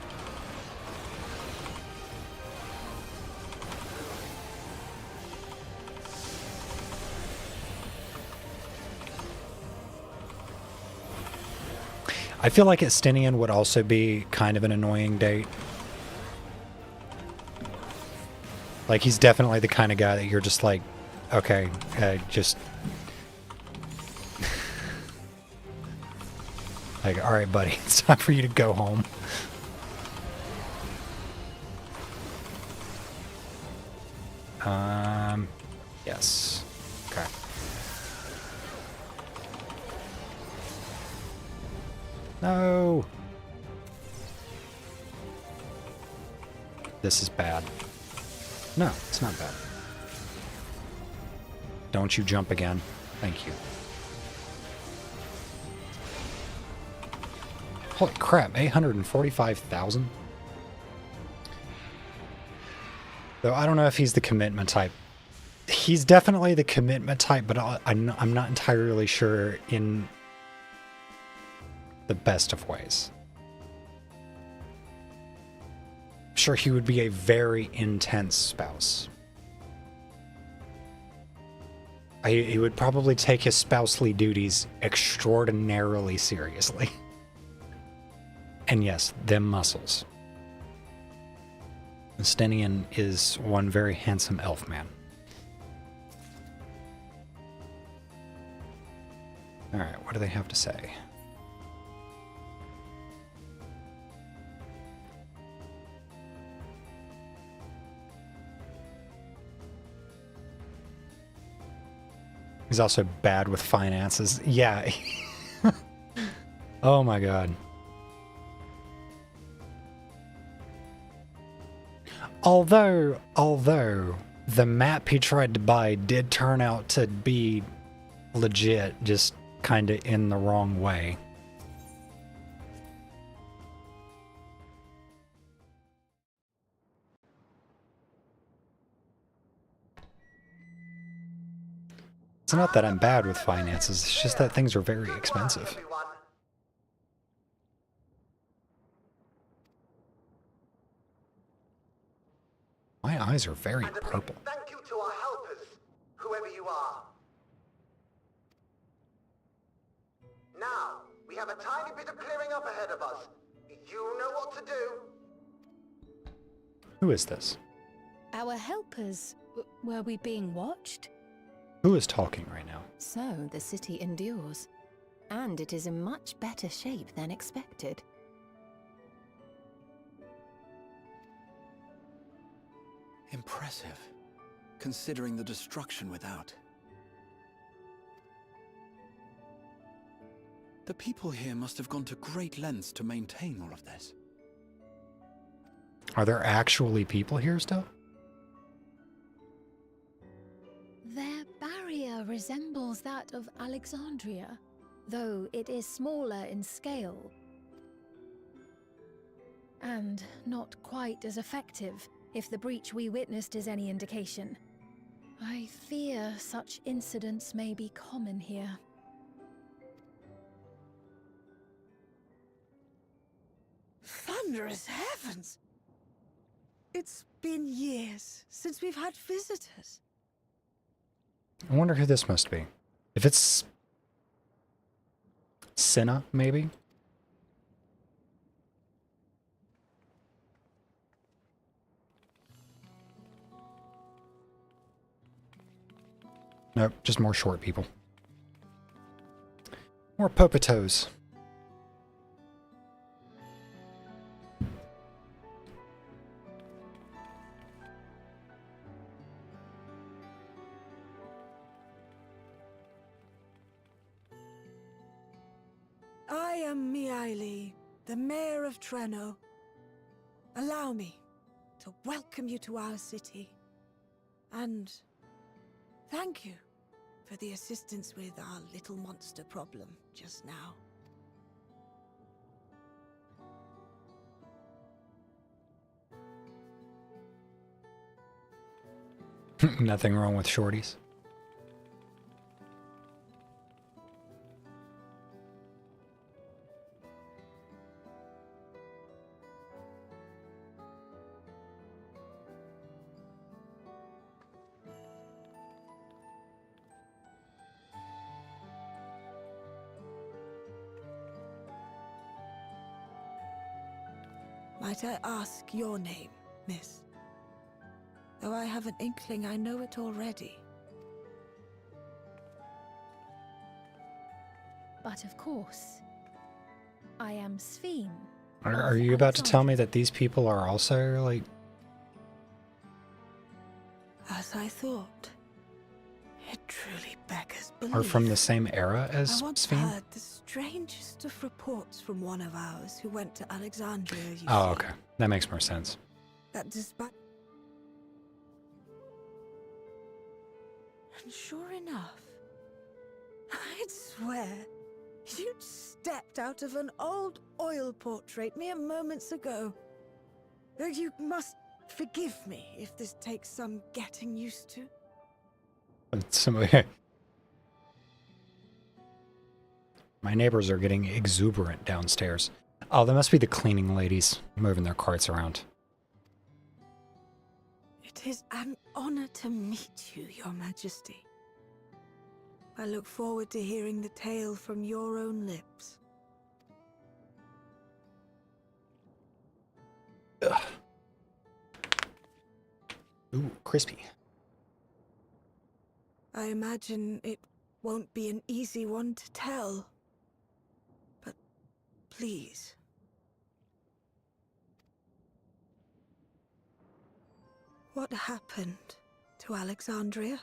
I feel like Estinian would also be kind of an annoying date. Like, he's definitely the kind of guy that you're just like, okay, just... like, alright buddy, it's time for you to go home. Yes. Okay. No! This is bad. No, it's not bad. Don't you jump again. Thank you. Holy crap, 845,000? Though I don't know if he's the commitment type. He's definitely the commitment type, but I'm not entirely sure in the best of ways. I'm sure he would be a very intense spouse. He would probably take his spousely duties extraordinarily seriously. And yes, them muscles. Estinian is one very handsome elf man. Alright, what do they have to say? He's also bad with finances. Yeah. Oh my god. Although the map he tried to buy did turn out to be legit, just kind of in the wrong way. It's not that I'm bad with finances, it's just that things are very expensive. My eyes are very purple. Thank you to our helpers, whoever you are. Now, we have a tiny bit of clearing up ahead of us. You know what to do. Who is this? Our helpers. Were we being watched? Who is talking right now? So, the city endures. And it is in much better shape than expected. Impressive, considering the destruction without. The people here must have gone to great lengths to maintain all of this. Are there actually people here still? Their barrier resembles that of Alexandria, though it is smaller in scale. And not quite as effective, if the breach we witnessed is any indication. I fear such incidents may be common here. Thunderous heavens! It's been years since we've had visitors. I wonder who this must be. If it's Cinna, maybe? Nope, just more short people. More popotos. I am Miaili, the Mayor of Treno. Allow me to welcome you to our city. And thank you for the assistance with our little monster problem just now. Nothing wrong with shorties. Might I ask your name, miss? Though I have an inkling I know it already. But of course, I am Sphene. Are you about to tell me that these people are also, like... As I thought. It truly beggars belief. Are from the same era as I once Sphene? heard the strangest of reports from one of ours who went to Alexandria, you Oh, see. okay. That makes more sense. That despite... And sure enough, I'd swear, you'd stepped out of an old oil portrait mere moments ago. Though you must forgive me if this takes some getting used to. My neighbors are getting exuberant downstairs. Oh, that must be the cleaning ladies moving their carts around. It is an honor to meet you, Your Majesty. I look forward to hearing the tale from your own lips. Ugh. Ooh, crispy. I imagine it won't be an easy one to tell. But please. What happened to Alexandria?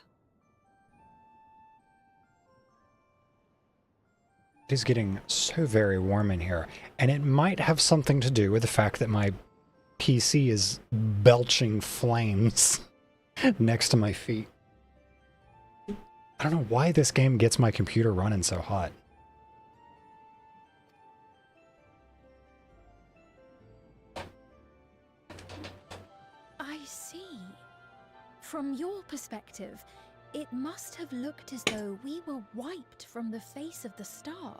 It is getting so very warm in here, and it might have something to do with the fact that my PC is belching flames next to my feet. I don't know why this game gets my computer running so hot. I see. From your perspective, it must have looked as though we were wiped from the face of the star.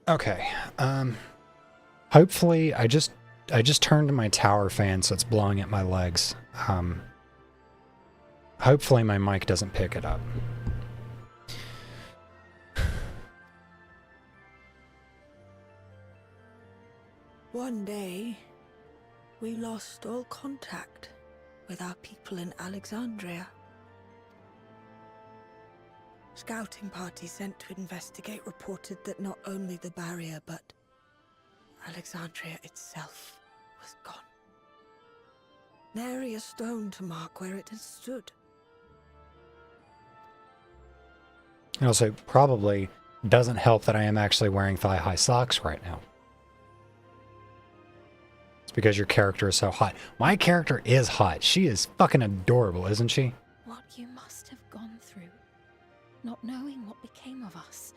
Okay, hopefully I just turned my tower fan so it's blowing at my legs. Hopefully my mic doesn't pick it up. One day, we lost all contact with our people in Alexandria. Scouting parties sent to investigate reported that not only the barrier, but Alexandria itself was gone. Nary a stone to mark where it had stood. It also probably doesn't help that I am actually wearing thigh-high socks right now. It's because your character is so hot. My character is hot. She is fucking adorable, isn't she? What you must have gone through, not knowing what became of us.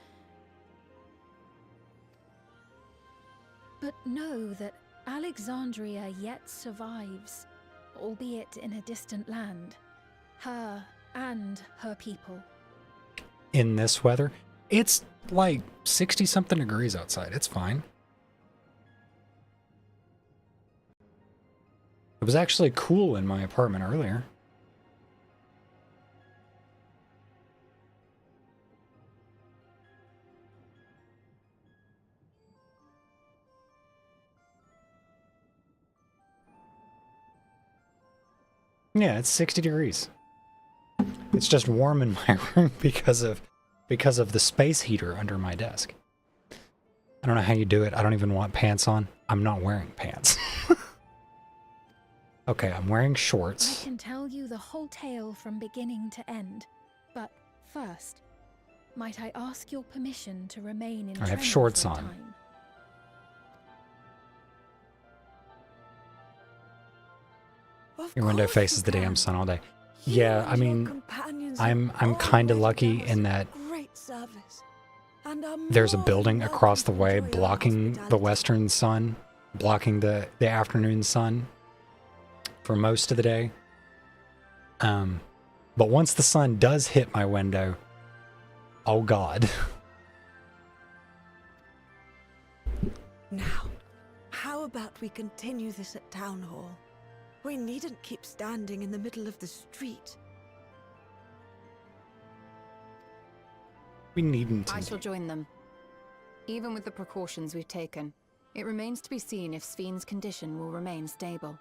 But know that Alexandria yet survives, albeit in a distant land. Her and her people. In this weather, It's like 60 something degrees outside. It's fine. It was actually cool in my apartment earlier. Yeah, it's 60 degrees. It's just warm in my room because of the space heater under my desk. I don't know how you do it. I don't even want pants on. I'm not wearing pants. Okay, I'm wearing shorts. I can tell you the whole tale from beginning to end, but first, might I ask your permission to remain in I have Tremor shorts for a on. time? Your window faces the damn sun all day. Yeah, I mean, I'm kind of lucky in that there's a building across the way blocking the western sun, blocking the afternoon sun for most of the day. But once the sun does hit my window, oh God. Now, how about we continue this at Town Hall? We needn't keep standing in the middle of the street. We needn't. I shall join them. Even with the precautions we've taken, it remains to be seen if Sven's condition will remain stable.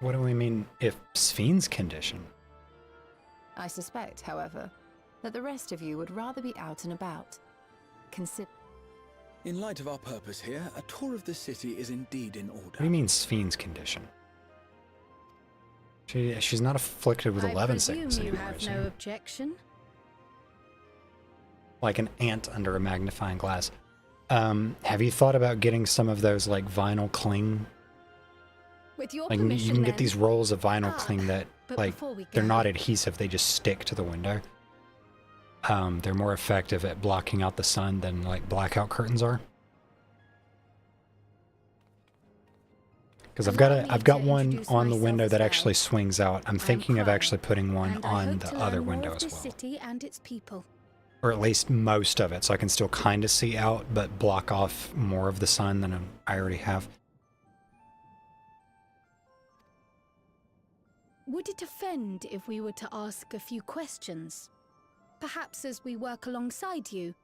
What do we mean, if Sven's condition? I suspect, however, that the rest of you would rather be out and about. In light of our purpose here, a tour of the city is indeed in order. What do you mean, Sven's condition? She's not afflicted with 11 sickness I presume you anymore, have is no she? objection. Like an ant under a magnifying glass. Have you thought about getting some of those like vinyl cling? With your Like permission, you can get then. these rolls of vinyl cling that but like before we they're go- not adhesive, they just stick to the window. They're more effective at blocking out the sun than like blackout curtains are. Because I've got one on the window that actually swings out. I'm thinking of actually putting one and I on hope the to other learn more window of as this well. city and its people. Or at least most of it, so I can still kind of see out, but block off more of the sun than I already have. Would it offend if we were to ask a few questions? Perhaps as we work alongside you,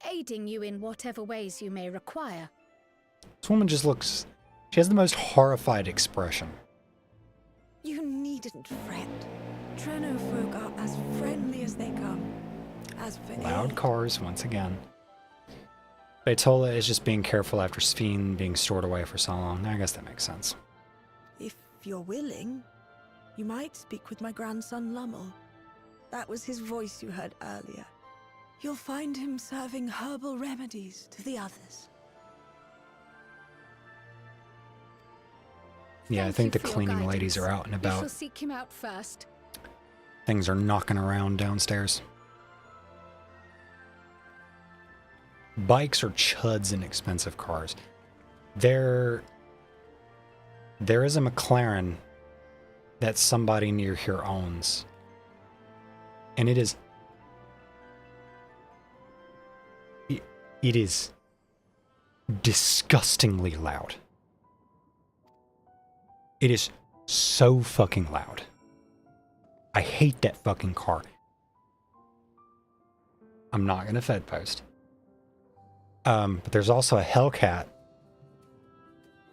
aiding you in whatever ways you may require. This woman just looks... She has the most horrified expression. You needn't fret. Treno folk are as friendly as they come. As for Loud cars, once again. Betola is just being careful after Sven being stored away for so long. I guess that makes sense. if you're willing, you might speak with my grandson Lummel. That was his voice you heard earlier. You'll find him serving herbal remedies to the others. Yeah, I Thank think you the for your cleaning ladies guidance. are out and We shall about. seek him out first. Things are knocking around downstairs. Bikes are chuds in expensive cars. There is a McLaren that somebody near here owns. And it is... It is disgustingly loud. It is so fucking loud. I hate that fucking car. I'm not gonna Fed post. But there's also a Hellcat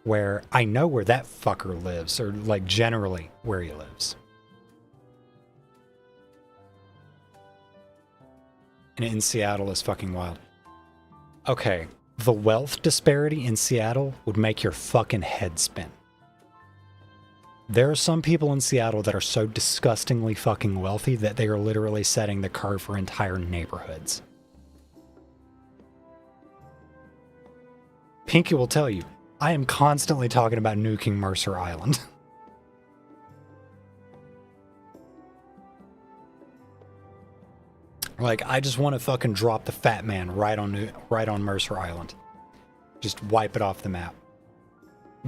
where I know where that fucker lives, or like generally where he lives. And in Seattle is fucking wild. Okay, the wealth disparity in Seattle would make your fucking head spin. There are some people in Seattle that are so disgustingly fucking wealthy that they are literally setting the curve for entire neighborhoods. Pinky will tell you, I am constantly talking about nuking Mercer Island. Like, I just want to fucking drop the fat man right on Mercer Island. Just wipe it off the map.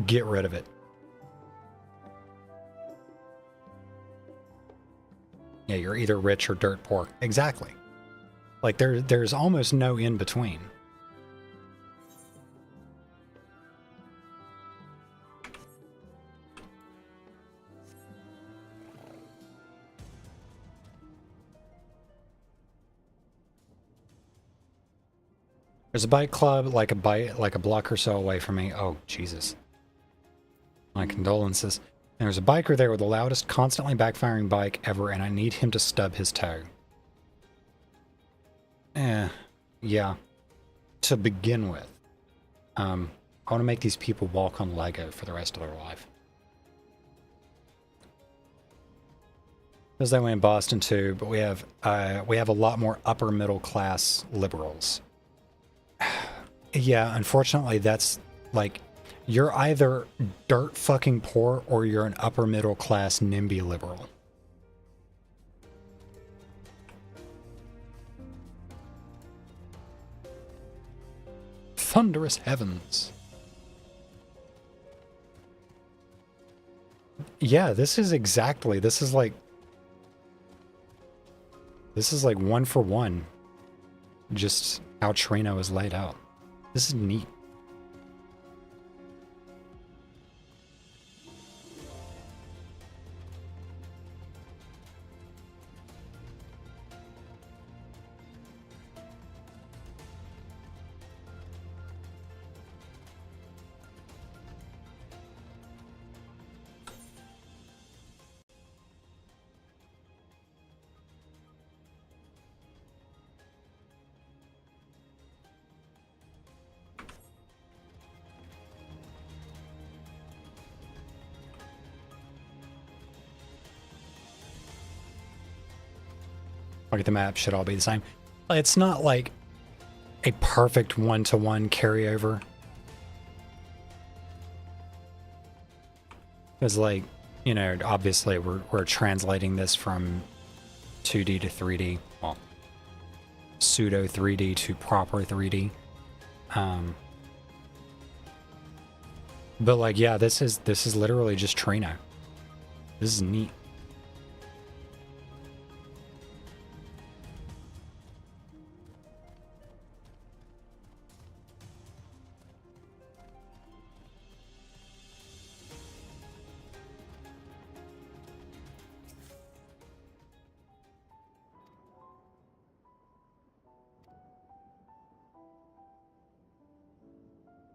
Get rid of it. Yeah, you're either rich or dirt poor. Exactly. Like there's almost no in between. There's a bike club like a block or so away from me. Oh, Jesus. My condolences. And there's a biker there with the loudest, constantly backfiring bike ever, and I need him to stub his toe. Yeah. To begin with. I want to make these people walk on Lego for the rest of their life. There's that way in Boston too, but we have a lot more upper middle class liberals. Yeah, unfortunately, that's like, you're either dirt fucking poor or you're an upper middle class NIMBY liberal. Thunderous heavens. Yeah, this is like 1-for-1. Just how Trino is laid out. This is neat. Like the map should all be the same. It's not like a perfect one-to-one carryover. Because like, you know, obviously we're translating this from 2D to 3D. Well, pseudo 3D to proper 3D. But like, yeah, this is literally just Trino. This is neat.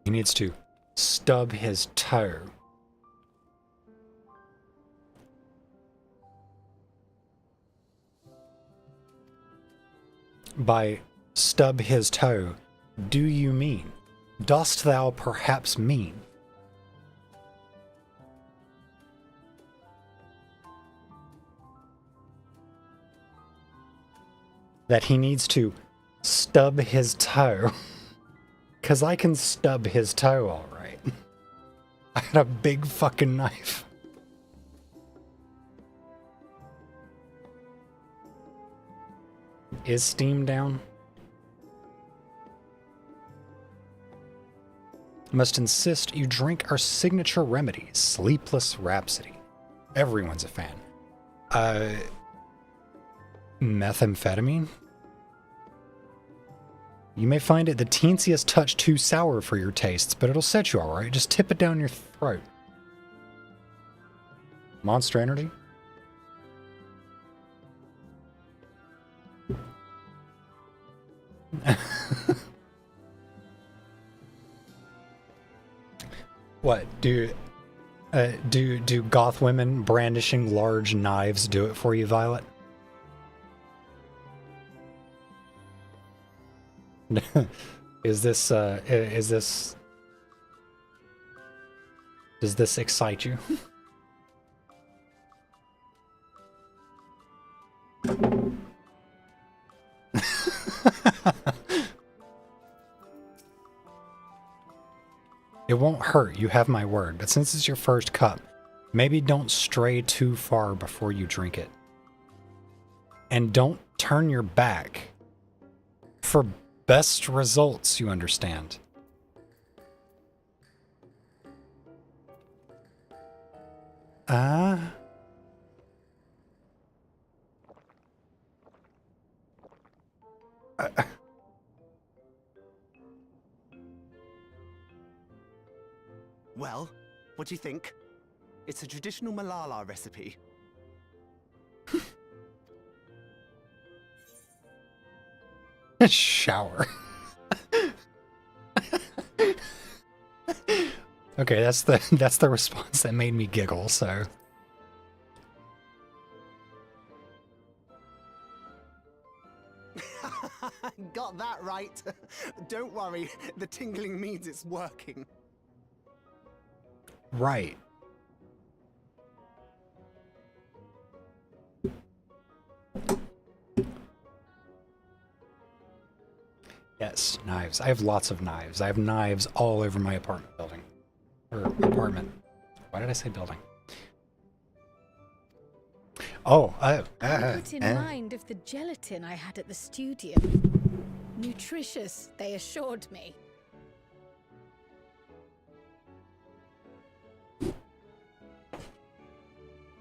He needs to stub his toe. By stub his toe, do you mean? Dost thou perhaps mean? That he needs to stub his toe? Because I can stub his toe all right. I got a big fucking knife. Is Steam down? Must insist you drink our signature remedy, Sleepless Rhapsody. Everyone's a fan. Methamphetamine? You may find it the teensiest touch too sour for your tastes, but it'll set you alright. Just tip it down your throat. Monster Energy? What, do goth women brandishing large knives do it for you, Violet? Does this excite you? It won't hurt, you have my word, but since it's your first cup, maybe don't stray too far before you drink it. And don't turn your back. For best results, you understand. Well, what do you think? It's a traditional Malala recipe. Shower. Okay, that's the response that made me giggle, so. Got that right. Don't worry, the tingling means it's working. Right. Yes, knives. I have lots of knives. I have knives all over my apartment building. Or apartment. Why did I say building? Oh, put in mind of the gelatin I had at the studio. Nutritious, they assured me.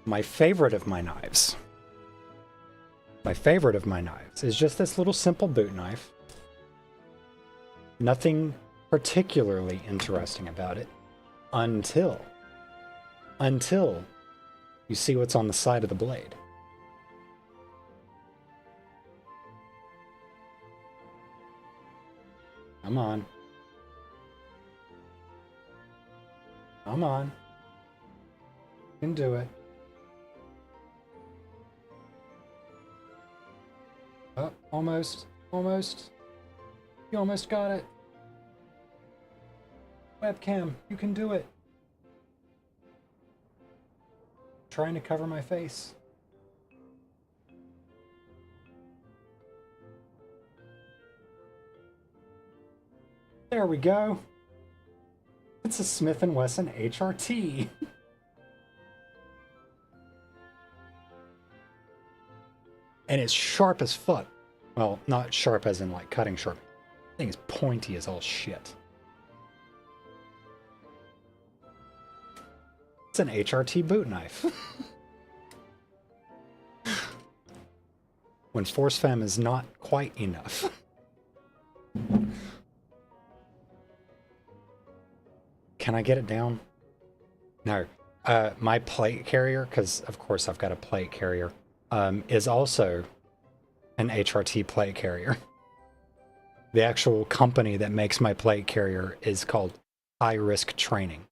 My favorite of my knives. My favorite of my knives is just this little simple boot knife. Nothing particularly interesting about it until you see what's on the side of the blade. Come on. Come on. You can do it. Oh, almost. Almost. You almost got it. Webcam, you can do it. Trying to cover my face. There we go. It's a Smith & Wesson HRT. And it's sharp as fuck. Well, not sharp as in like cutting sharp. The thing is pointy as all shit. It's an HRT boot knife. When Force Femme is not quite enough. Can I get it down? No. My plate carrier, because of course I've got a plate carrier, is also an HRT plate carrier. The actual company that makes my plate carrier is called High Risk Training.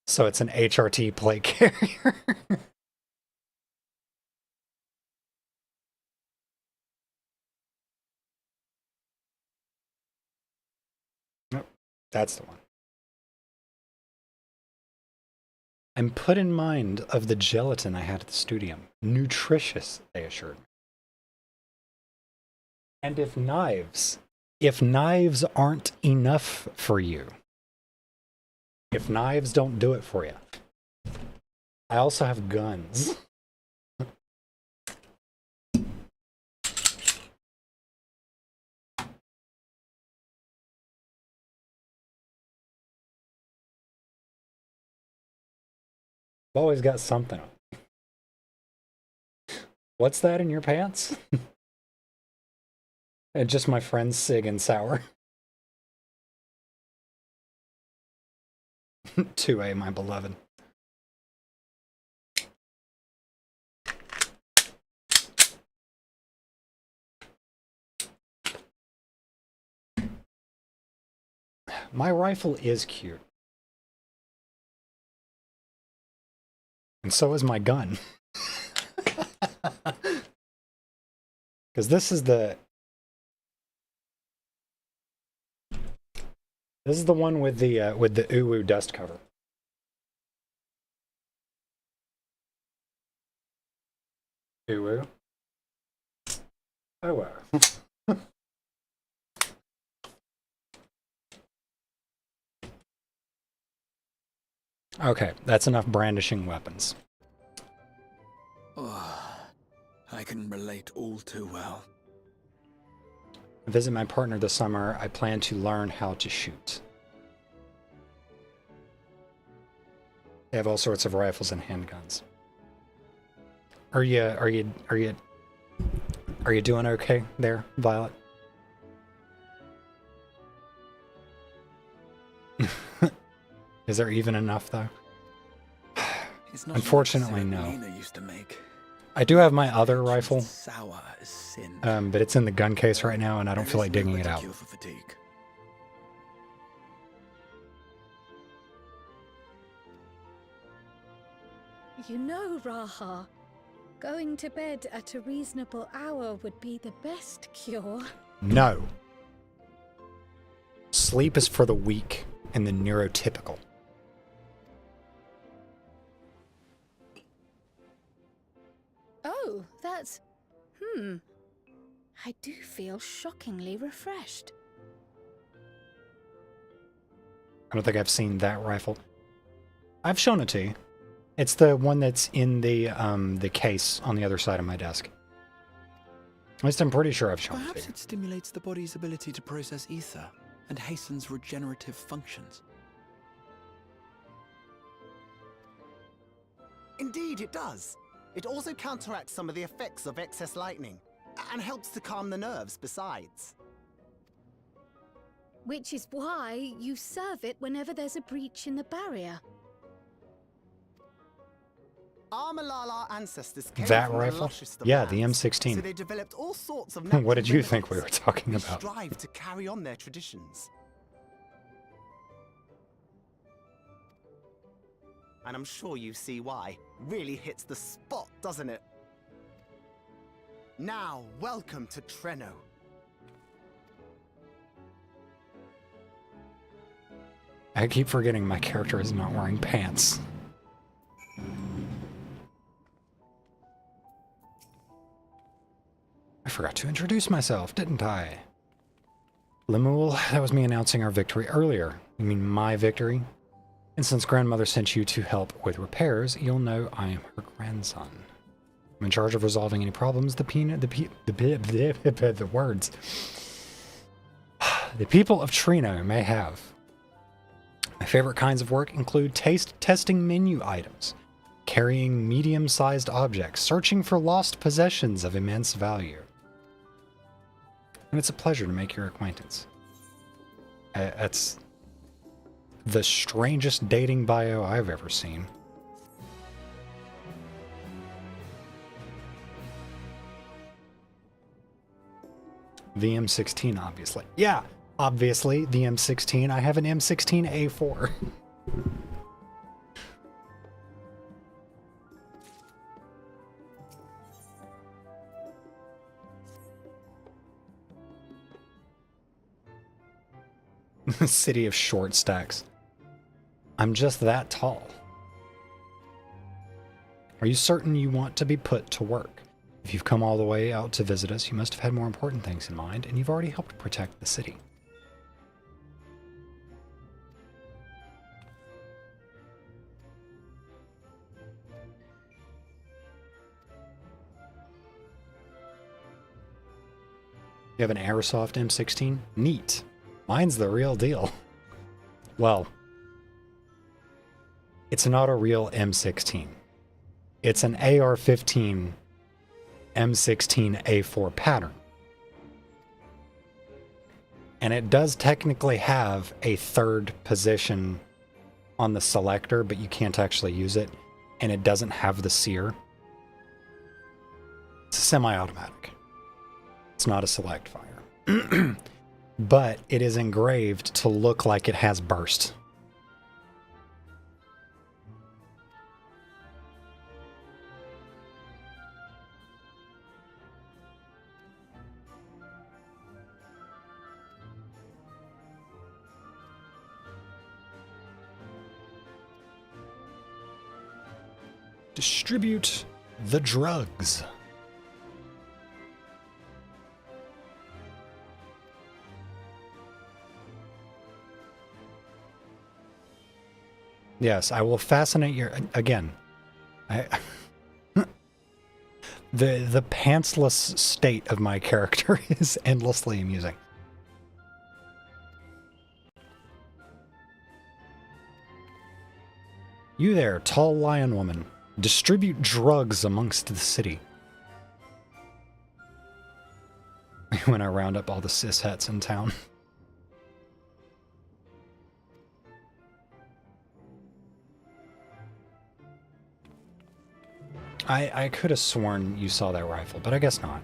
So it's an HRT plate carrier. Nope, that's the one. I'm put in mind of the gelatin I had at the studio. Nutritious, they assured me. And if knives aren't enough for you, if knives don't do it for you, I also have guns. I've always got something on. What's that in your pants? And just my friends Sig and Sour. 2A, my beloved. My rifle is cute. And so is my gun. Because this is the one with the uwu dust cover. Uwu. Oh wow. Okay, that's enough brandishing weapons. Oh, I can relate all too well. Visit my partner this summer. I plan to learn how to shoot. They have all sorts of rifles and handguns. Are you Are you doing okay there, Violet? Is there even enough, though? It's not Unfortunately, like no. Lena used to make. I do have my other rifle, Sour as sin. but it's in the gun case right now, and I don't There feel is like no digging it better out. cure for fatigue. You know, Raha, going to bed at a reasonable hour would be the best cure. No. Sleep is for the weak and the neurotypical. Oh, that's... I do feel shockingly refreshed. I don't think I've seen that rifle. I've shown it to you. It's the one that's in the case on the other side of my desk. At least I'm pretty sure I've shown it to Perhaps you. it stimulates the body's ability to process ether and hastens regenerative functions. Indeed, it does. It also counteracts some of the effects of excess lightning, and helps to calm the nerves besides. Which is why you serve it whenever there's a breach in the barrier. Our Malala ancestors came That from the rifle? lushest of Yeah, the lands, M16. So they developed all sorts of What did you natural think we were remedies talking which about? strive to carry on their traditions. And I'm sure you see why. Really hits the spot, doesn't it? Now, welcome to Treno. I keep forgetting my character is not wearing pants. I forgot to introduce myself, didn't I? Lemuel, that was me announcing our victory earlier. You mean my victory? And since grandmother sent you to help with repairs, you'll know I am her grandson. I'm in charge of resolving any problems the words. The people of Treno may have. My favorite kinds of work include taste testing menu items, carrying medium-sized objects, searching for lost possessions of immense value. And it's a pleasure to make your acquaintance. That's the strangest dating bio I've ever seen. The M16, obviously. Yeah, obviously, the M16. I have an M16A4. City of short stacks. I'm just that tall. Are you certain you want to be put to work? If you've come all the way out to visit us, you must have had more important things in mind, and you've already helped protect the city. You have an Airsoft M16? Neat. Mine's the real deal. Well, it's not a real M16. It's an AR-15 M16A4 pattern. And it does technically have a third position on the selector, but you can't actually use it. And it doesn't have the sear. It's a semi-automatic. It's not a select fire. But it is engraved to look like it has burst. Distribute the drugs. Yes, I will fascinate your... Again, the pantsless state of my character is endlessly amusing. You there, tall lion woman. Distribute drugs amongst the city. when I round up all the cishets in town. I could have sworn you saw that rifle, but I guess not.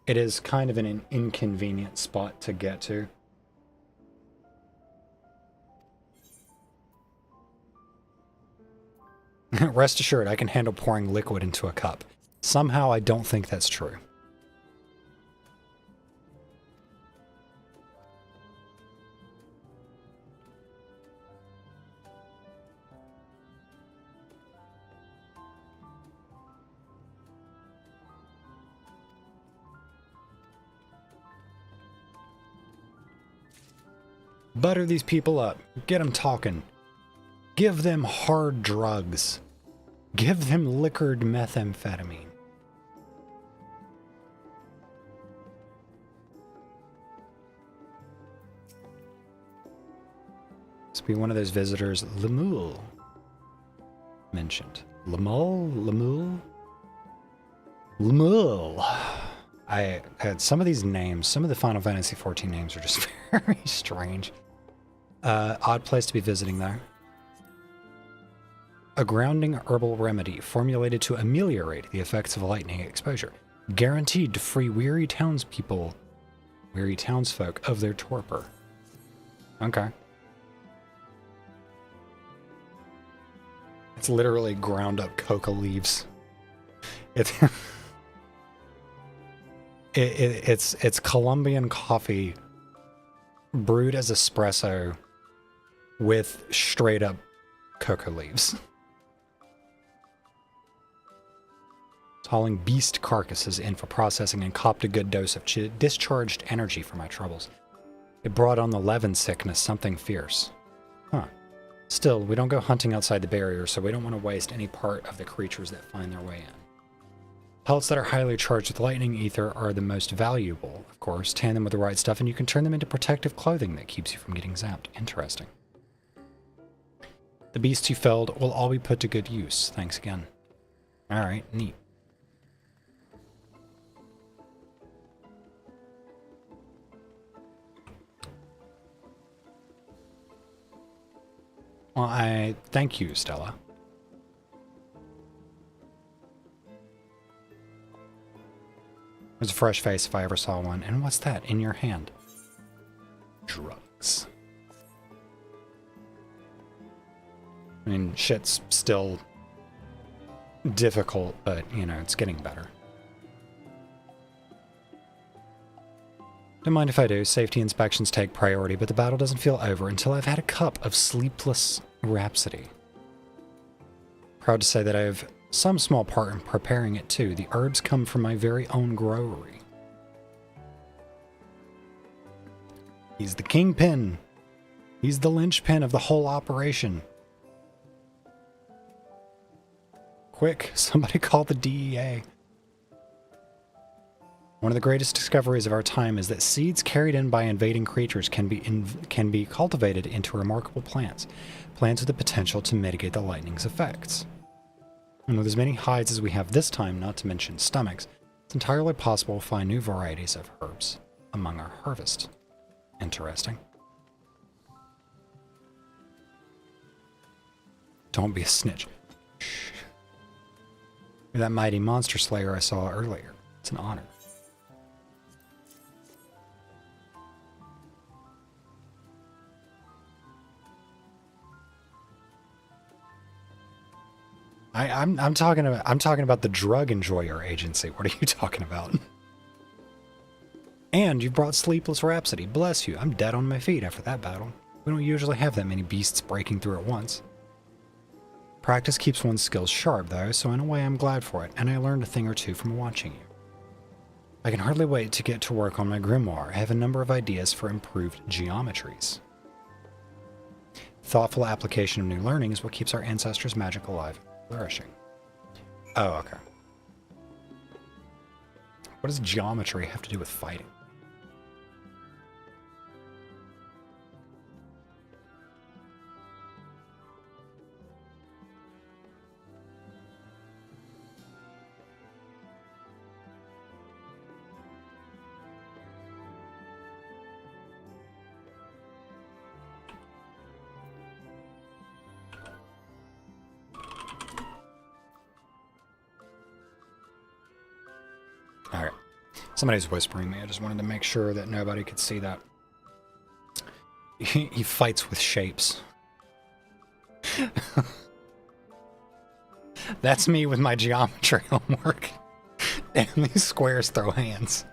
It is kind of an inconvenient spot to get to. Rest assured, I can handle pouring liquid into a cup. Somehow I don't think that's true. Butter these people up. Get them talking. Give them hard drugs. Give them liquored methamphetamine. Must be one of those visitors Lemuel mentioned. Lemuel? I had some of these names, some of the Final Fantasy XIV names are just very strange. Odd place to be visiting there. A grounding herbal remedy formulated to ameliorate the effects of lightning exposure. Guaranteed to free weary townsfolk of their torpor. Okay. It's literally ground up coca leaves. It's Colombian coffee brewed as espresso with straight up coca leaves. Hauling beast carcasses in for processing and copped a good dose of discharged energy for my troubles. It brought on the Levin sickness, something fierce. Huh. Still, we don't go hunting outside the barrier, so we don't want to waste any part of the creatures that find their way in. Pelts that are highly charged with lightning ether are the most valuable, of course. Tan them with the right stuff and you can turn them into protective clothing that keeps you from getting zapped. Interesting. The beasts you felled will all be put to good use. Thanks again. Alright, neat. Well, I thank you, Stella. There's a fresh face if I ever saw one. And what's that in your hand? Drugs. I mean, shit's still difficult, but, you know, it's getting better. Don't mind if I do. Safety inspections take priority, but the battle doesn't feel over until I've had a cup of sleepless rhapsody. Proud to say that I have some small part in preparing it too. The herbs come from my very own growery. He's the kingpin. He's the linchpin of the whole operation. Quick, somebody call the DEA. One of the greatest discoveries of our time is that seeds carried in by invading creatures can be cultivated into remarkable plants. Plants with the potential to mitigate the lightning's effects. And with as many hides as we have this time, not to mention stomachs, it's entirely possible to find new varieties of herbs among our harvest. Interesting. Don't be a snitch. Shh. You're that mighty monster slayer I saw earlier. It's an honor. I'm talking about the drug enjoyer agency. What are you talking about? And you've brought Sleepless Rhapsody. Bless you. I'm dead on my feet after that battle. We don't usually have that many beasts breaking through at once. Practice keeps one's skills sharp, though, so in a way I'm glad for it, and I learned a thing or two from watching you. I can hardly wait to get to work on my grimoire. I have a number of ideas for improved geometries. Thoughtful application of new learning is what keeps our ancestors' magic alive. Flourishing. Oh, okay. What does geometry have to do with fighting? All right. Somebody's whispering me. I just wanted to make sure that nobody could see that. He fights with shapes. That's me with my geometry homework. And these squares throw hands.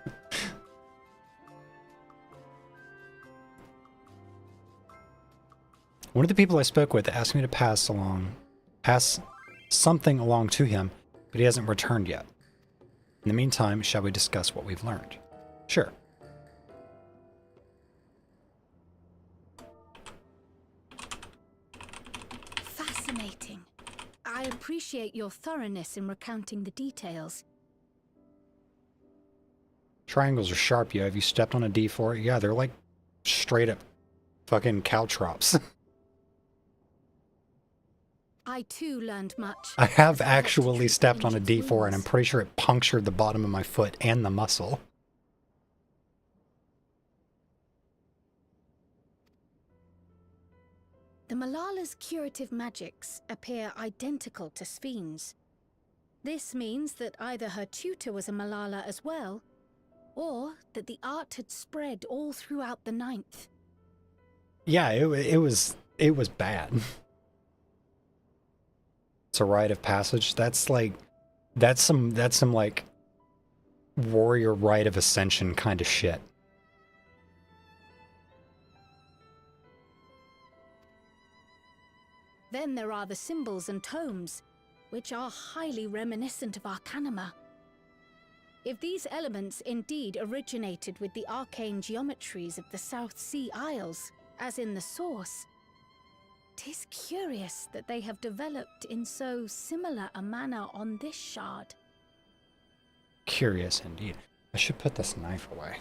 One of the people I spoke with asked me to pass something along to him, but he hasn't returned yet. In the meantime, shall we discuss what we've learned? Sure. Fascinating. I appreciate your thoroughness in recounting the details. Triangles are sharp, yo. Have you stepped on a D4? Yeah, they're like straight up fucking caltrops. I too learned much. I have actually stepped on a D4 and I'm pretty sure it punctured the bottom of my foot and the muscle. The Malala's curative magics appear identical to Spheen's. This means that either her tutor was a Malala as well, or that the art had spread all throughout the Ninth. Yeah, it was bad. It's a rite of passage. That's some like warrior rite of ascension kind of shit. Then there are the symbols and tomes, which are highly reminiscent of Arcanima. If these elements indeed originated with the arcane geometries of the South Sea Isles, as in the source, 'tis curious that they have developed in so similar a manner on this shard. Curious indeed. I should put this knife away.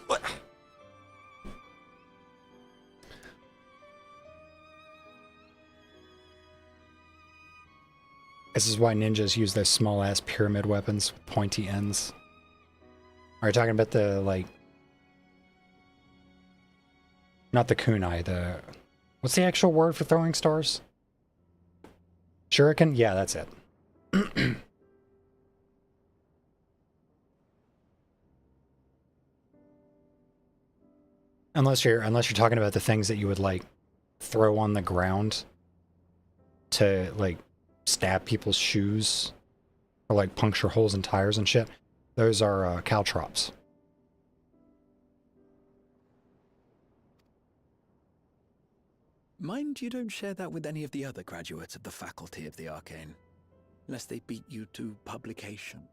What? This is why ninjas use those small-ass pyramid weapons with pointy ends. Are you talking about the, like... Not the kunai, the... What's the actual word for throwing stars? Shuriken? Yeah, that's it. Unless you're talking about the things that you would, like, throw on the ground to, like, stab people's shoes or, like, puncture holes in tires and shit. Those are caltrops. Mind you don't share that with any of the other graduates of the Faculty of the Arcane, lest they beat you to publication.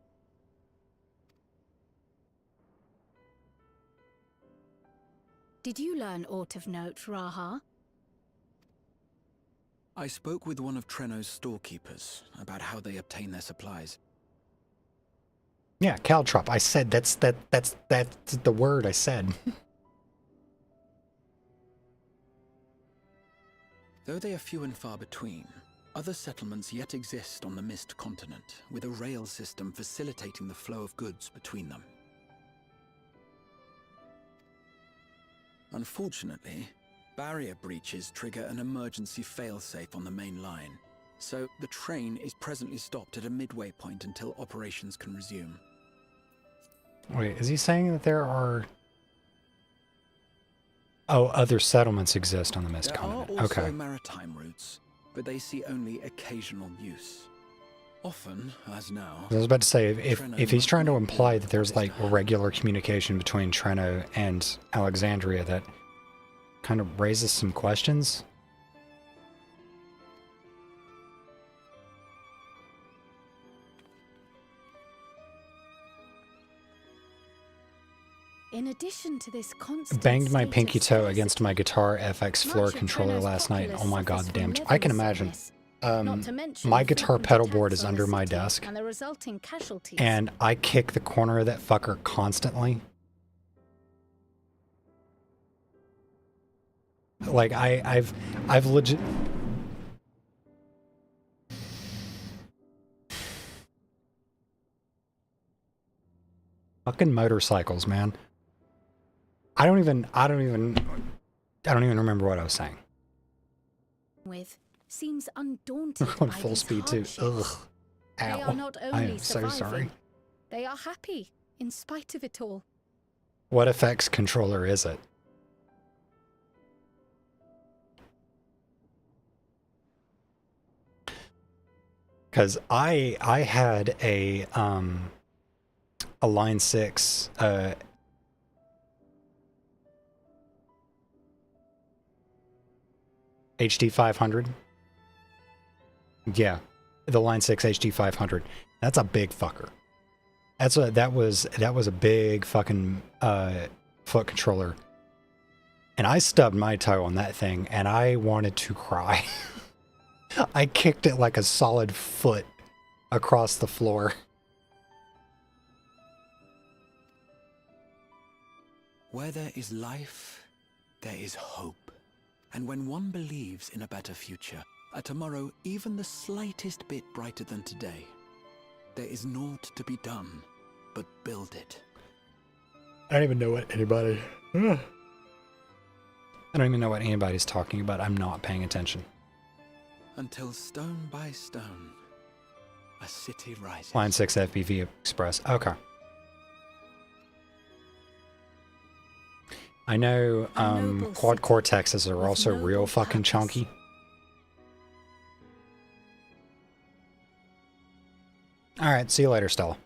Did you learn aught of note, Raha? I spoke with one of Treno's storekeepers about how they obtain their supplies. Yeah, caltrop. I said that's the word I said. Though they are few and far between, other settlements yet exist on the Mist Continent, with a rail system facilitating the flow of goods between them. Unfortunately, barrier breaches trigger an emergency failsafe on the main line, so the train is presently stopped at a midway point until operations can resume. Wait, is he saying that there are... Oh, other settlements exist on the Mist Continent. There are also Okay. maritime routes, but they see only occasional use. Often, as now... I was about to say, if he's trying to imply that there's, like, regular communication between Treno and Alexandria, that kind of raises some questions. In addition to this constant Banged my state of pinky toe scarcity, against my Guitar FX floor much of controller Treno's last night. populace Oh my suffers god, from damn. I can leather imagine. sickness, not to mention My guitar frequent pedal board attacks is on under the my city desk, and the resulting casualties. and I kick the corner of that fucker constantly. Like, I've legit... Fucking motorcycles, man. I don't even remember what I was saying. With seems undaunted On by full these speed too. hardships. Ugh. They Ow. are not I only am so surviving, sorry. they are happy in spite of it all. What FX controller is it? Because I had a Line 6 HD 500. Yeah, the Line 6 HD 500. That's a big fucker. That was a big fucking foot controller. And I stubbed my toe on that thing and I wanted to cry. I kicked it like a solid foot across the floor. Where there is life, there is hope. And when one believes in a better future, a tomorrow even the slightest bit brighter than today, there is naught to be done but build it. I don't even know what anybody... I don't even know what anybody's talking about. I'm not paying attention. Until stone by stone, a city rises. Line 6 FPV Express. Okay. I know quad cortexes are also real fucking chunky. Alright, see you later, Stella.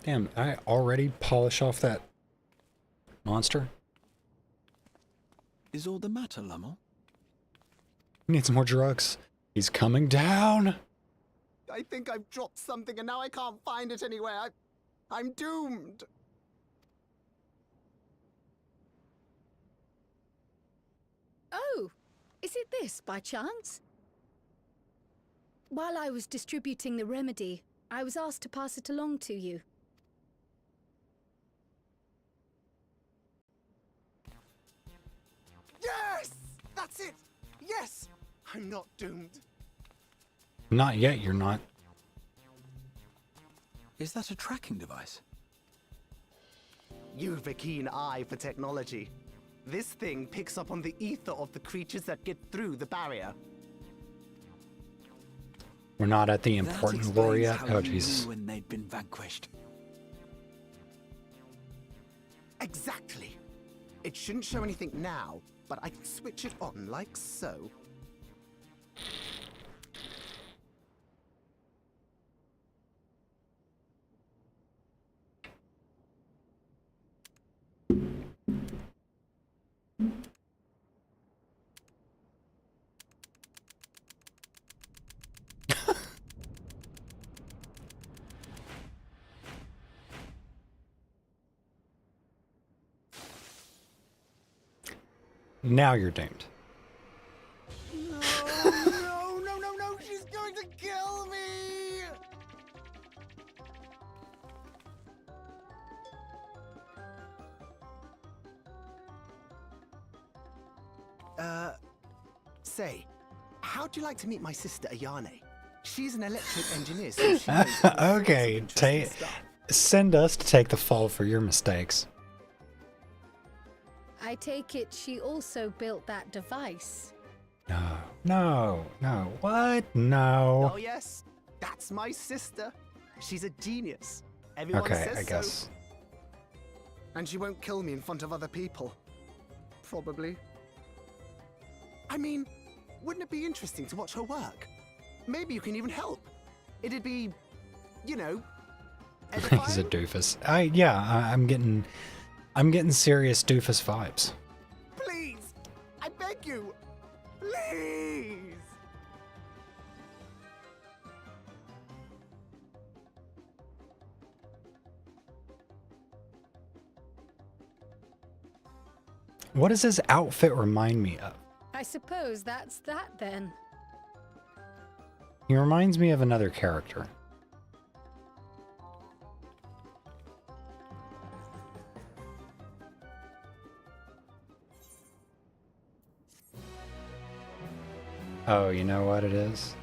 Damn, I already polish off that monster. Is all the matter, Lummel? Need some more drugs. He's coming down. I think I've dropped something and now I can't find it anywhere. I'm doomed. Oh, is it this by chance? While I was distributing the remedy, I was asked to pass it along to you. Yes! That's it! Yes! I'm not doomed. Not yet, you're not. Is that a tracking device? You've a keen eye for technology. This thing picks up on the ether of the creatures that get through the barrier. We're not at the important lore yet. Oh, Jesus. When they'd been vanquished. Exactly. It shouldn't show anything now, but I can switch it on like so. Now you're doomed. No, she's going to kill me! Say, how'd you like to meet my sister Ayane? She's an electric engineer, so she knows all sorts of Okay, interesting stuff. send us to take the fall for your mistakes. I take it she also built that device. No. What? No. Oh yes, that's my sister. She's a genius. Everyone Okay, says I guess. so. And she won't kill me in front of other people. Probably. I mean, wouldn't it be interesting to watch her work? Maybe you can even help. It'd be, you know, He's a doofus. I'm getting serious doofus vibes. Please! I beg you! Please! What does his outfit remind me of? I suppose that's that then. He reminds me of another character. Oh, you know what it is?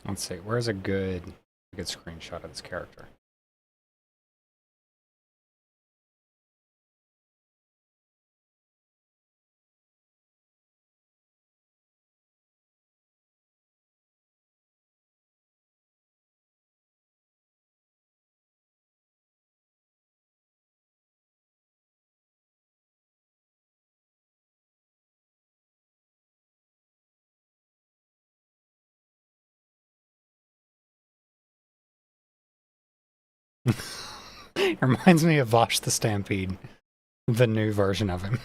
Let's see. Where's a good screenshot of this character? It reminds me of Vosh the Stampede, the new version of him.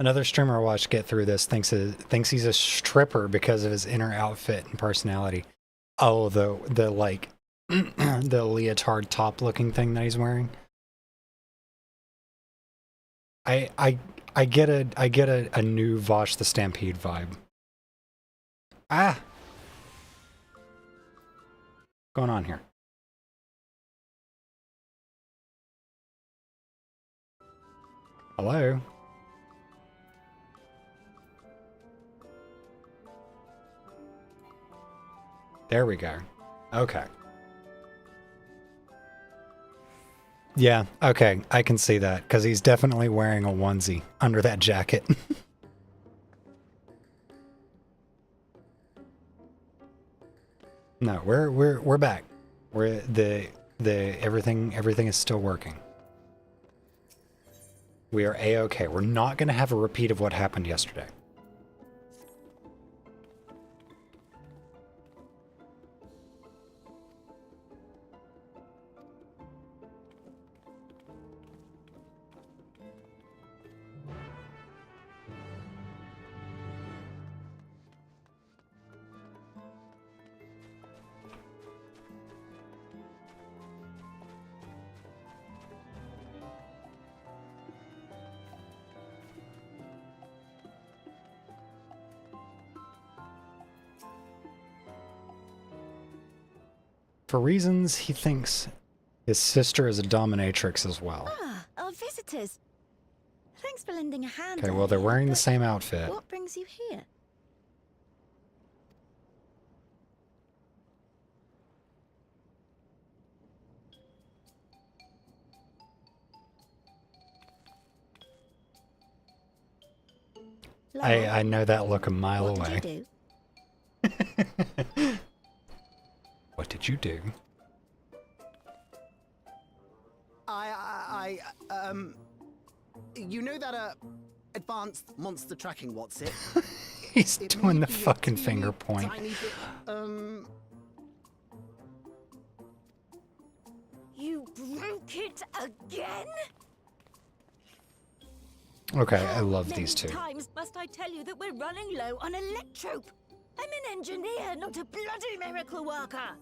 Another streamer I watched get through this thinks he's a stripper because of his inner outfit and personality. Oh, the like the leotard top looking thing that he's wearing. I get a new Vosh the Stampede vibe. Ah. What's going on here? Hello? There we go. Okay. Yeah, okay. I can see that, because he's definitely wearing a onesie under that jacket. No, we're back. We're everything is still working. We are A-okay. We're not going to have a repeat of what happened yesterday. For reasons he thinks his sister is a dominatrix as well. Ah, our visitors. Thanks for lending a hand. Okay, well, they're wearing the same outfit. What brings you here? I know that look a mile away. What did you do? What did you do? You know that, advanced monster tracking, what's it? He's doing the fucking finger point. Tiny bit, You broke it again? Okay, I love these two. How many times must I tell you that we're running low on electrope? I'm an engineer, not a bloody miracle worker.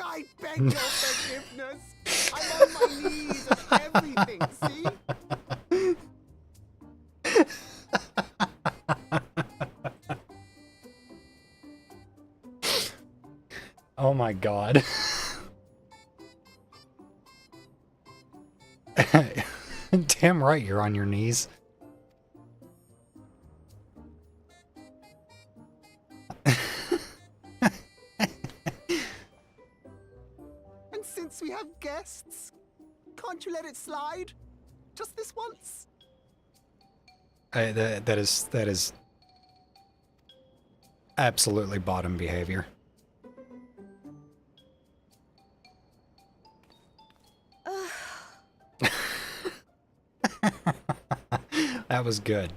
I beg your forgiveness. I'm on my knees and everything, see? Oh my god. Damn right you're on your knees. And since we have guests, can't you let it slide? Just this once? That is absolutely bottom behavior. That was good.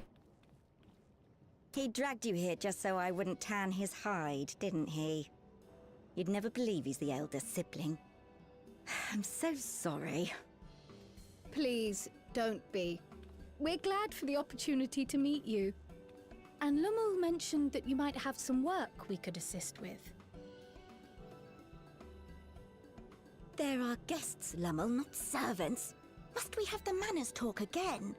He dragged you here just so I wouldn't tan his hide, didn't he? You'd never believe he's the elder sibling. I'm so sorry. Please, don't be. We're glad for the opportunity to meet you. And Lummel mentioned that you might have some work we could assist with. There are guests, Lummel, not servants. Must we have the manners talk again?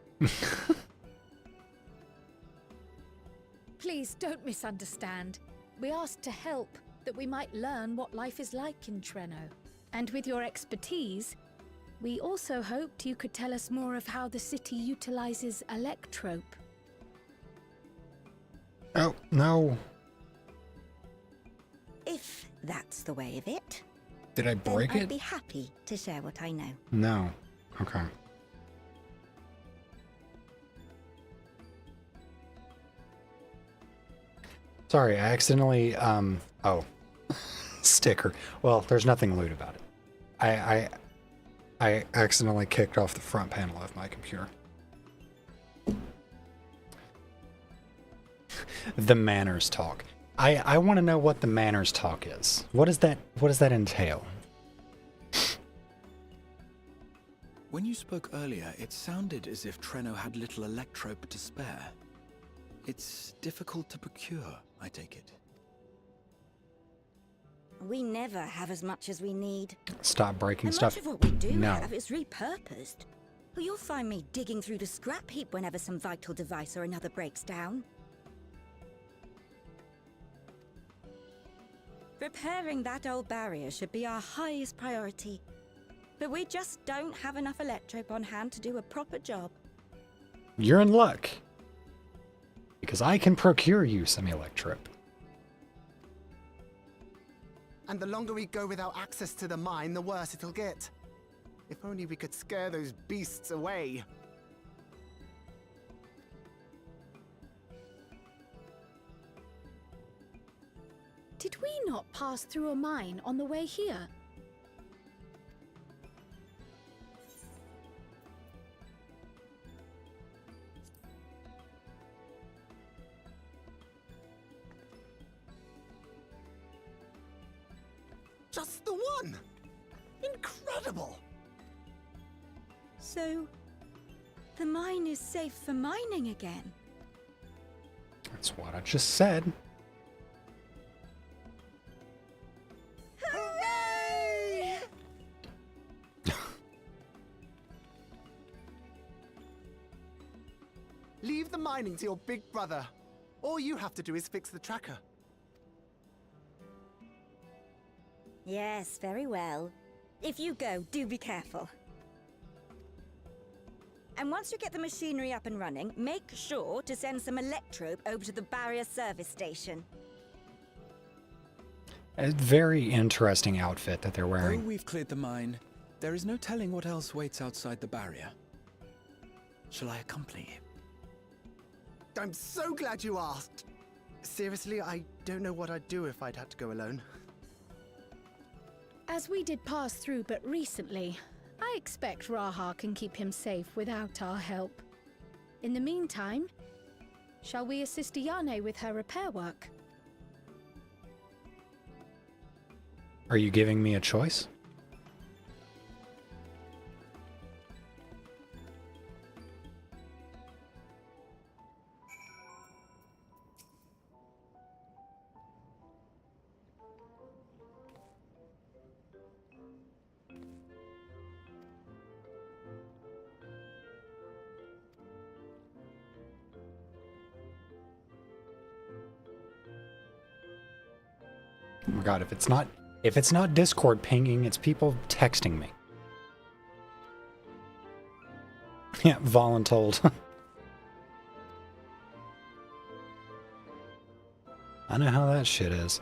Please don't misunderstand. We asked to help, that we might learn what life is like in Treno. And with your expertise, we also hoped you could tell us more of how the city utilizes electrope. Oh, no. If that's the way of it, Did I break then I'd it? be happy to share what I know. No. Okay. Sorry, I accidentally, oh. Sticker. Well, there's nothing lewd about it. I accidentally kicked off the front panel of my computer. The manners talk. I want to know what the manners talk is. What does that entail? When you spoke earlier, it sounded as if Treno had little electrope to spare. It's difficult to procure, I take it. We never have as much as we need. Stop breaking And stuff. much of what we do No. have is repurposed. Well, you'll find me digging through the scrap heap whenever some vital device or another breaks down. Repairing that old barrier should be our highest priority. But we just don't have enough electrope on hand to do a proper job. You're in luck. Because I can procure you some electrope. And the longer we go without access to the mine, the worse it'll get. If only we could scare those beasts away. Did we not pass through a mine on the way here? Just the one! Incredible! So, the mine is safe for mining again. That's what I just said. Hooray! Leave the mining to your big brother. All you have to do is fix the tracker. Yes, very well. If you go, do be careful. And once you get the machinery up and running, make sure to send some electrope over to the barrier service station. A very interesting outfit that they're Though wearing. we've cleared the mine, there is no telling what else waits outside the barrier. Shall I accompany you? I'm so glad you asked. Seriously, I don't know what I'd do if I'd had to go alone. As we did pass through but recently, I expect Raha can keep him safe without our help. In the meantime, shall we assist Ayane with her repair work? Are you giving me a choice? Oh my god, if it's not Discord pinging, it's people texting me. Yeah, voluntold. I know how that shit is.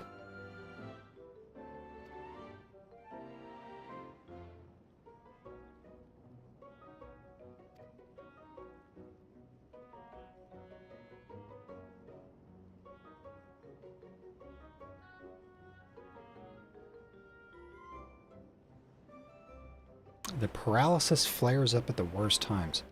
The paralysis flares up at the worst times.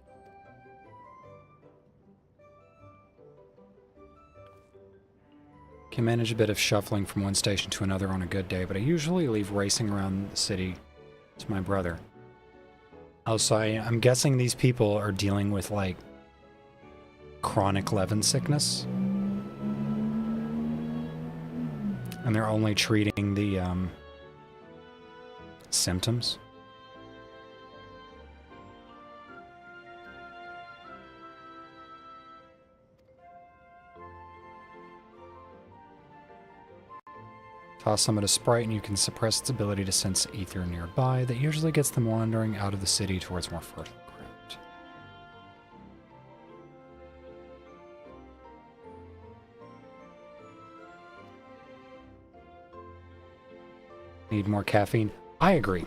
Can manage a bit of shuffling from one station to another on a good day, but I usually leave racing around the city to my brother. Oh, so I'm guessing these people are dealing with, like, chronic Levin sickness? And they're only treating the, symptoms? Toss some at a sprite and you can suppress its ability to sense ether nearby. That usually gets them wandering out of the city towards more fertile ground. Need more caffeine? I agree.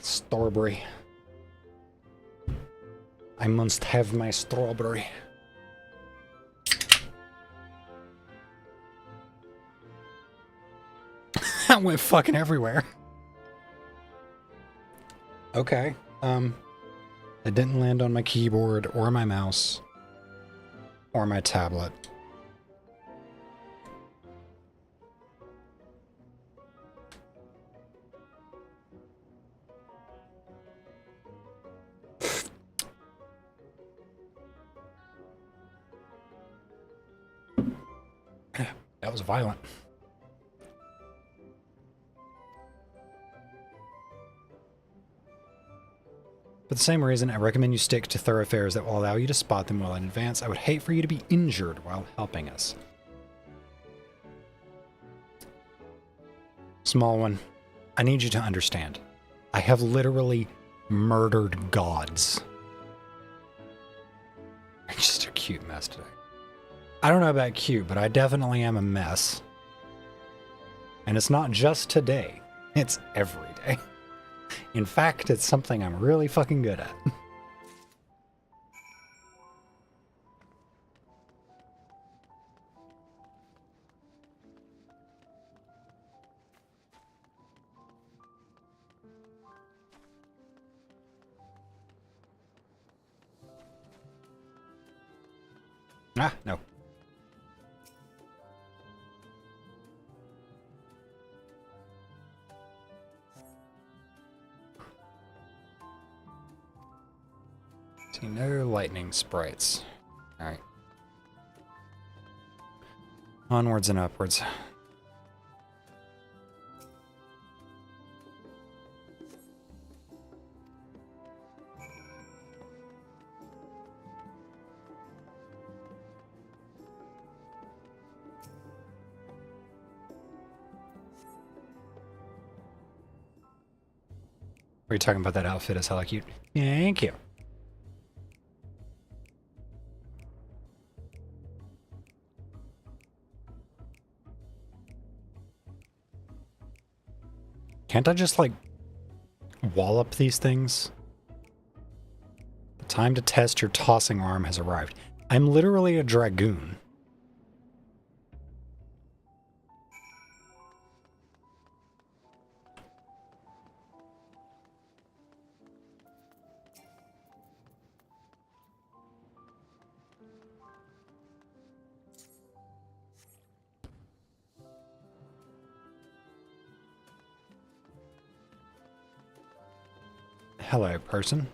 Strawberry. I must have my strawberry. That went fucking everywhere. Okay. It didn't land on my keyboard or my mouse or my tablet. That was violent. For the same reason, I recommend you stick to thoroughfares that will allow you to spot them well in advance. I would hate for you to be injured while helping us. Small one, I need you to understand. I have literally murdered gods. I'm just a cute mess today. I don't know about cute, but I definitely am a mess. And it's not just today. It's every day. In fact, it's something I'm really fucking good at. Ah, no. See, no lightning sprites. Alright. Onwards and upwards. Were you talking about that outfit as hella cute? Thank you. Can't I just, like, wallop these things? The time to test your tossing arm has arrived. I'm literally a dragoon. Hello, person.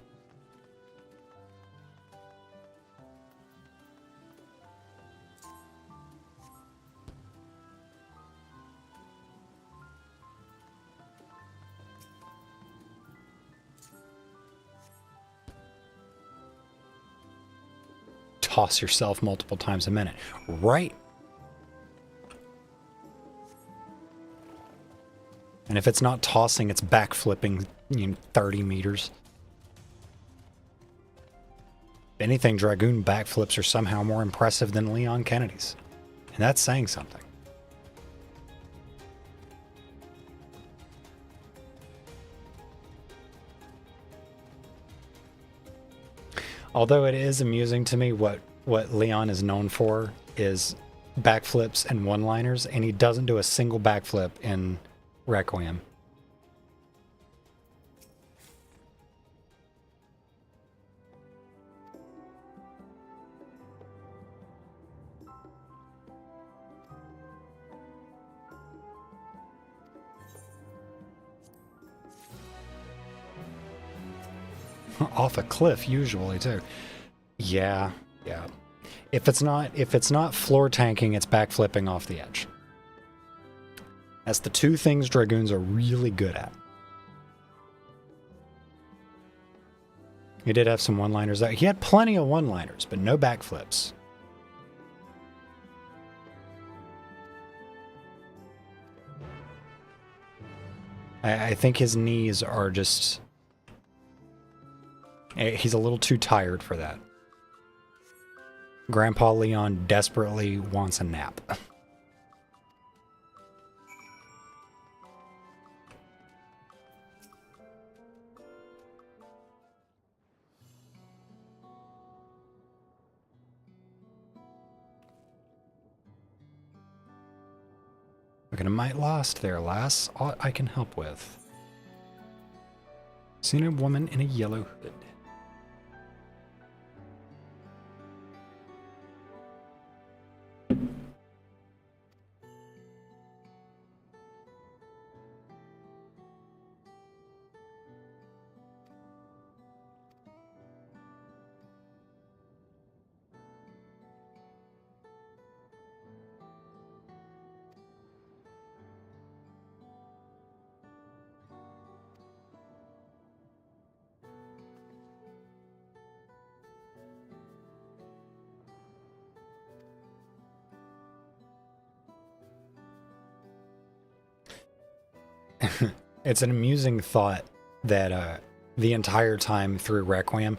Toss yourself multiple times a minute. Right. And if it's not tossing, it's backflipping, 30 meters. If anything, Dragoon backflips are somehow more impressive than Leon Kennedy's. And that's saying something. Although it is amusing to me what Leon is known for is backflips and one-liners, and he doesn't do a single backflip in Requiem. Off a cliff usually too. Yeah. If it's not floor tanking, it's backflipping off the edge. That's the two things Dragoons are really good at. He did have some one-liners. He had plenty of one-liners, but no backflips. I think his knees are just... He's a little too tired for that. Grandpa Leon desperately wants a nap. Looking a mite lost there, lass. Aught I can help with. Seen a woman in a yellow hood. It's an amusing thought that the entire time through Requiem,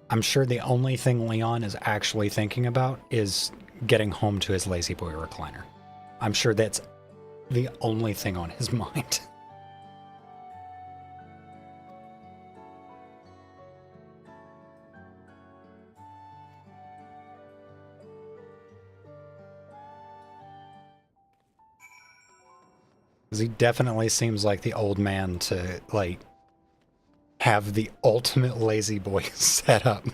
I'm sure the only thing Leon is actually thinking about is getting home to his lazy boy recliner. I'm sure that's the only thing on his mind. He definitely seems like the old man to, like, have the ultimate lazy boy set up.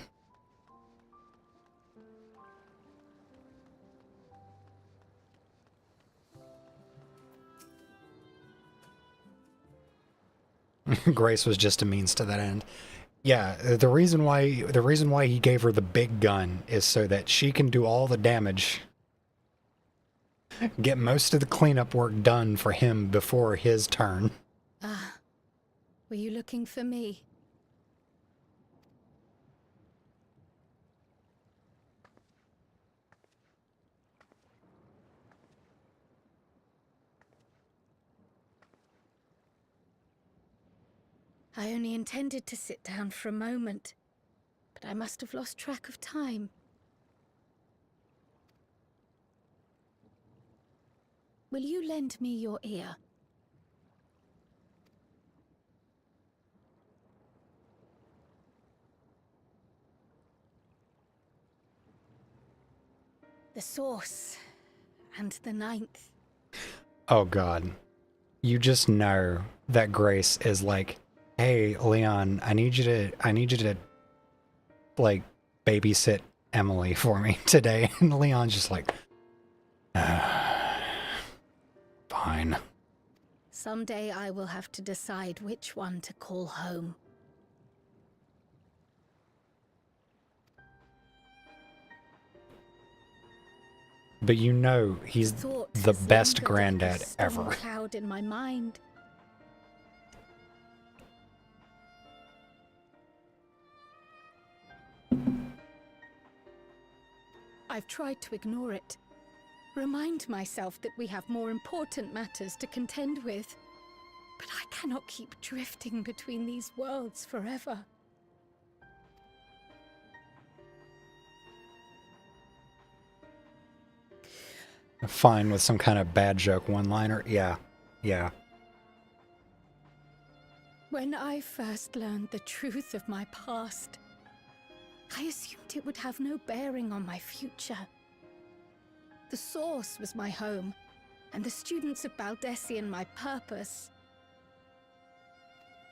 Grace was just a means to that end. Yeah, the reason why he gave her the big gun is so that she can do all the damage. Get most of the cleanup work done for him before his turn. Ah, were you looking for me? I only intended to sit down for a moment, but I must have lost track of time. Will you lend me your ear? The source and the ninth. Oh God. You just know that Grace is like, hey Leon, I need you to like babysit Emily for me today. And Leon's just like, fine. Someday I will have to decide which one to call home. But you know he's the best granddad ever. Cloud in my mind. I've tried to ignore it. Remind myself that we have more important matters to contend with. But I cannot keep drifting between these worlds forever. Fine with some kind of bad joke one-liner. Yeah. When I first learned the truth of my past, I assumed it would have no bearing on my future. The source was my home, and the students of Baldessian my purpose.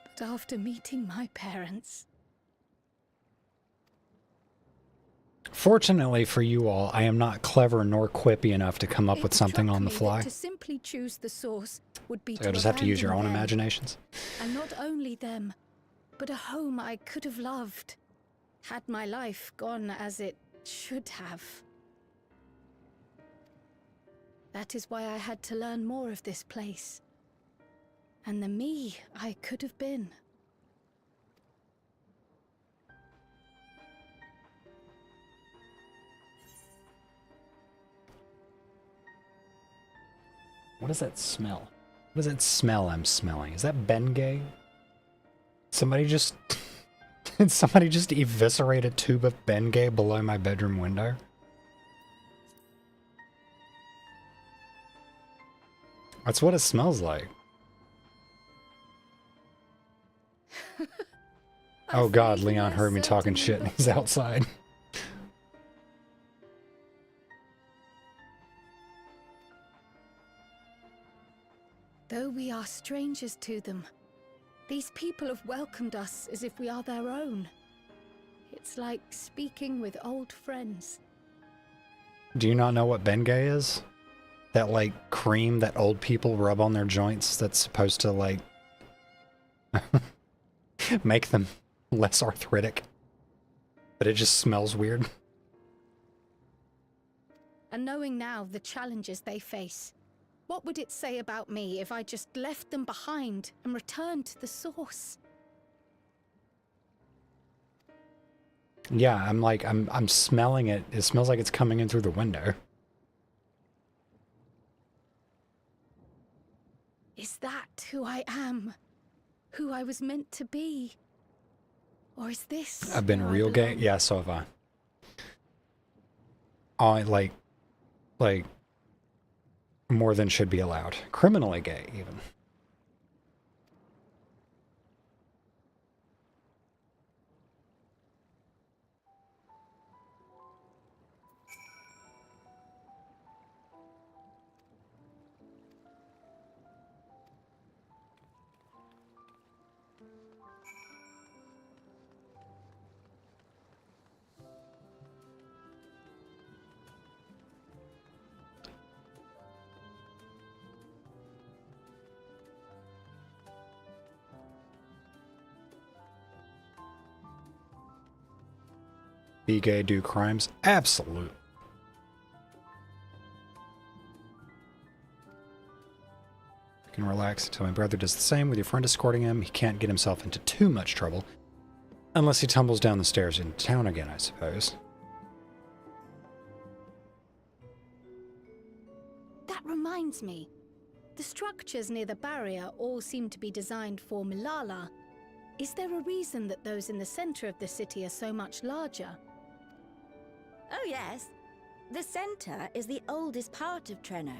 But after meeting my parents... Fortunately for you all, I am not clever nor quippy enough to come up with something on the fly. To simply choose the source would be So you'll just have to use your own imaginations. And not only them, but a home I could have loved, had my life gone as it should have. That is why I had to learn more of this place. And the me I could have been. What does that smell? What does that smell I'm smelling? Is that Bengay? Somebody just... Did somebody just eviscerate a tube of Bengay below my bedroom window? That's what it smells like. Oh god, Leon heard me talking shit and he's outside. Though we are strangers to them, these people have welcomed us as if we are their own. It's like speaking with old friends. Do you not know what Bengay is? That, like, cream that old people rub on their joints that's supposed to, like, make them less arthritic. But it just smells weird. And knowing now the challenges they face, what would it say about me if I just left them behind and returned to the source? Yeah, I'm smelling it. It smells like it's coming in through the window. Is that who I am? Who I was meant to be? Or is this... I've been real gay? Yeah, so have I. Like, more than should be allowed. Criminally gay, even. Be gay, do crimes? Absolute. You can relax until my brother does the same with your friend escorting him. He can't get himself into too much trouble. Unless he tumbles down the stairs in town again, I suppose. That reminds me. The structures near the barrier all seem to be designed for Milala. Is there a reason that those in the center of the city are so much larger? Oh yes. The centre is the oldest part of Treno,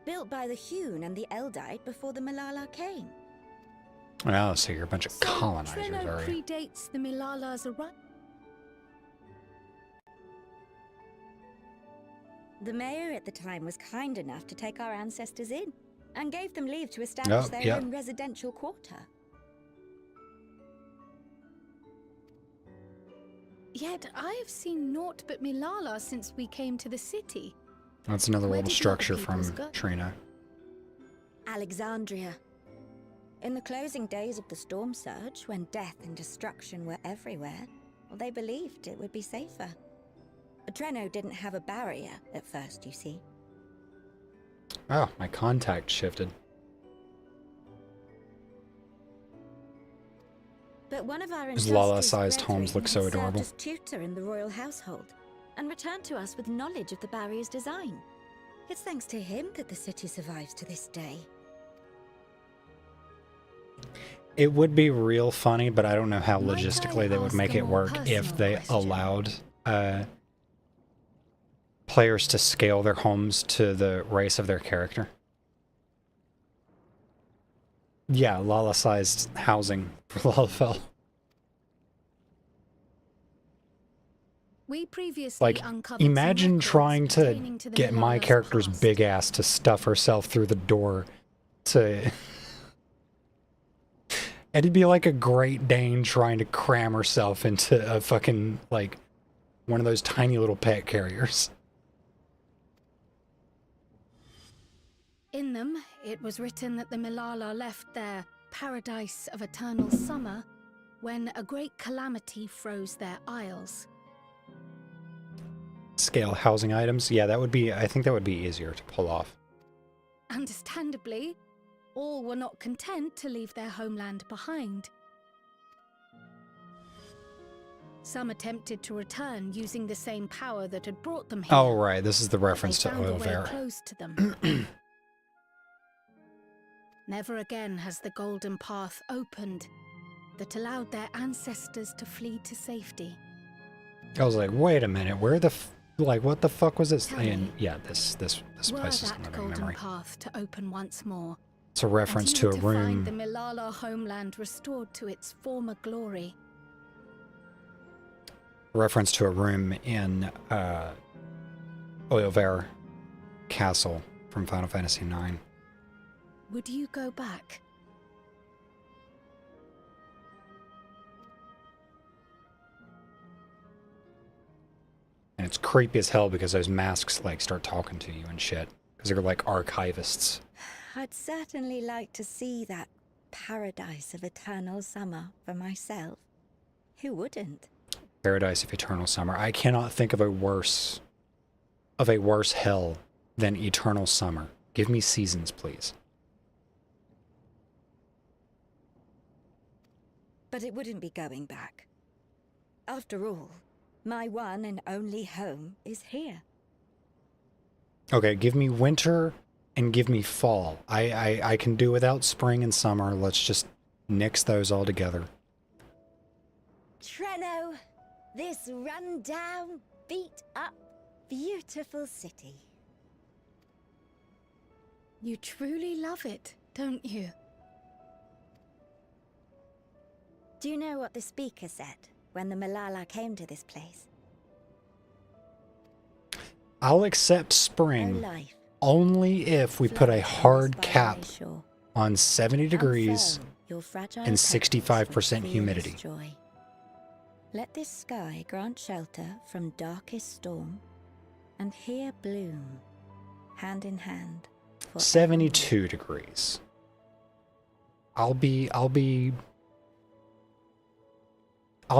built by the Hune and the Eldite before the Milala came. Oh, so you're a bunch of colonizers, Treno are you? predates the Milala's arrival. The mayor at the time was kind enough to take our ancestors in, and gave them leave to establish their own residential quarter. Yet I have seen naught but Milala since we came to the city. That's another Where little did the structure other from peoples go? Trina. Alexandria. In the closing days of the storm surge, when death and destruction were everywhere, well, they believed it would be safer. Treno didn't have a barrier at first, you see. Oh, my contact shifted. But one of our His industrious Lala-sized homes brethren look so had served adorable. as tutor in the royal household, and returned to us with knowledge of the barrier's design. It's thanks to him that the city survives to this day. It would be real funny, but I don't know how Might I logistically they would ask make a it more work if personal they question? allowed players to scale their homes to the race of their character. Yeah, Lala-sized housing for Lalafell. We previously Like, uncovered some imagine records trying to pertaining to the get my Milala's character's past. big ass to stuff herself through the door to... It'd be like a Great Dane trying to cram herself into a fucking, like, one of those tiny little pet carriers. In them, it was written that the Milala left their paradise of eternal summer when a great calamity froze their isles. Scale housing items. Yeah, that would be, I think that would be easier to pull off. Understandably, All were not content to leave their homeland behind. Some attempted to return using the same power that had brought them here. Oh, right. This is the reference to They found a way Oilver. closed to them. Never again has the golden path opened that allowed their ancestors to flee to safety. I was like, wait a minute, where the what the fuck was this? Tell And me, yeah, this Were place is that living golden memory. path to open once more, It's a reference and to a even to find room. the Milala homeland restored to its former glory. Reference to a room in Oilver Castle from Final Fantasy IX. Would you go back? And it's creepy as hell because those masks like start talking to you and shit. Because they're like archivists. I'd certainly like to see that paradise of eternal summer for myself. Who wouldn't? Paradise of Eternal Summer. I cannot think of a worse hell than Eternal Summer. Give me seasons, please. But it wouldn't be going back. After all, my one and only home is here. Okay, give me winter and give me fall. I can do without spring and summer. Let's just nix those all together. Treno, this run-down, beat-up, beautiful city. You truly love it, don't you? Do you know what the speaker said when the Milala came to this place? I'll accept spring only if we put a hard cap on 70 degrees and 65% humidity. Joy. Let this sky grant shelter from darkest storm, and here bloom, hand in hand. 72 degrees. I'll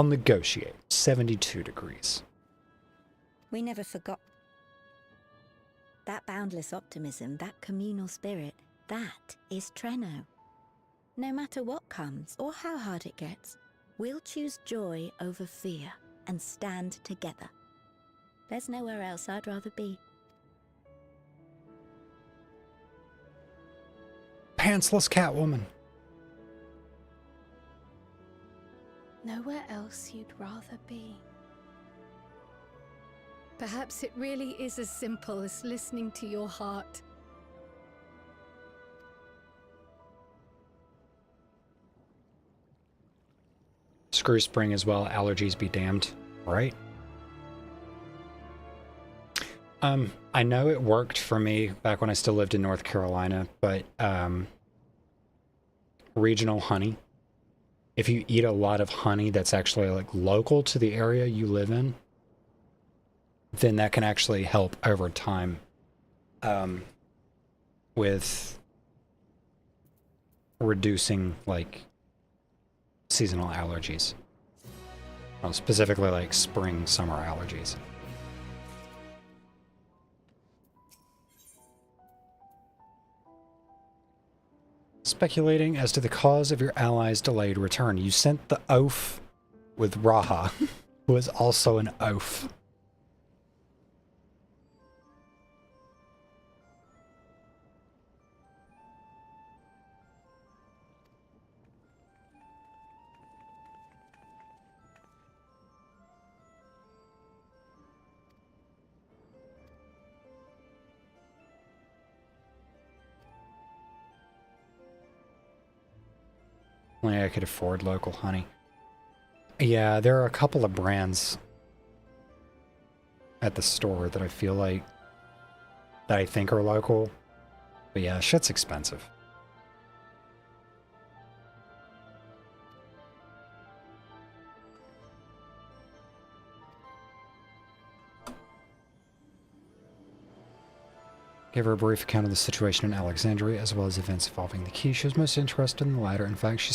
negotiate. 72 degrees. We never forgot. That boundless optimism, that communal spirit, that is Treno. No matter what comes or how hard it gets, we'll choose joy over fear and stand together. There's nowhere else I'd rather be. Pantsless Catwoman. Nowhere else you'd rather be. Perhaps it really is as simple as listening to your heart. Screw spring as well. Allergies be damned. Right? I know it worked for me back when I still lived in North Carolina, but regional honey. If you eat a lot of honey that's actually like local to the area you live in, then that can actually help over time with reducing like seasonal allergies. Well, specifically like spring, summer allergies. Speculating as to the cause of your allies' delayed return. You sent the oaf with Raha, who is also an oaf. Only I could afford local honey. Yeah, there are a couple of brands at the store that I feel like that I think are local. But yeah, shit's expensive. Gave her a brief account of the situation in Alexandria, as well as events involving the key. She was most interested in the latter. In fact,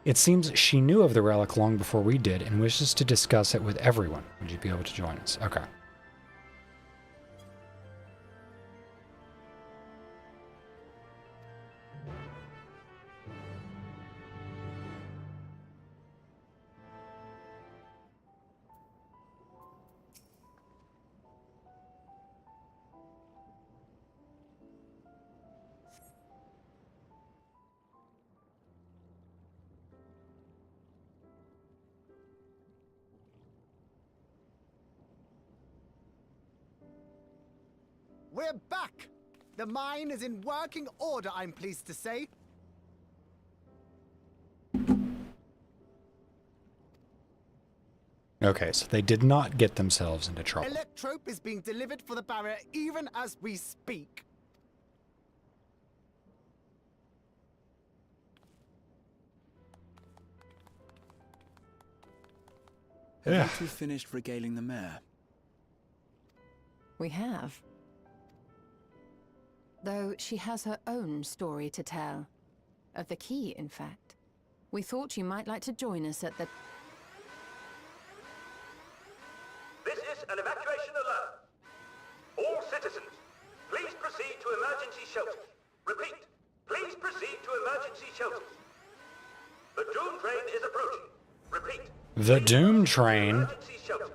it seems she knew of the relic long before we did and wishes to discuss it with everyone. Would you be able to join us? Okay. We're back! The mine is in working order, I'm pleased to say. Okay, so they did not get themselves into trouble. Electrope is being delivered for the barrier even as we speak. Have Yeah. you two finished regaling the mare? We have. Though she has her own story to tell. Of the key, in fact. We thought you might like to join us at the... This is an evacuation alert. All citizens, please proceed to emergency shelters. Repeat, please proceed to emergency shelters. The Doom train is approaching. Repeat. The Doom train. Emergency shelters.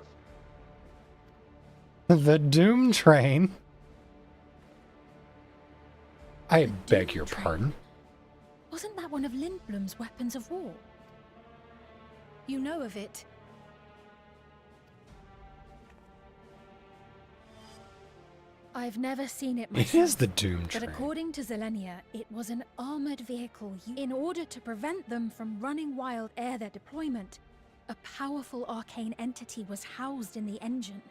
The Doom train. I beg your pardon. Wasn't that one of Lindblom's weapons of war? You know of it. I've never seen it myself. It is the Doom But train. according to Zelenia, it was an armored vehicle in order to prevent them from running wild ere their deployment. A powerful arcane entity was housed in the engine.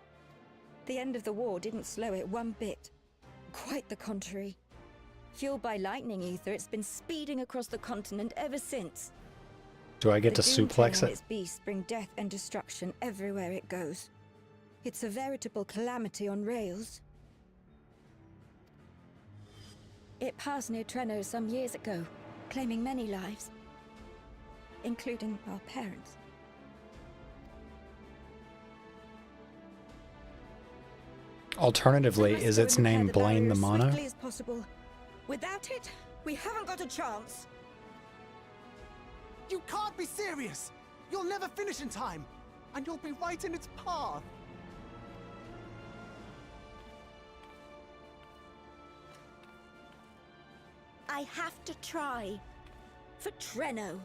The end of the war didn't slow it one bit. Quite the contrary. Fueled by lightning ether, it's been speeding across the continent ever since. Do I get to The Doom train suplex and it? its beasts bring death and destruction everywhere it goes. It's a veritable calamity on rails. It passed near Treno some years ago, claiming many lives, including our parents. Alternatively, is its name Blaine the Mono? As quickly as possible. Without it, we haven't got a chance. You can't be serious! You'll never finish in time, and you'll be right in its path. I have to try. For Treno.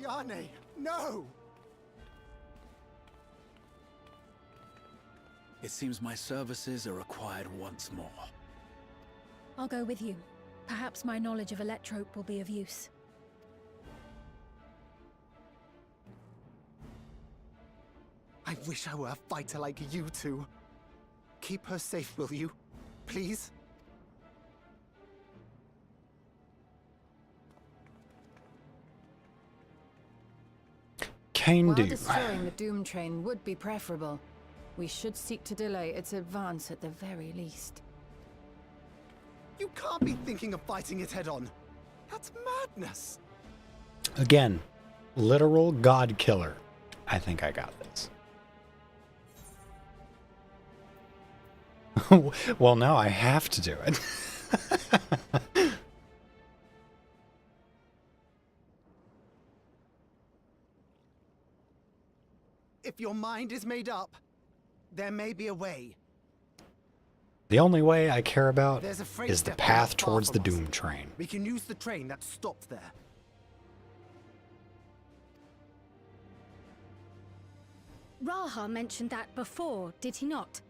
Yane, no! It seems my services are required once more. I'll go with you. Perhaps my knowledge of Electrope will be of use. I wish I were a fighter like you two. Keep her safe, will you? Please? Can While do. destroying the Doom train would be preferable, we should seek to delay its advance at the very least. You can't be thinking of fighting it head on. That's madness. Again, literal god killer. I think I got this. Well, no, I have to do it. If your mind is made up, there may be a way. The only way I care about There's a freight is the depot path not far towards the from us. Doom train. We can use the train that stopped there. Raha mentioned that before, did he not?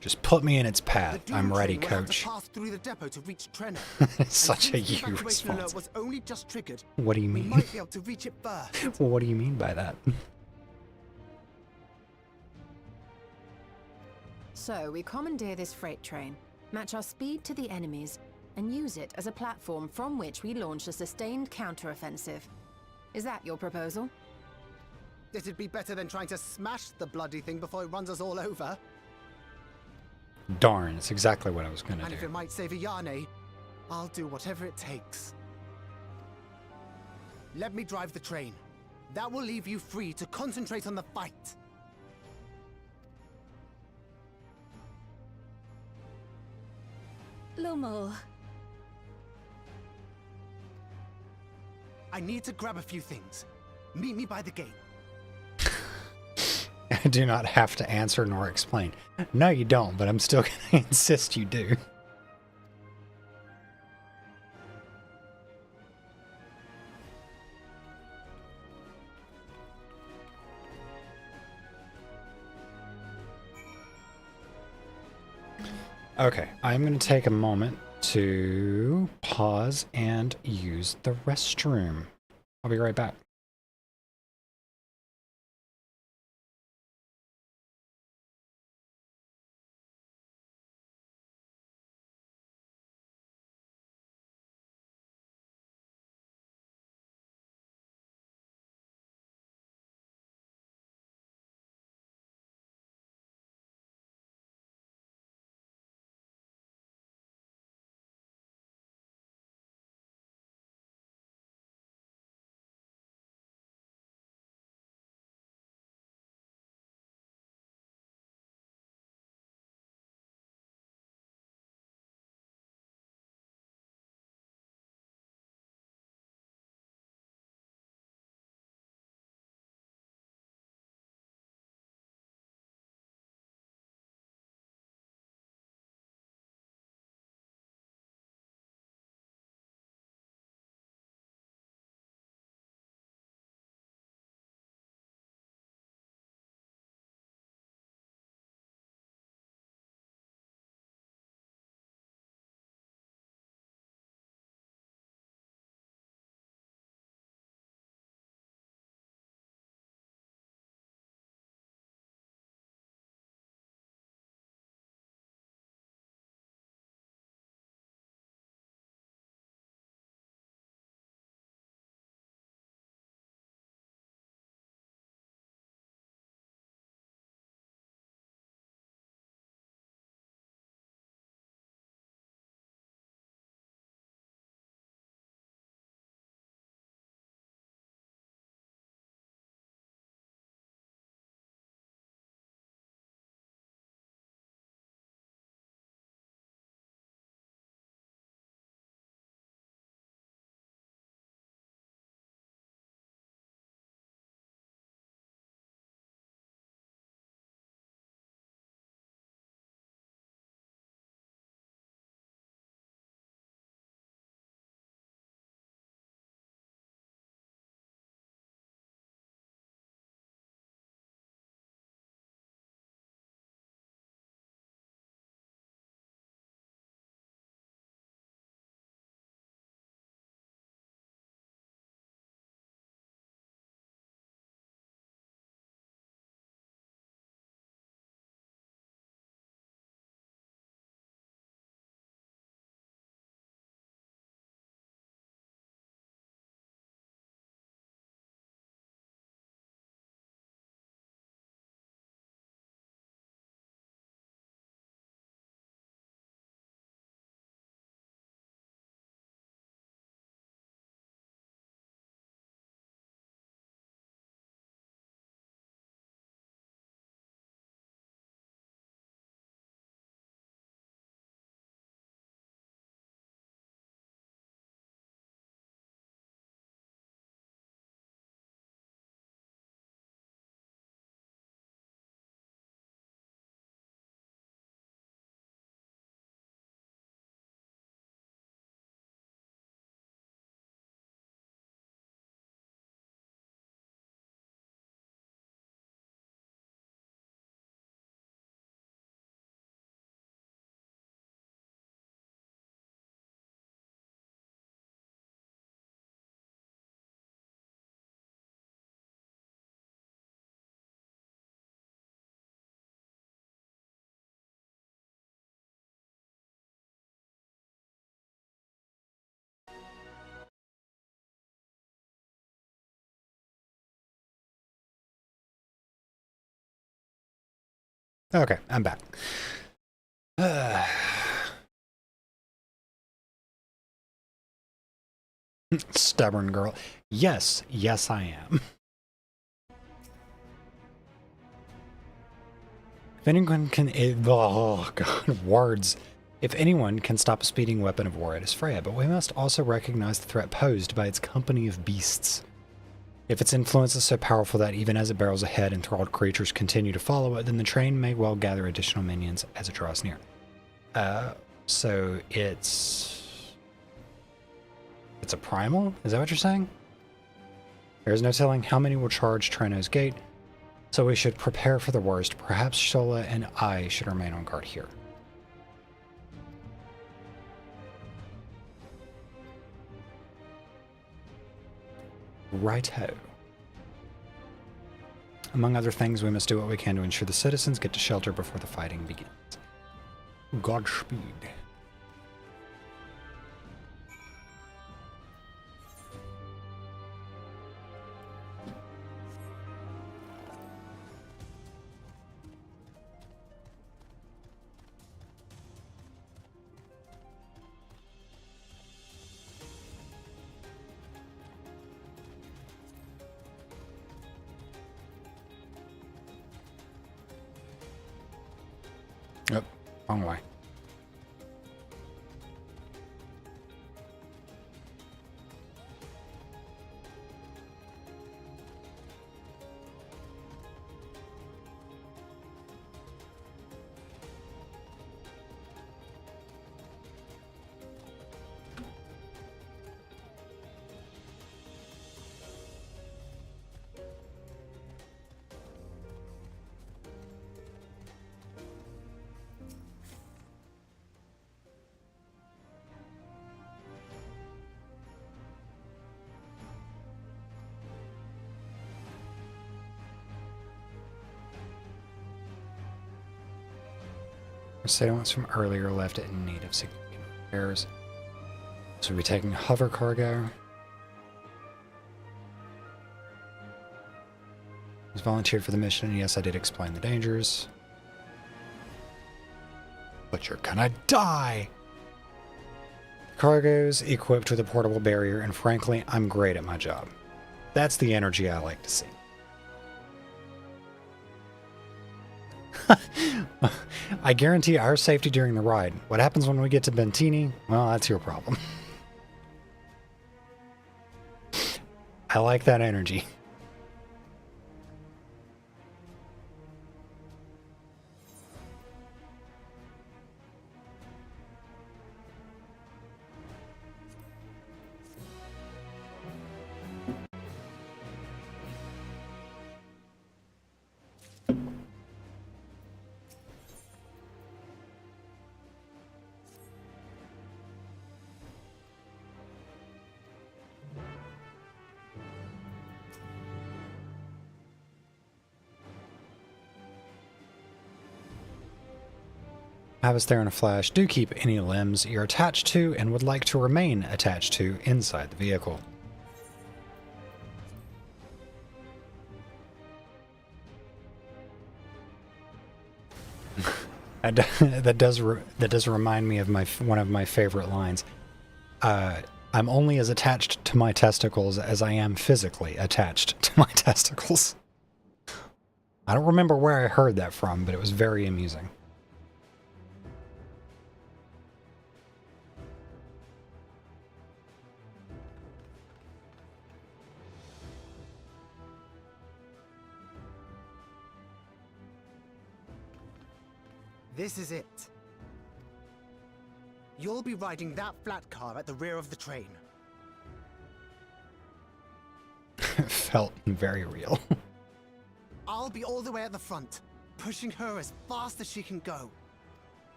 Just put me in its path. The Doom I'm ready, train will have to coach. pass through the depot to reach Treno. It's such a And since the you evacuation alert response. was only just triggered. What do you We mean? might be able to reach it first. Well, what do you mean by that? So, we commandeer this freight train, match our speed to the enemy's, and use it as a platform from which we launch a sustained counteroffensive. Is that your proposal? It'd be better than trying to smash the bloody thing before it runs us all over. Darn, it's exactly what I was gonna And if do. it might save a Yane, I'll do whatever it takes. Let me drive the train. That will leave you free to concentrate on the fight. Lumel. I need to grab a few things. Meet me by the gate. I do not have to answer nor explain. No, you don't, but I'm still gonna insist you do. Okay, I'm going to take a moment to pause and use the restroom. I'll be right back. Okay, I'm back. Stubborn girl. Yes, yes I am. If anyone can... Oh, God, words. If anyone can stop a speeding weapon of war, it is Freya, but we must also recognize the threat posed by its company of beasts. If its influence is so powerful that even as it barrels ahead, enthralled creatures continue to follow it, then the train may well gather additional minions as it draws near. So it's a primal? Is that what you're saying? There is no telling how many will charge Treno's gate, so we should prepare for the worst. Perhaps Shola and I should remain on guard here. Righto. Among other things, we must do what we can to ensure the citizens get to shelter before the fighting begins. Godspeed. Yep, wrong way. Assailants from earlier left it in need of significant repairs. So we'll be taking hover cargo. He's volunteered for the mission, and yes, I did explain the dangers. But you're gonna die! Cargo's equipped with a portable barrier, and frankly, I'm great at my job. That's the energy I like to see. I guarantee our safety during the ride. What happens when we get to Bentini? Well, that's your problem. I like that energy. Have us there in a flash. Do keep any limbs you're attached to and would like to remain attached to inside the vehicle. that does remind me of one of my favorite lines. I'm only as attached to my testicles as I am physically attached to my testicles. I don't remember where I heard that from, but it was very amusing. This is it. You'll be riding that flat car at the rear of the train. It felt very real. I'll be all the way at the front, pushing her as fast as she can go.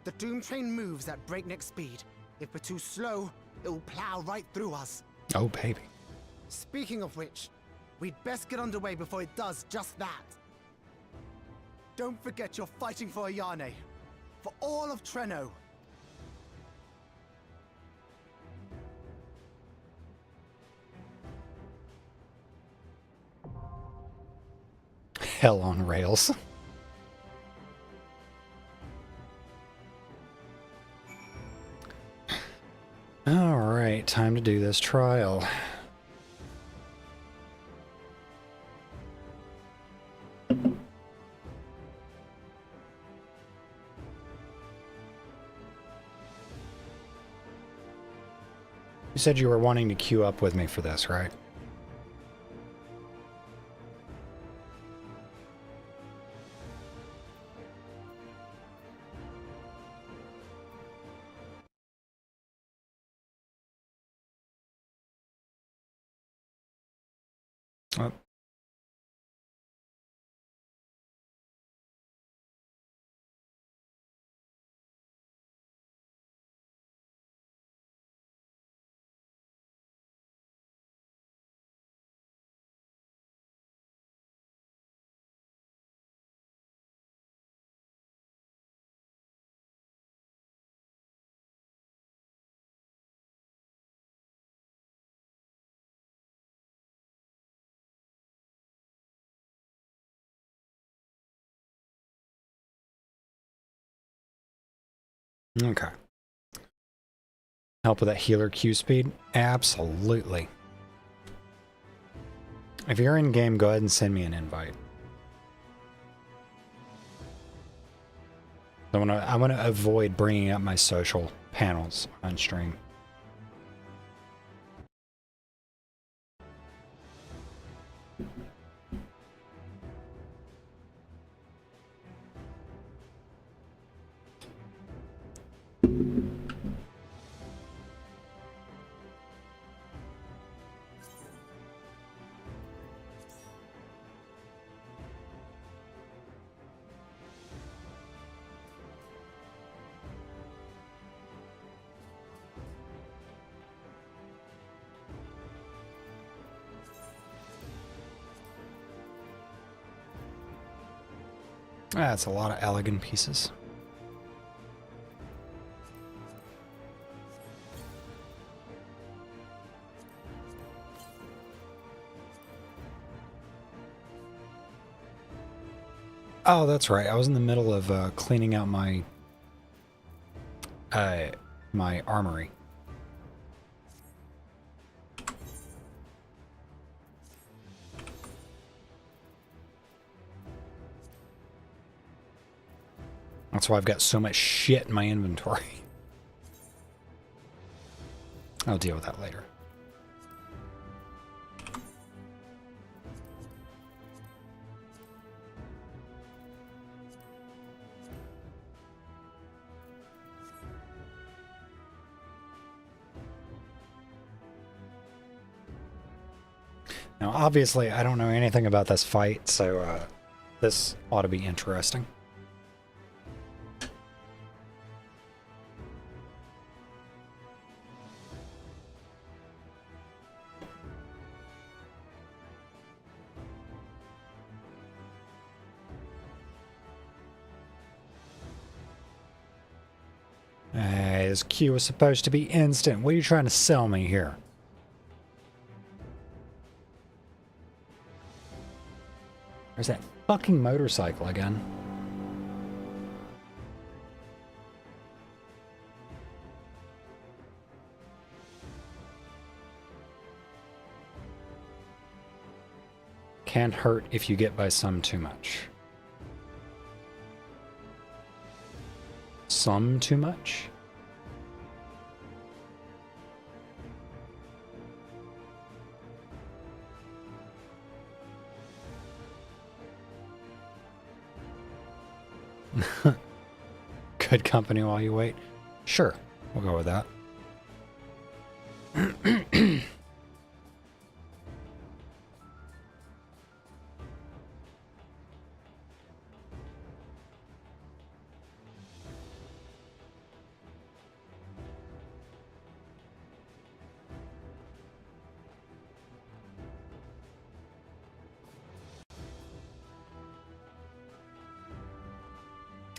The Doom train moves at breakneck speed. If we're too slow, it will plow right through us. Oh, baby. Speaking of which, we'd best get underway before it does just that. Don't forget you're fighting for Ayane. For all of Treno. Hell on rails. Alright, time to do this trial. You said you were wanting to queue up with me for this, right? Oh. Okay. Help with that healer Q speed? Absolutely. If you're in game, go ahead and send me an invite. I want to avoid bringing up my social panels on stream. That's a lot of elegant pieces. Oh, that's right. I was in the middle of cleaning out my my armory. That's why I've got so much shit in my inventory. I'll deal with that later. Now, obviously, I don't know anything about this fight, so this ought to be interesting. This Q is supposed to be instant. What are you trying to sell me here? There's that fucking motorcycle again. Can hurt if you get by some too much. Some too much? Good company while you wait. Sure, we'll go with that.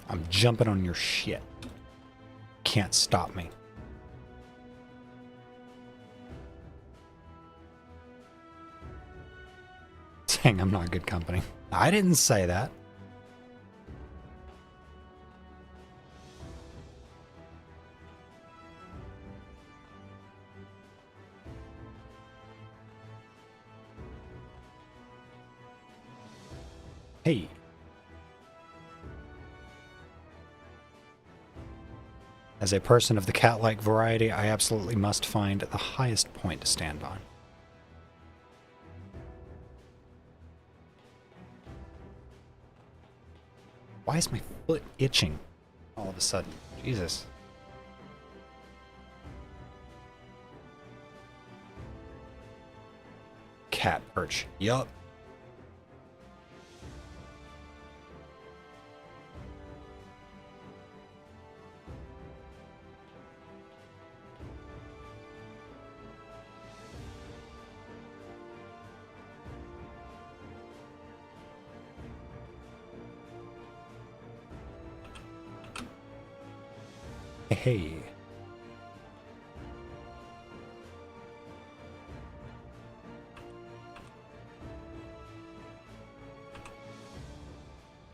I'm jumping on your shit. Can't stop me. Saying I'm not good company. I didn't say that. Hey. As a person of the cat-like variety, I absolutely must find the highest point to stand on. Why is my foot itching all of a sudden? Jesus. Cat perch. Yup. Hey.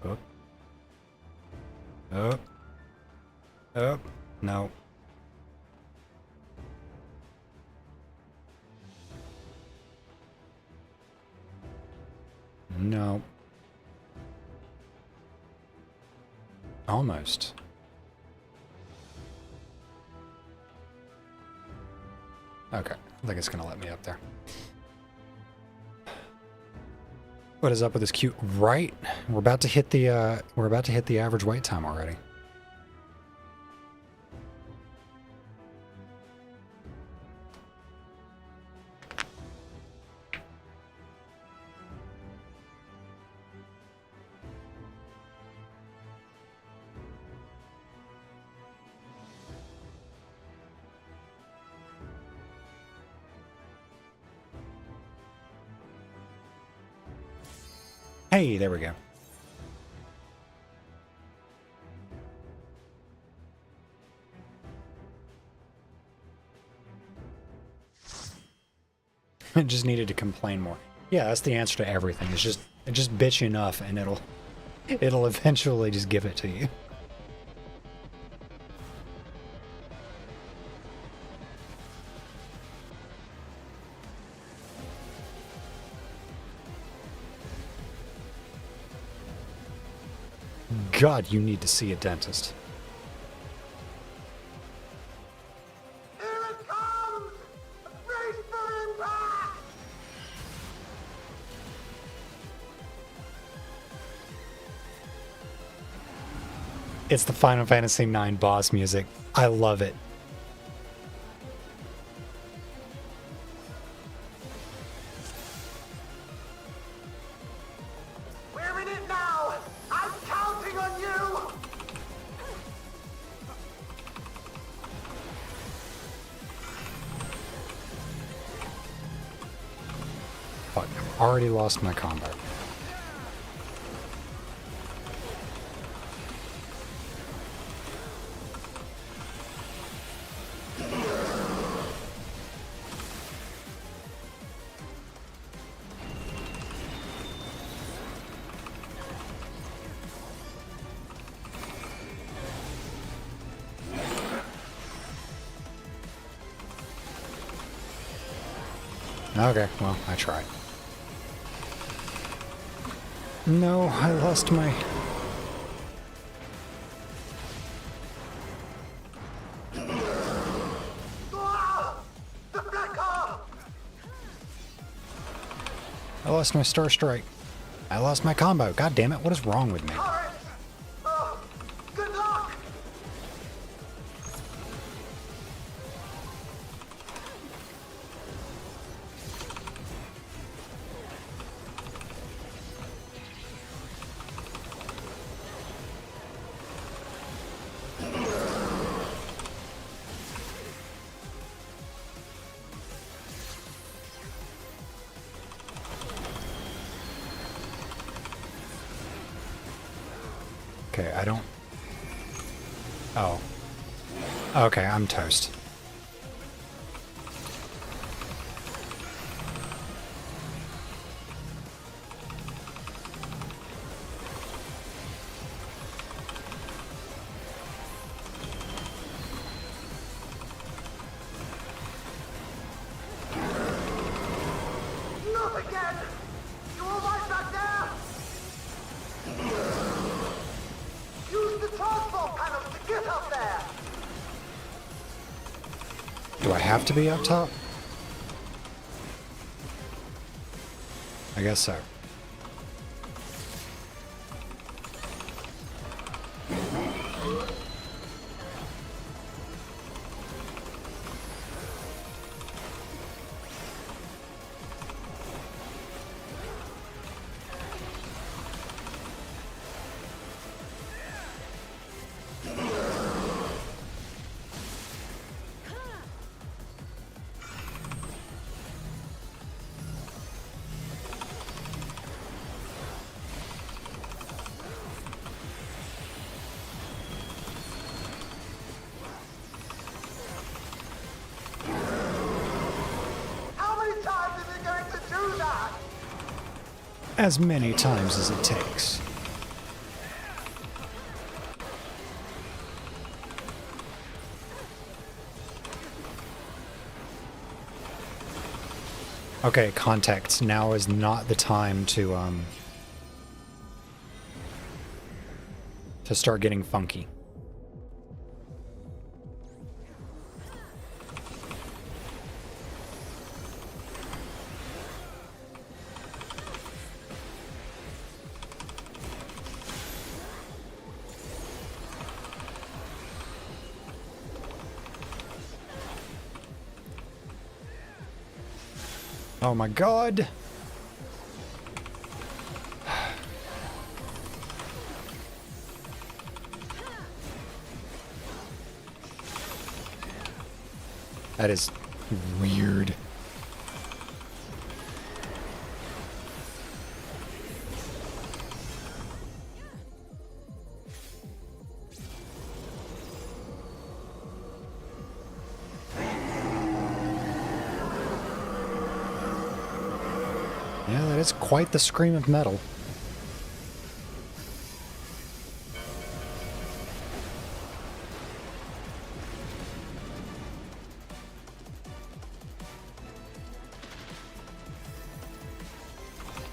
Up. Up. Up. No. No. Almost. Okay, I think it's gonna let me up there. What is up with this cute? Right, we're about to hit the average wait time already. Hey, there we go. I just needed to complain more. Yeah, that's the answer to everything. It's just bitch enough and it'll eventually just give it to you. God, you need to see a dentist. Here it comes! Brace for impact! It's the Final Fantasy IX boss music. I love it. We're in it now! I'm counting on you! Fuck, I've already lost my combo. Okay, well, I tried. No, I lost my... I lost my Star Strike. I lost my combo. God damn it, what is wrong with me? Good luck! Okay, I don't... Oh. Okay, I'm toast. Not again! You all right back there? Use the transport panels to get up there! Do I have to be up top? I guess so. How many times is it going to do that? As many times as it takes. Okay, context. Now is not the time to start getting funky. Oh my god! That is weird. Yeah, that is quite the scream of metal.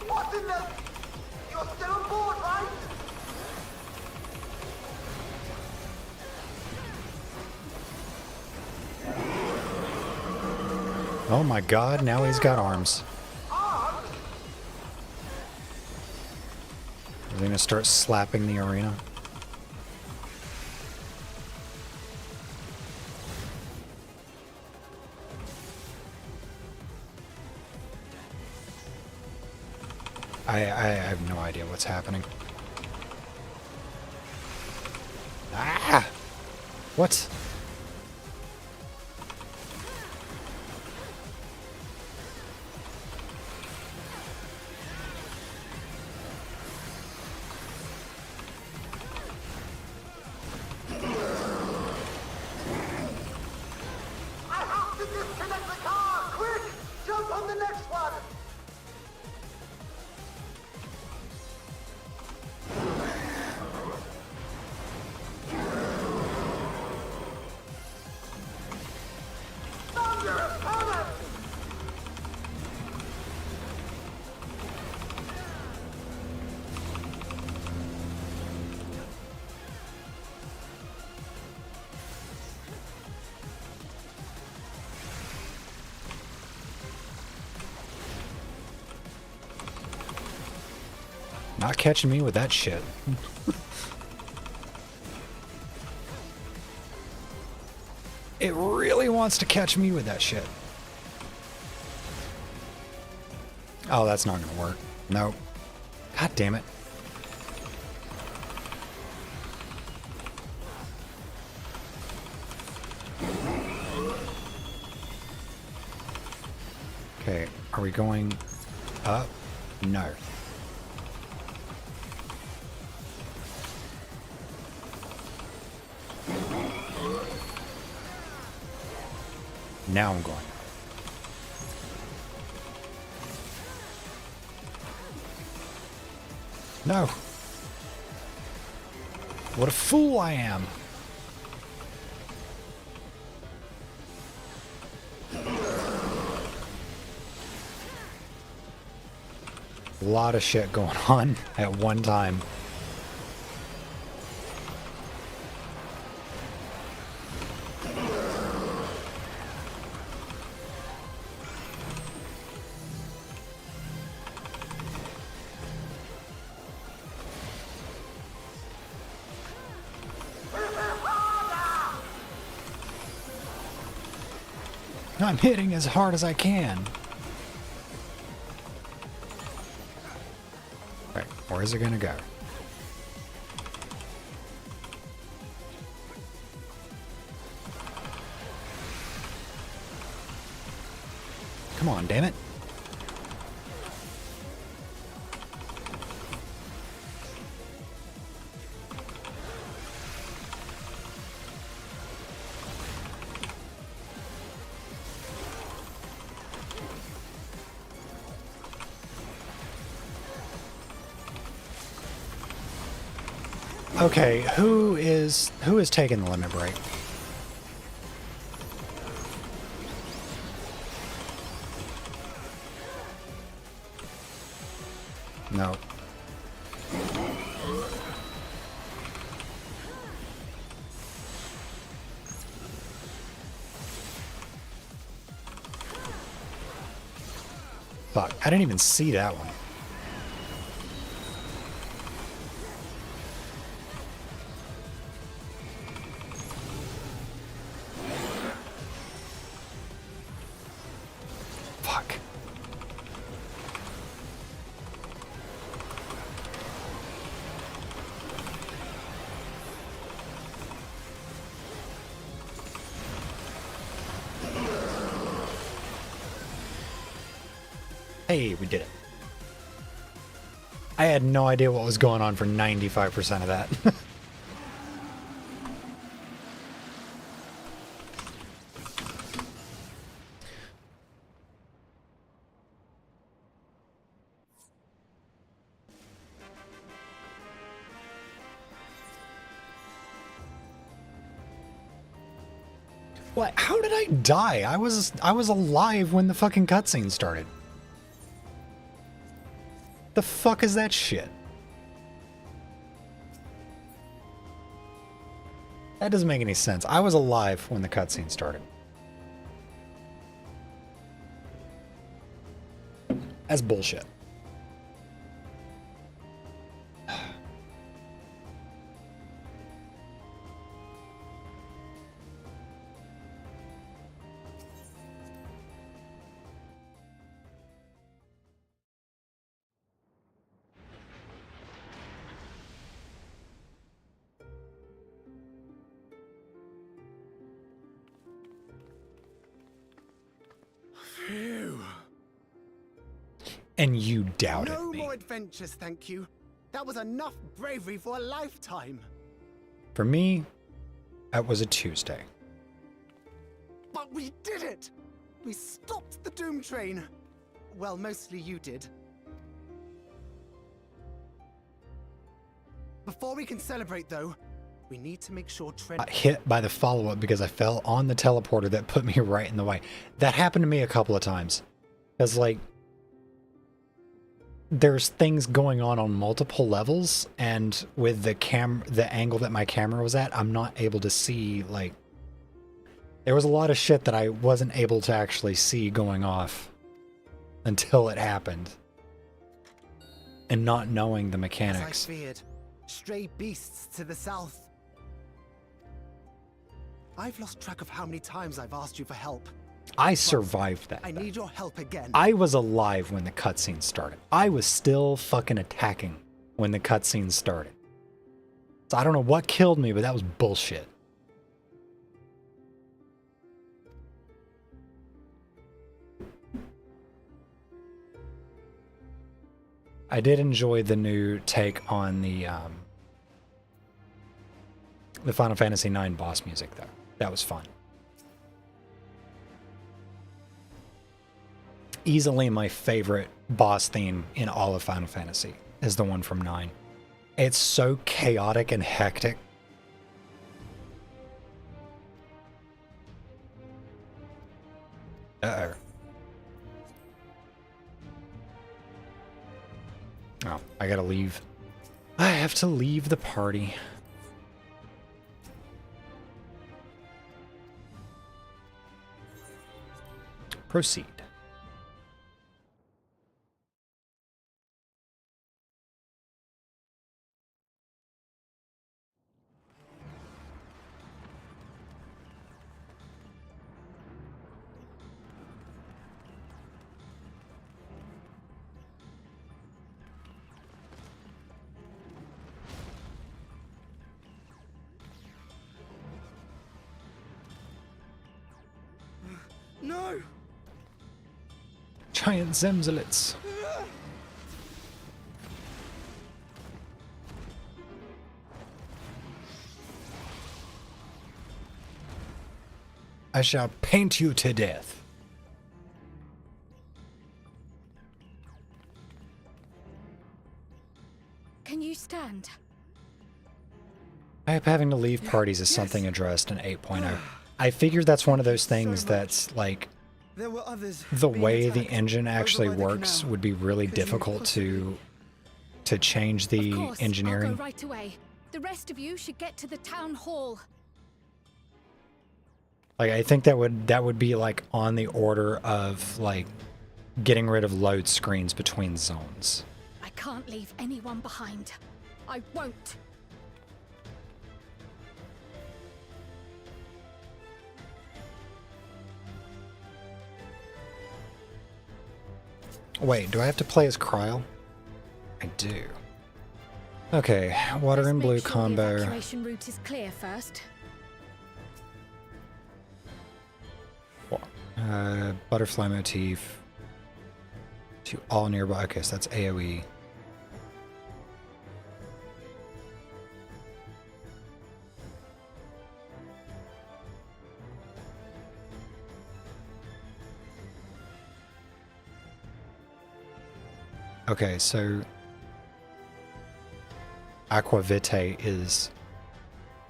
What in the... You're still on board, right? Oh my god, now he's got arms. Are they gonna start slapping the arena? I have no idea what's happening. Ah! What? I have to disconnect the car! Quick! Jump on the next one! Thunder is coming! Not catching me with that shit. It really wants to catch me with that shit. Oh, that's not gonna work. Nope. God damn it. Okay, are we going up? No. Now I'm going. No. What a fool I am. A lot of shit going on at one time. I'm hitting as hard as I can. Right, where is it gonna go? Come on, damn it. Okay, who is taking the limit break? No. Fuck, I didn't even see that one. Fuck. Hey, we did it. I had no idea what was going on for 95% of that. What? How did I die? I was alive when the fucking cutscene started. The fuck is that shit? That doesn't make any sense. I was alive when the cutscene started. That's bullshit. Phew. And you doubted No me. more adventures, thank you. That was enough bravery for a lifetime. For me, that was a Tuesday. But we did it! We stopped the Doom Train. Well, mostly you did. Before we can celebrate, though, we need to make sure Trent... Hit by the follow-up because I fell on the teleporter that put me right in the way. That happened to me a couple of times. Because, like, there's things going on multiple levels, and with the angle that my camera was at, I'm not able to see, like... There was a lot of shit that I wasn't able to actually see going off until it happened. And not knowing the mechanics. As I feared, stray beasts to the south. I've lost track of how many times I've asked you for help. I survived that. I need your help again. I was alive when the cutscene started. I was still fucking attacking when the cutscene started. So I don't know what killed me, but that was bullshit. I did enjoy the new take on the Final Fantasy IX boss music, though. That was fun. Easily my favorite boss theme in all of Final Fantasy is the one from 9. It's so chaotic and hectic. Uh-oh. Oh, I gotta leave. I have to leave the party. Proceed. No! Giant Zemzelits. I shall paint you to death. Can you stand? I hope having to leave parties is something addressed in 8.0. I figured that's one of those things that's like There were others the being way the attacked engine over actually by the works canal. would be really Could you difficult to to change Of the course, engineering? I'll go right away. The rest of you should get to the town hall. Like, I think that would be like on the order of like getting rid of load screens between zones. I can't leave anyone behind. I won't. Wait, do I have to play as Kryl? I do. Okay, water and blue Make sure combo. The evacuation route is clear first. Butterfly motif to all nearby. Okay, so that's AoE. Okay, so aqua vitae is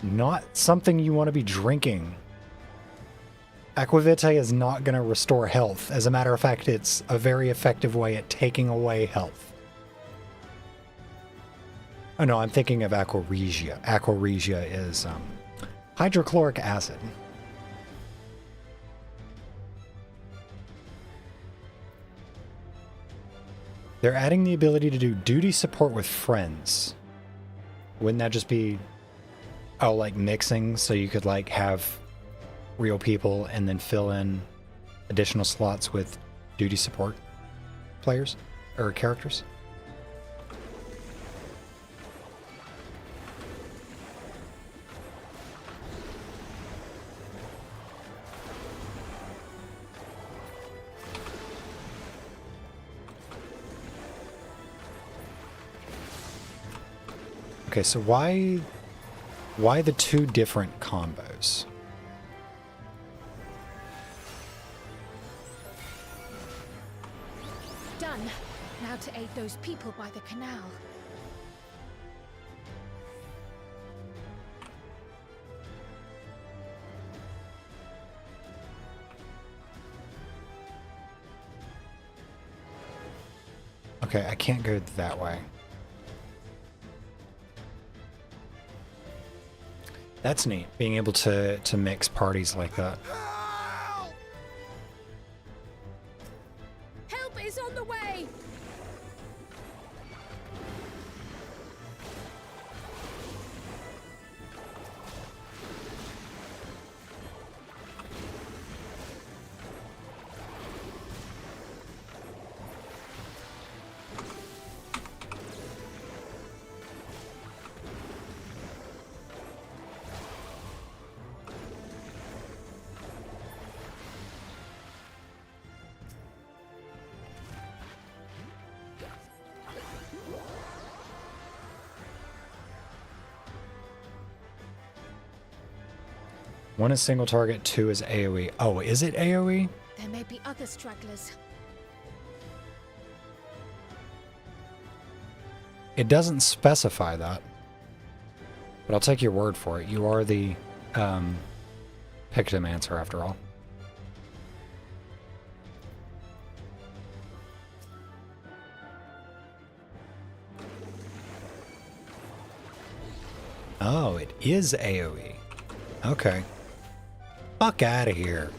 not something you want to be drinking. Aqua vitae is not going to restore health. As a matter of fact, it's a very effective way at taking away health. Oh no, I'm thinking of aqua regia. Aqua regia is hydrochloric acid. They're adding the ability to do duty support with friends. Wouldn't that just be, oh, like mixing, so you could like have real people and then fill in additional slots with duty support players or characters? Okay, so why the two different combos? Done. Now to aid those people by the canal. Okay, I can't go that way. That's neat, being able to mix parties like that. Help is on the way! One is single target, two is AoE. Oh, is it AoE? There may be other stragglers. It doesn't specify that. But I'll take your word for it. You are the Pictomancer after all. Oh, it is AoE. Okay. Fuck out of here.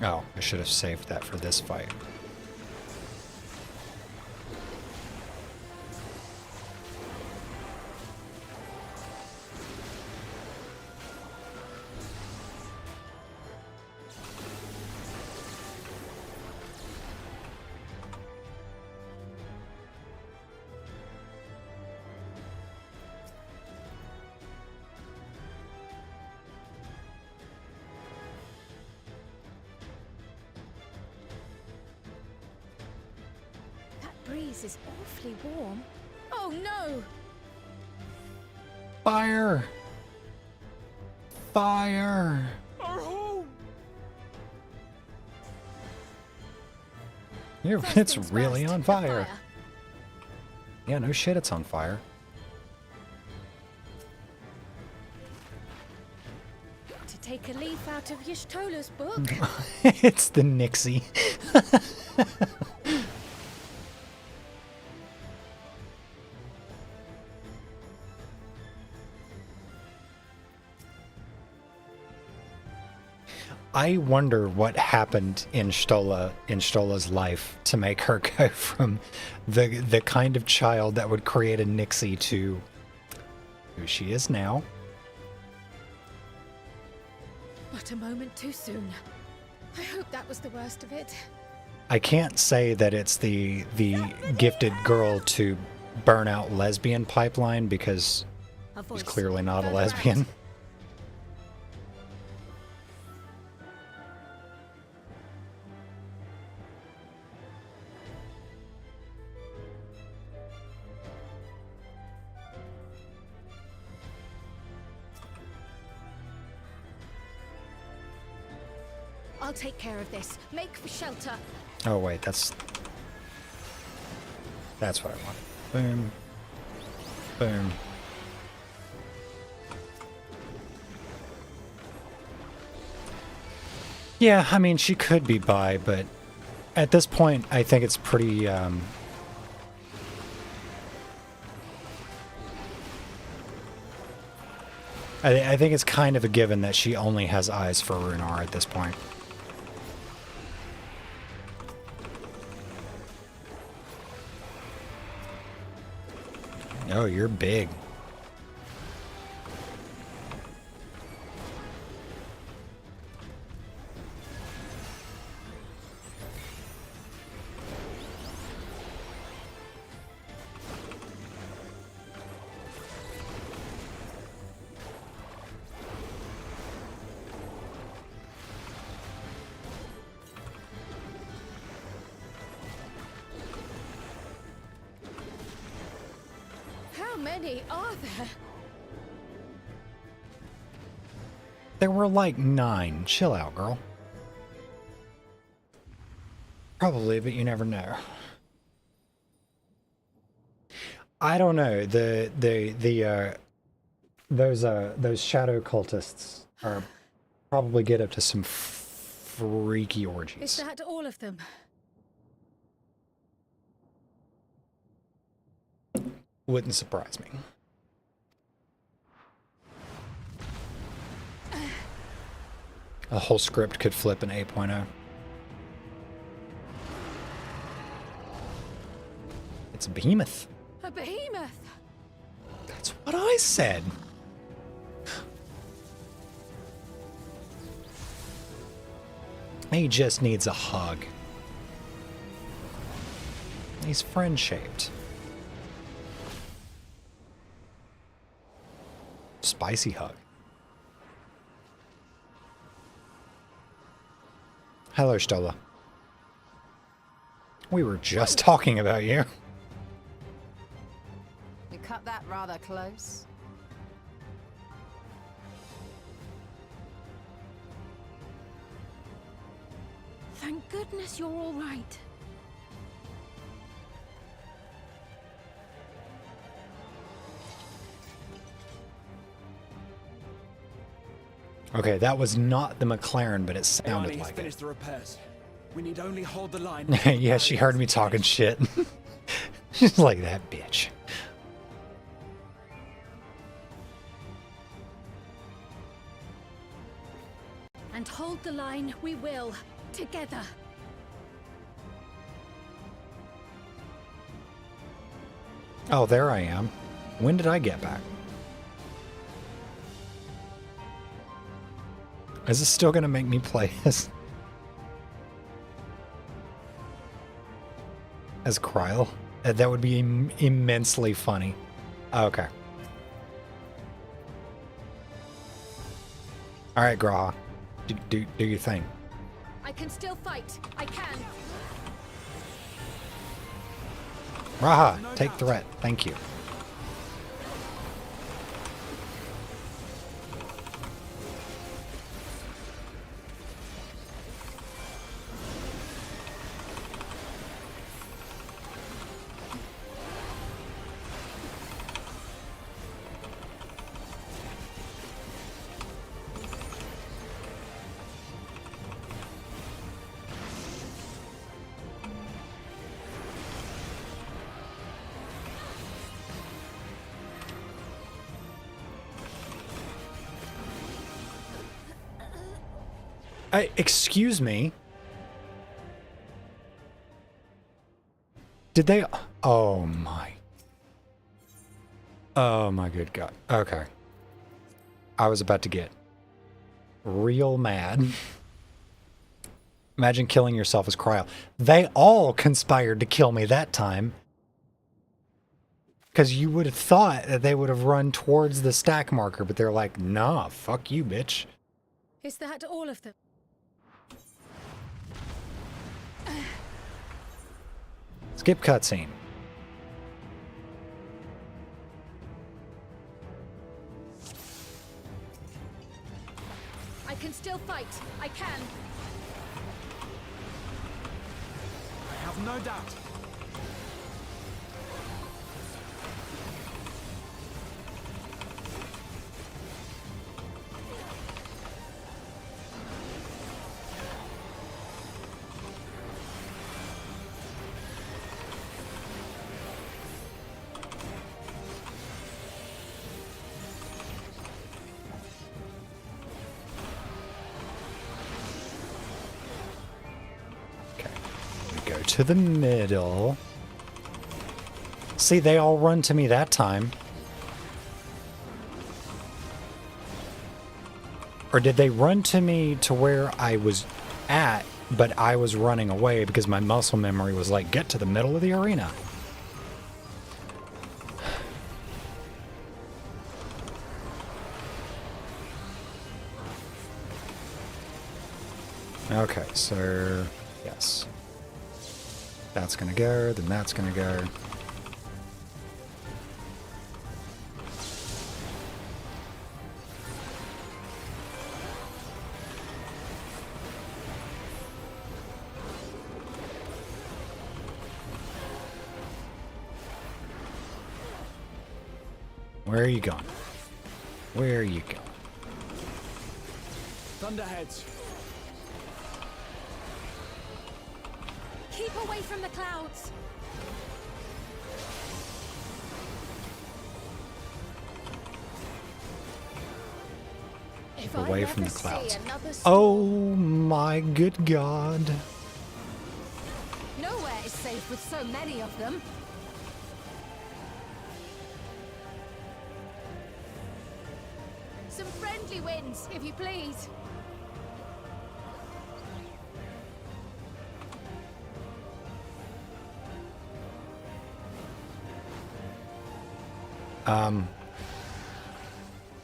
Oh, I should have saved that for this fight. Breeze is awfully warm. Oh no! Fire! Fire! Our home! It's really on fire. Yeah, no shit, it's on fire. To take a leaf out of Y'shtola's book. It's the Nixie. I wonder what happened in Stola's life to make her go from the kind of child that would create a Nixie to who she is now. What a moment too soon. I hope that was the worst of it. I can't say that it's the gifted girl to burn out lesbian pipeline because she's clearly not a lesbian. I'll take care of this. Make for shelter. Oh wait, that's what I want. Boom. Boom. Yeah, I mean, she could be bi, but at this point, I think it's pretty, I think it's kind of a given that she only has eyes for Runar at this point. Oh, you're big. How many are there? There were like 9. Chill out, girl. Probably, but you never know. I don't know. Those shadow cultists are probably get up to some freaky orgies. Is that all of them? Wouldn't surprise me. A whole script could flip an 8.0. It's a behemoth. A behemoth. That's what I said. He just needs a hug. He's friend-shaped. Spicy hug. Hello, Stola. We were just talking about you. You cut that rather close. Thank goodness you're all right. Okay, that was not the McLaren, but it sounded like it. Finished the repairs. We need only hold the line. Yeah, she heard me talking shit. She's like, that bitch. And hold the line we will, together. Oh, there I am. When did I get back? Is this still gonna make me play as Kryl? That would be immensely funny. Okay. All right, Graha. Do your thing. I can still fight. I can. Raha, take threat. Thank you. Excuse me. Did they? Oh my. Oh my good God. Okay. I was about to get real mad. Imagine killing yourself as Cryo. They all conspired to kill me that time. Because you would have thought that they would have run towards the stack marker, but they're like, nah, fuck you, bitch. Is that all of them? Skip cutscene. I can still fight. I can. I have no doubt. Go to the middle. See, they all run to me that time. Or did they run to me to where I was at, but I was running away because my muscle memory was like, get to the middle of the arena. Okay, so yes. That's gonna go, then that's gonna go. Where are you going? Where are you going? Thunderheads. Keep away from the clouds. Keep away from the clouds. Oh my good God. Nowhere is safe with so many of them. Some friendly winds, if you please.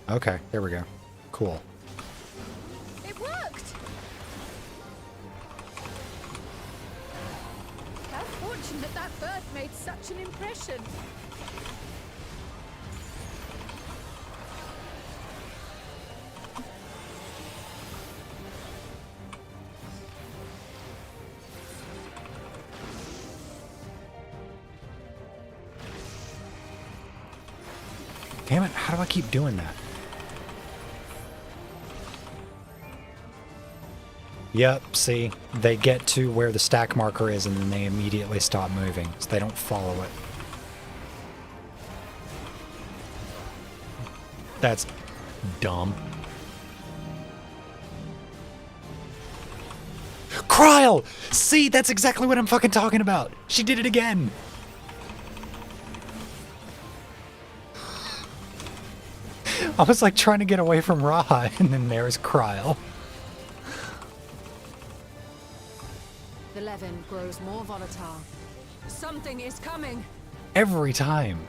Okay, there we go. Cool. It worked! How fortunate that bird made such an impression. Damn it, how do I keep doing that? Yep, see, they get to where the stack marker is and then they immediately stop moving, so they don't follow it. That's dumb. Kryl! See, that's exactly what I'm fucking talking about! She did it again! I was like trying to get away from Raha, and then there's Kryl. The Levin grows more volatile. Something is coming. Every time.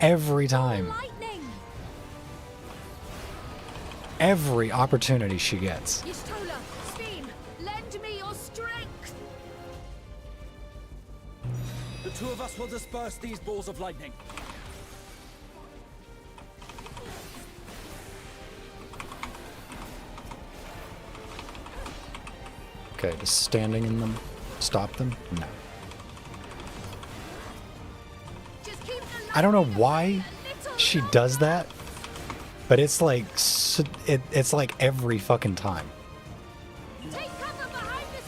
Every time. Lightning! Every opportunity she gets. Yistola, Steam, lend me your strength! The two of us will disperse these balls of lightning. Okay, does standing in them stop them? No. I don't know why she does that, but it's like it's like every fucking time. Take cover behind the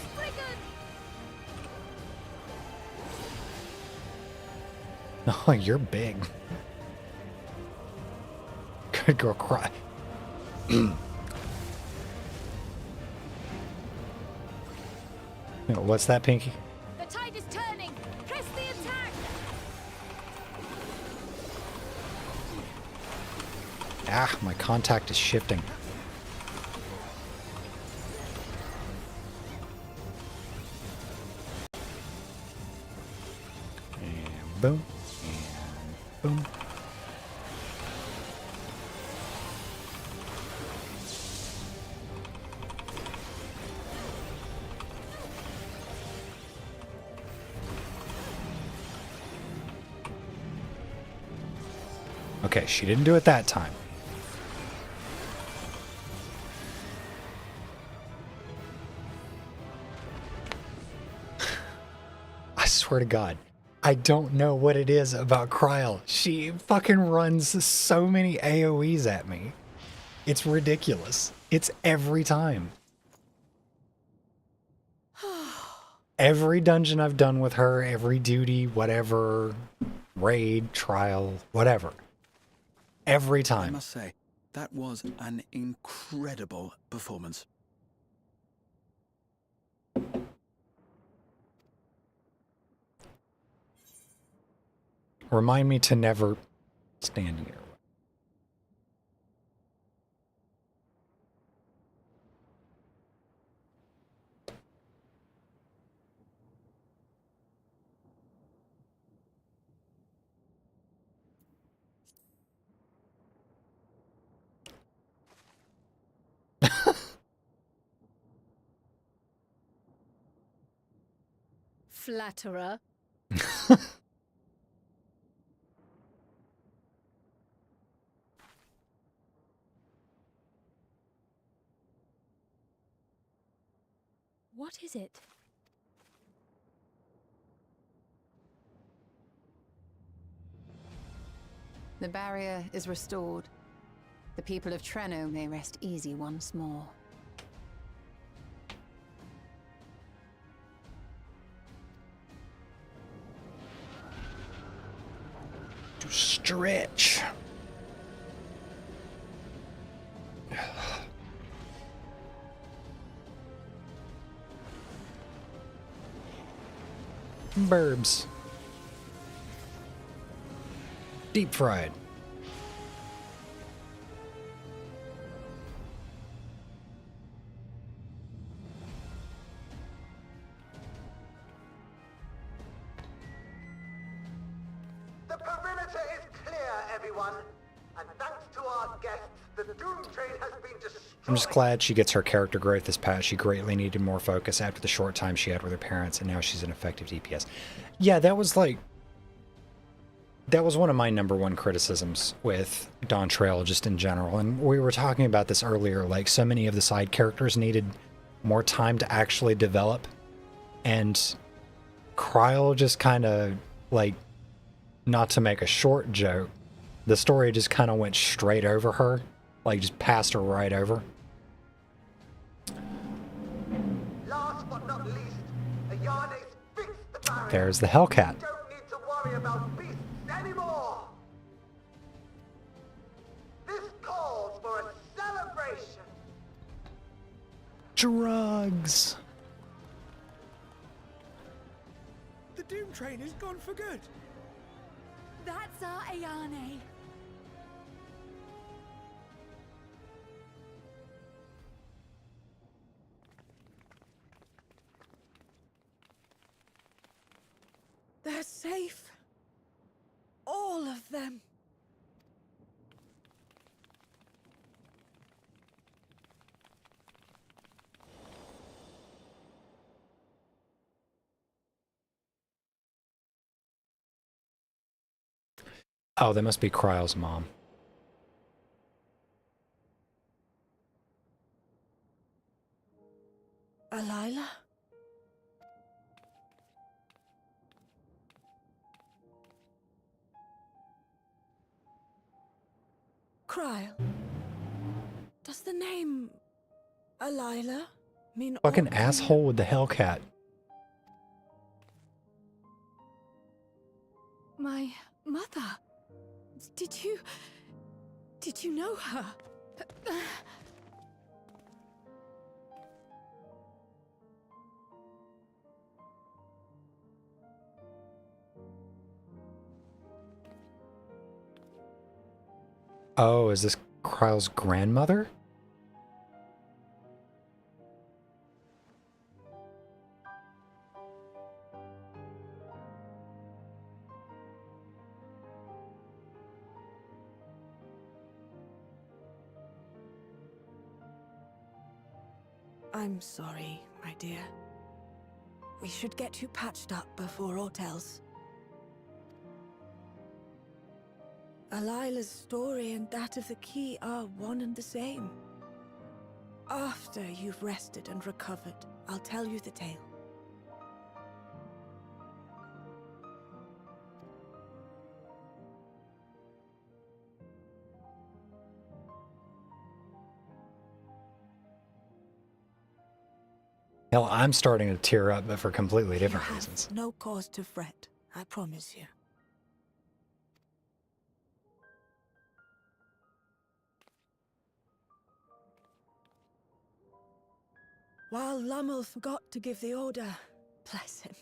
Spriggan! Oh, you're big. Good girl, cry. What's that, Pinky? The tide is turning. Press the attack. Ah, my contact is shifting. And boom. And boom. Okay, she didn't do it that time. I swear to God, I don't know what it is about Kryl. She fucking runs so many AoEs at me. It's ridiculous. It's every time. Every dungeon I've done with her, every duty, whatever, raid, trial, whatever. Every time. I must say, that was an incredible performance. Remind me to never stand in your way. Flatterer. What is it? The barrier is restored. The people of Treno may rest easy once more. To stretch. Burbs. Deep fried. The perimeter is clear, everyone. And thanks to our guests, the Dawntrail has been destroyed. I'm just glad she gets her character growth this patch. She greatly needed more focus after the short time she had with her parents, and now she's an effective DPS. Yeah, that was one of my #1 criticisms with Dawntrail just in general. And we were talking about this earlier, like so many of the side characters needed more time to actually develop. And Kryl just kind of, like, not to make a short joke, the story just kind of went straight over her. Like, just passed her right over. Last but not least, Ayane fixed the barrier. There's the Hellcat. We don't need to worry about beasts anymore. This calls for a celebration. Drugs. The Doom Train is gone for good. That's our Ayane. They're safe. All of them. Oh, that must be Kryl's mom. Alila? Kryl. Does the name Alila mean Fucking aught to you? asshole with the Hellcat. My mother. Did you know her? Oh, is this Kryle's grandmother? I'm sorry, my dear. We should get you patched up before aught else. Alila's story and that of the key are one and the same. After you've rested and recovered, I'll tell you the tale. Hell, I'm starting to tear up, but for completely different reasons. No cause to fret, I promise you. While Lummel forgot to give the order, bless him.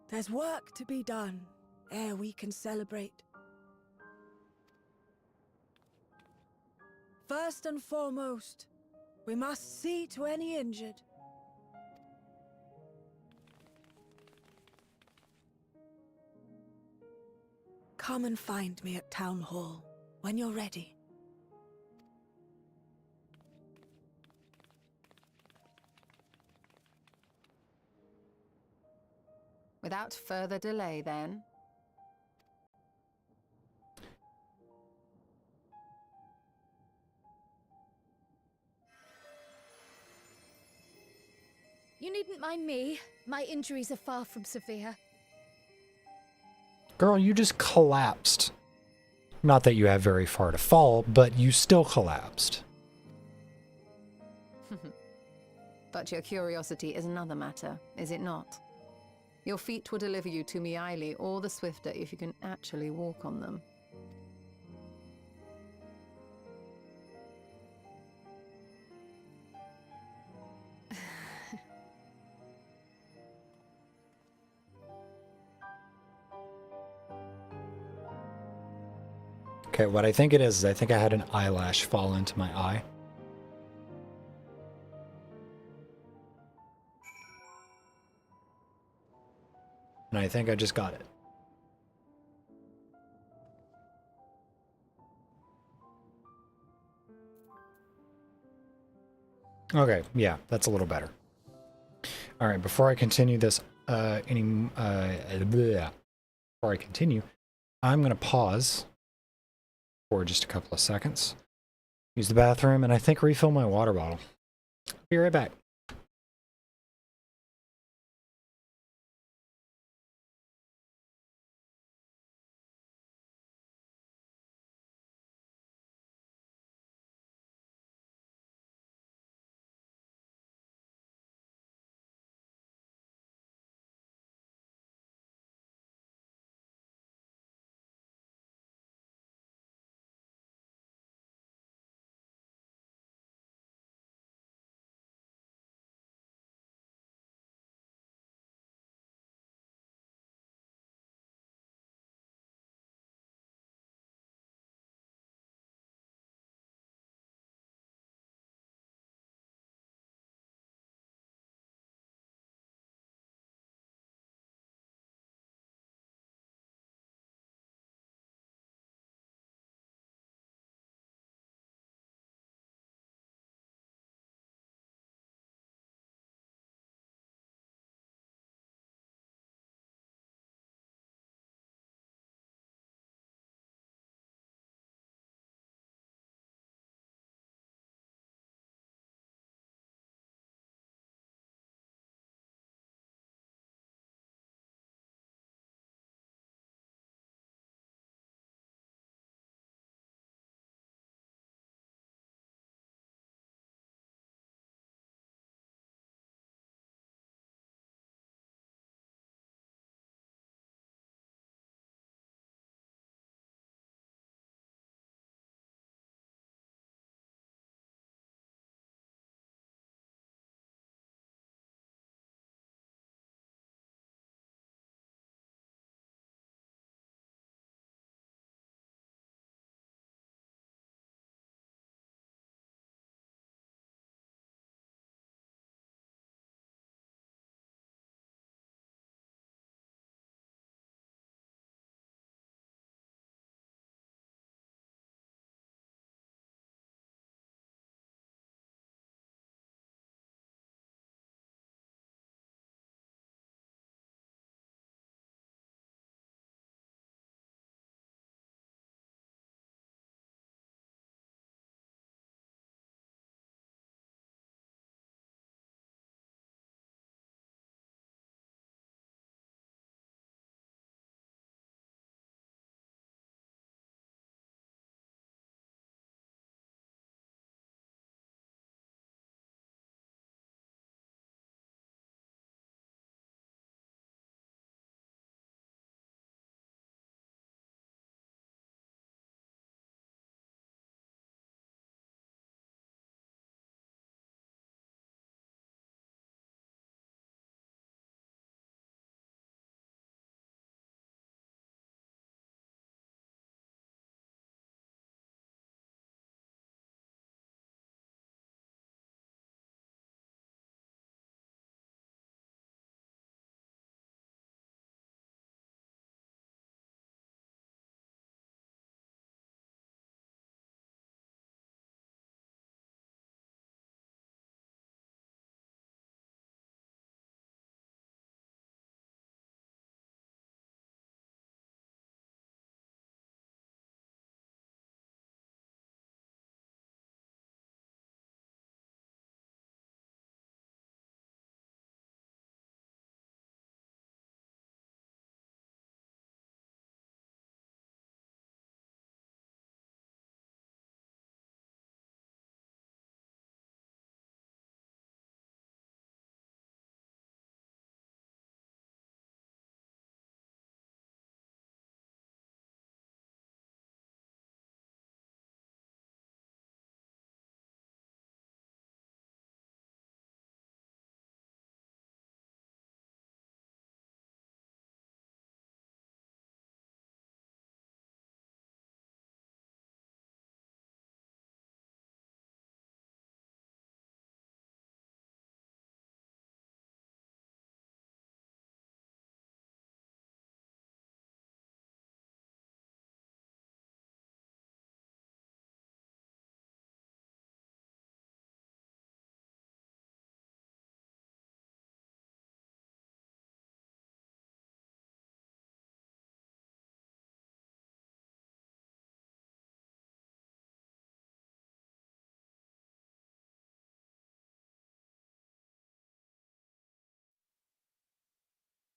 There's work to be done ere we can celebrate. First and foremost, we must see to any injured. Come and find me at Town Hall when you're ready. Without further delay, then. You needn't mind me. My injuries are far from severe. Girl, you just collapsed. Not that you have very far to fall, but you still collapsed. But your curiosity is another matter, is it not? Your feet will deliver you to Miaili all the swifter if you can actually walk on them. Okay, what I think it is I think I had an eyelash fall into my eye. And I think I just got it. Okay, yeah, that's a little better. All right, before I continue this, before I continue, I'm gonna pause for just a couple of seconds, use the bathroom, and I think refill my water bottle. Be right back.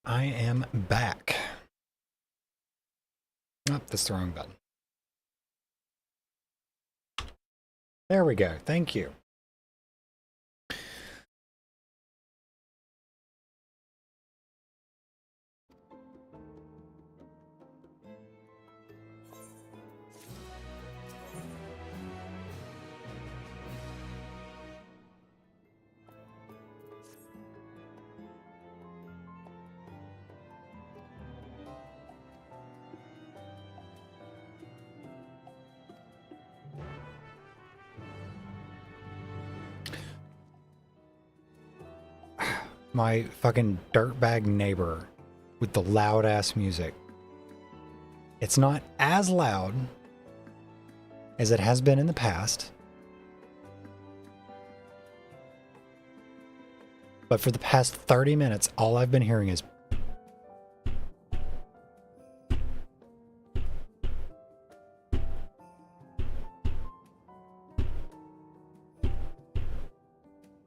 I am back. Oh, that's the wrong button. There we go. Thank you. My fucking dirtbag neighbor with the loud ass music. It's not as loud as it has been in the past. But for the past 30 minutes, all I've been hearing is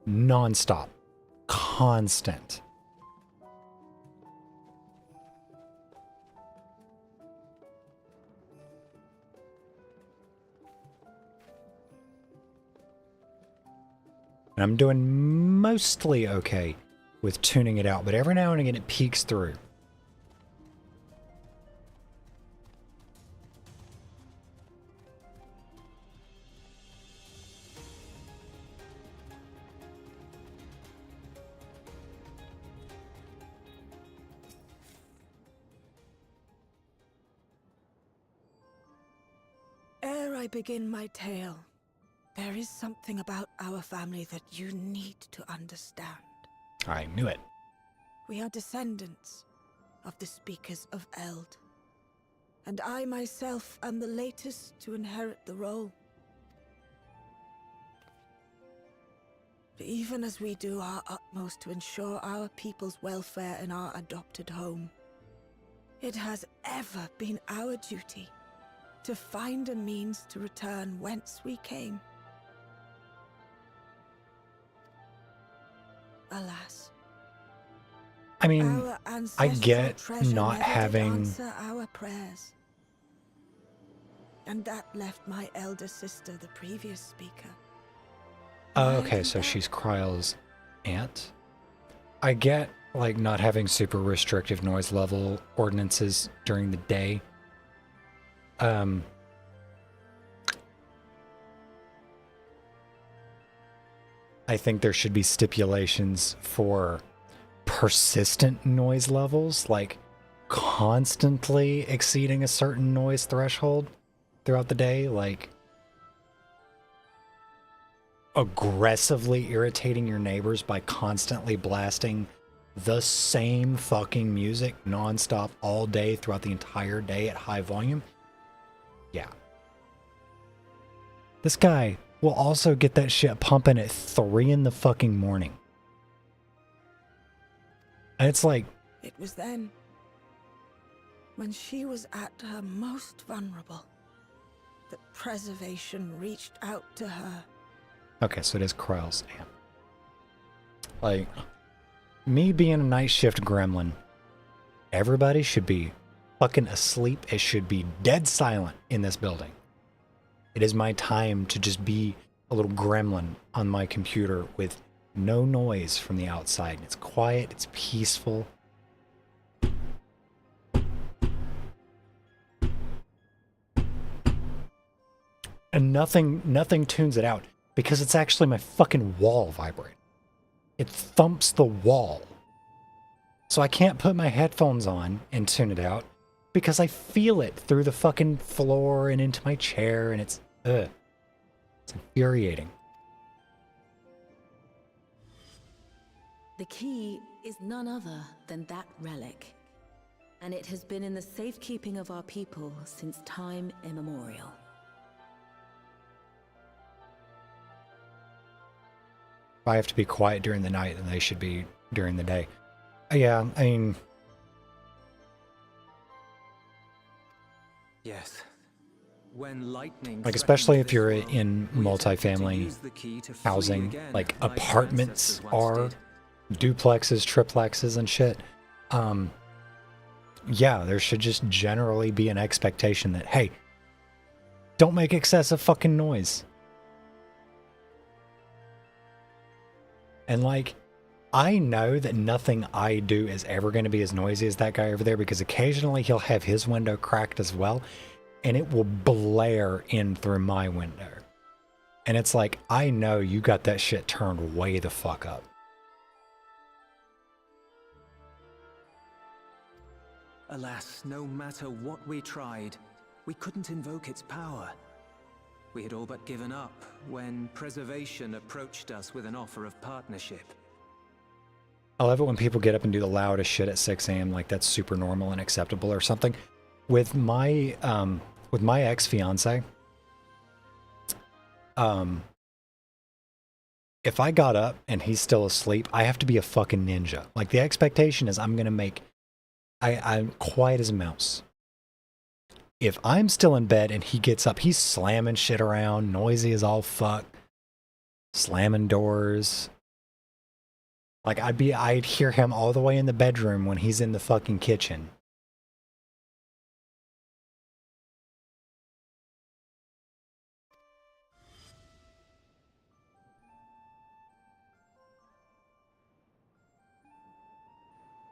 non-stop. Constant. And I'm doing mostly okay with tuning it out, but every now and again it peeks through. Ere I begin my tale, there is something about our family that you need to understand. I knew it. We are descendants of the speakers of Eld, and I myself am the latest to inherit the role. Even as we do our utmost to ensure our people's welfare in our adopted home, it has ever been our duty to find a means to return whence we came. Alas, I mean, our I ancestral get treasure not never did having... answer our prayers. And that left my elder sister, the previous speaker. Oh, okay, so she's Kryle's aunt. I get, like, not having super restrictive noise level ordinances during the day. I think there should be stipulations for persistent noise levels, like constantly exceeding a certain noise threshold throughout the day, like aggressively irritating your neighbors by constantly blasting the same fucking music nonstop all day throughout the entire day at high volume. Yeah. This guy will also get that shit pumping at 3 in the fucking morning. And it's like... It was then, when she was at her most vulnerable, that preservation reached out to her. Okay, so it is Kryle's aunt. Like, me being a night shift gremlin, everybody should be fucking asleep. It should be dead silent in this building. It is my time to just be a little gremlin on my computer with no noise from the outside. It's quiet, it's peaceful. And nothing tunes it out because it's actually my fucking wall vibrating. It thumps the wall. So I can't put my headphones on and tune it out because I feel it through the fucking floor and into my chair, and it's it's infuriating. The key is none other than that relic, and it has been in the safekeeping of our people since time immemorial. If I have to be quiet during the night, then they should be during the day. Yeah, I mean... Yes. When lightning like, especially if you're in multifamily housing, like apartments are, duplexes, triplexes, and shit. Yeah, there should just generally be an expectation that, hey, don't make excessive fucking noise. And like, I know that nothing I do is ever going to be as noisy as that guy over there, because occasionally he'll have his window cracked as well, and it will blare in through my window. And it's like, I know you got that shit turned way the fuck up. Alas, no matter what we tried, we couldn't invoke its power. We had all but given up when Preservation approached us with an offer of partnership. I love it when people get up and do the loudest shit at 6 a.m. like that's super normal and acceptable or something. With my ex-fiance, if I got up and he's still asleep, I have to be a fucking ninja. Like, the expectation is I'm quiet as a mouse. If I'm still in bed and he gets up, he's slamming shit around, noisy as all fuck, slamming doors. Like, I'd hear him all the way in the bedroom when he's in the fucking kitchen.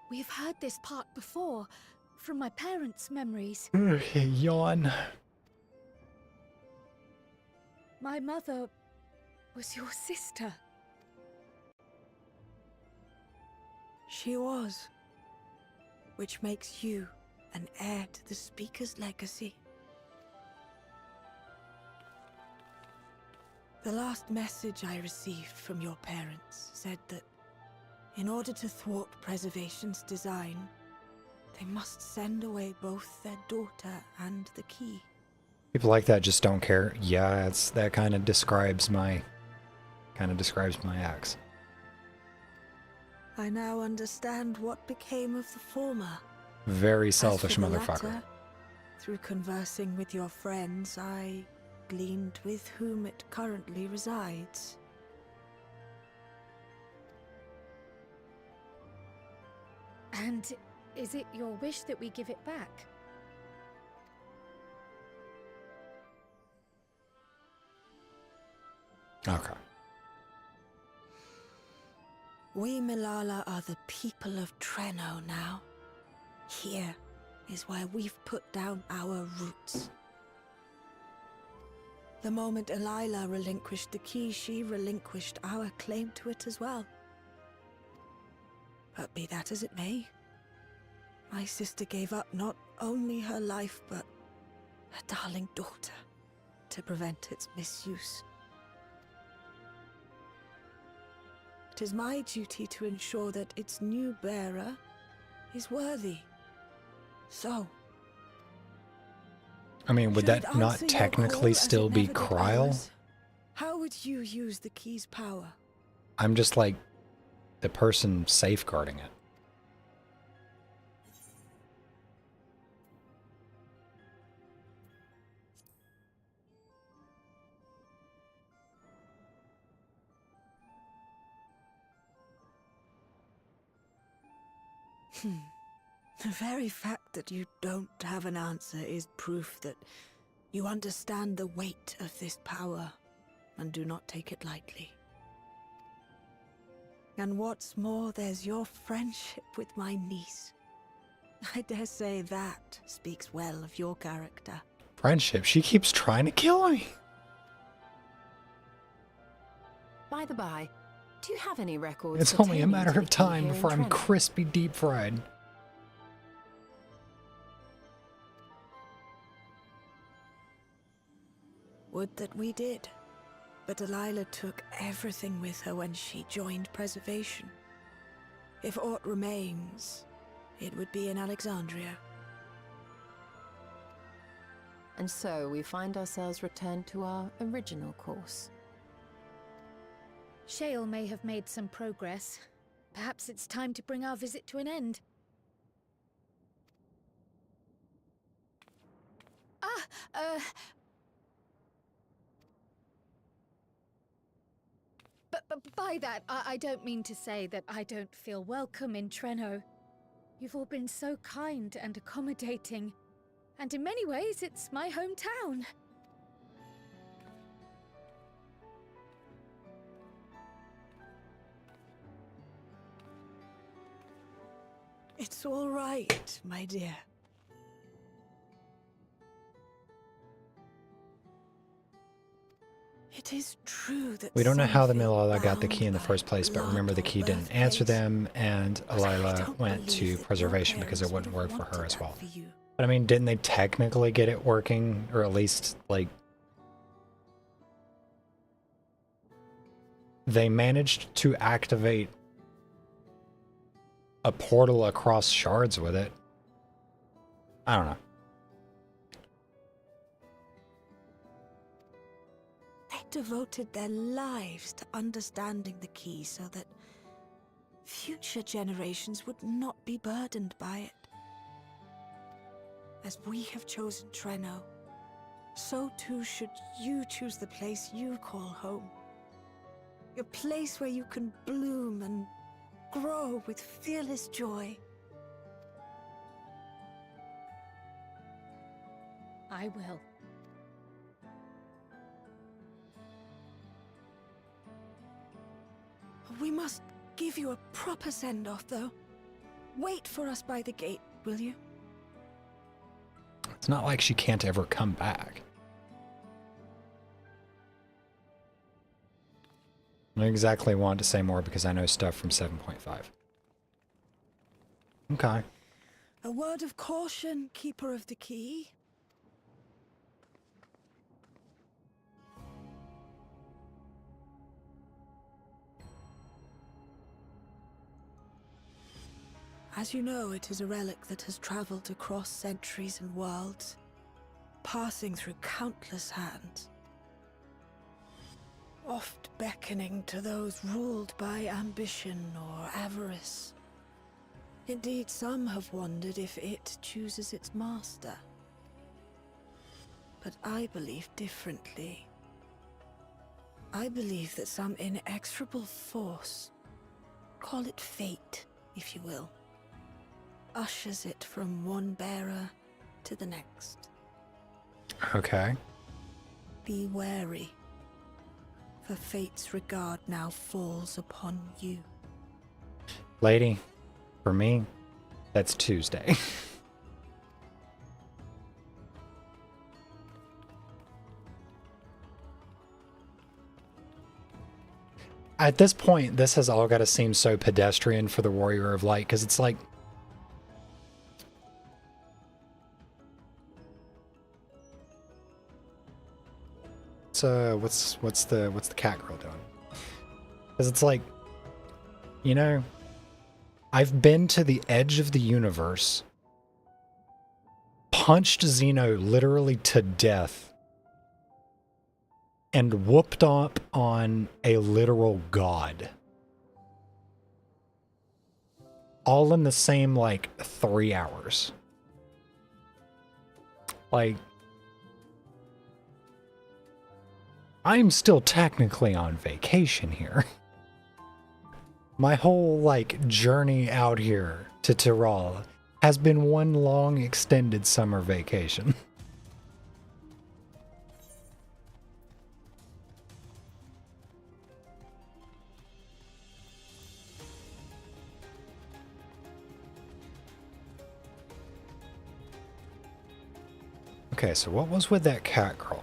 We've heard this part before, from my parents' memories. Yawn. My mother was your sister. She was. Which makes you an heir to the Speaker's legacy. The last message I received from your parents said that in order to thwart Preservation's design, they must send away both their daughter and the key. People like that just don't care. Yeah, that kind of describes my ex. I now understand what became of the former. Very selfish As for the motherfucker. latter, through conversing with your friends, I gleaned with whom it currently resides. And is it your wish that we give it back? Okay. We Milala are the people of Treno now. Here is where we've put down our roots. The moment Elila relinquished the key, she relinquished our claim to it as well. But be that as it may, my sister gave up not only her life, but her darling daughter to prevent its misuse. It is my duty to ensure that its new bearer is worthy. So, I mean, would should that it not answer your technically call as still it be never did Kryl? ours? How would you use the key's power? I'm just like the person safeguarding it. The very fact that you don't have an answer is proof that you understand the weight of this power and do not take it lightly. And what's more, there's your friendship with my niece. I dare say that speaks well of your character. Friendship? She keeps trying to kill me. By the by, do you have any records? It's only a pertaining matter to of the key time here in before I'm Treno? crispy deep fried. Would that we did. But Delilah took everything with her when she joined Preservation. If aught remains, it would be in Alexandria. And so we find ourselves returned to our original course. Shale may have made some progress. Perhaps it's time to bring our visit to an end. But by that, I don't mean to say that I don't feel welcome in Treno. You've all been so kind and accommodating. And in many ways, it's my hometown. It's all right, my dear. It is true that We don't know how the something Milala got the bound key in the by first place, but blood remember the or key didn't answer birthplace. them, and Alila went to believe that preservation your because it parents wouldn't would work have for her wanted as well. that for you. But I mean, didn't they technically get it working, or at least, like, they managed to activate a portal across shards with it? I don't know. They devoted their lives to understanding the key so that future generations would not be burdened by it. As we have chosen Treno, so too should you choose the place you call home. A place where you can bloom and grow with fearless joy. I will. We must give you a proper send-off, though. Wait for us by the gate, will you? It's not like she can't ever come back. I don't exactly want to say more because I know stuff from 7.5. Okay. A word of caution, Keeper of the Key. As you know, it is a relic that has traveled across centuries and worlds, passing through countless hands, oft beckoning to those ruled by ambition or avarice. Indeed, some have wondered if it chooses its master. But I believe differently. I believe that some inexorable force, call it fate, if you will, ushers it from one bearer to the next. Okay. Be wary, for fate's regard now falls upon you. Lady, for me, that's Tuesday. At this point, this has all got to seem so pedestrian for the Warrior of Light, because it's like, what's the cat girl doing? Because it's like, you know, I've been to the edge of the universe, punched Xeno literally to death, and whooped up on a literal god. All in the same, like, 3 hours. Like, I'm still technically on vacation here. My whole, like, journey out here to Tyrol has been one long extended summer vacation. Okay, so what was with that cat girl?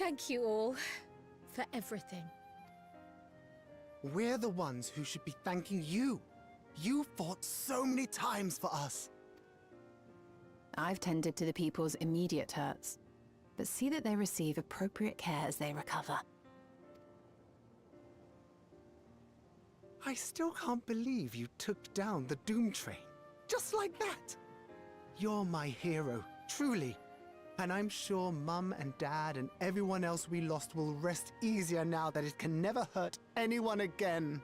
Thank you all for everything. We're the ones who should be thanking you. You fought so many times for us. I've tended to the people's immediate hurts, but see that they receive appropriate care as they recover. I still can't believe you took down the Dawntrail. Just like that. You're my hero, truly. And I'm sure Mum and Dad and everyone else we lost will rest easier now that it can never hurt anyone again.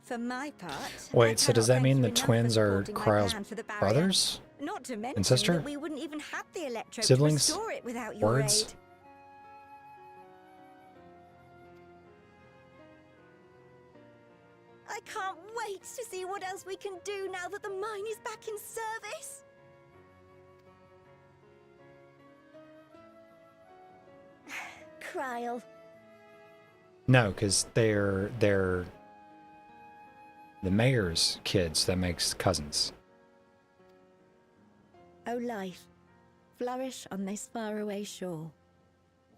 For my part, Wait, so does that mean the twins are Kryle's brothers? Not to mention and sister? that we wouldn't even have the electrode Siblings? to restore it without your Words? aid. I can't wait to see what else we can do now that the mine is back in service. Kryle. No, because they're the mayor's kids that makes cousins. O life, flourish on this faraway shore.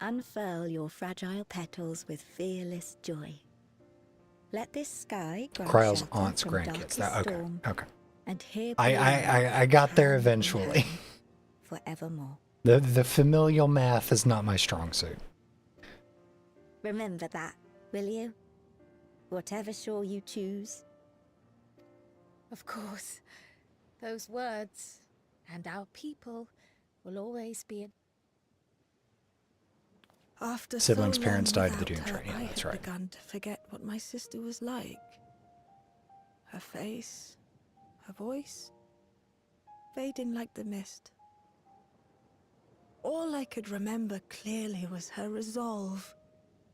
Unfurl your fragile petals with fearless joy. Let this sky grant Kryle's shelter aunt's from grandkids. darkest That, okay, storm, okay. And here I got there eventually. forevermore. The familial math is not my strong suit. Remember that, will you? Whatever shore you choose. Of course. Those words and our people will always be in... After Siblings' so parents long died of the without her, Dawntrail. Yeah, I that's had right. begun to forget what my sister was like. Her face, her voice, fading like the mist. All I could remember clearly was her resolve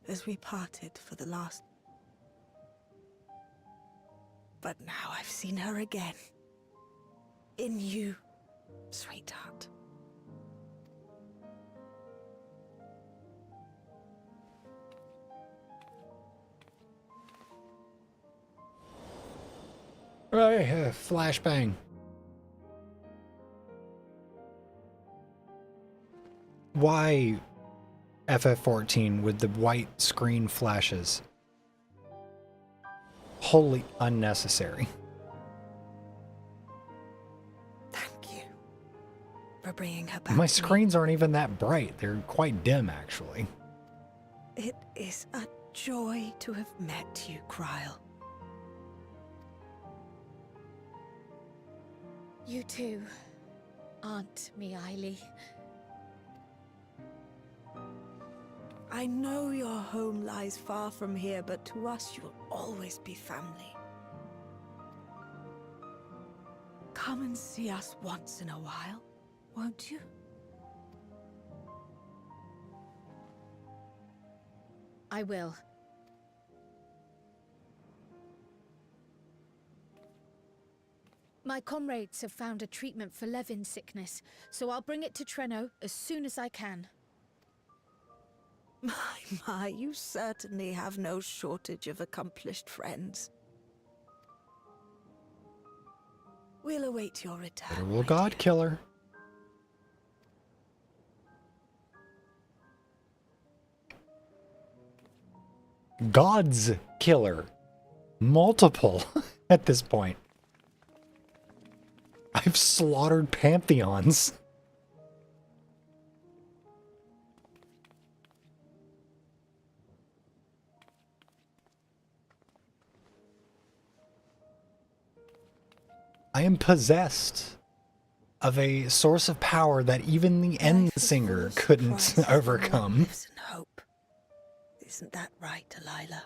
as we parted for the last. But now I've seen her again. In you, sweetheart. Right, flashbang. Why FF14 with the white screen flashes? Wholly unnecessary. For bringing her back. My to me. screens aren't even that bright. They're quite dim, actually. It is a joy to have met you, Kryle. You too, Aunt Miaili. I know your home lies far from here, but to us you'll always be family. Come and see us once in a while, won't you? I will. My comrades have found a treatment for Levin's sickness, so I'll bring it to Treno as soon as I can. My, you certainly have no shortage of accomplished friends. We'll await your return. Literal god killer. God's killer. Multiple at this point. I've slaughtered pantheons. I am possessed of a source of power that even the End Singer couldn't overcome. Lives in hope. Isn't that right, Delilah?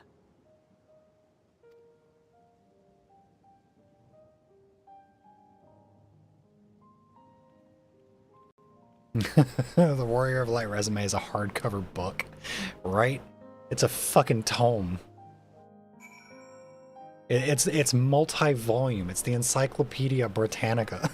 The Warrior of Light resume is a hardcover book, right? It's a fucking tome. It's multi-volume. It's the Encyclopedia Britannica.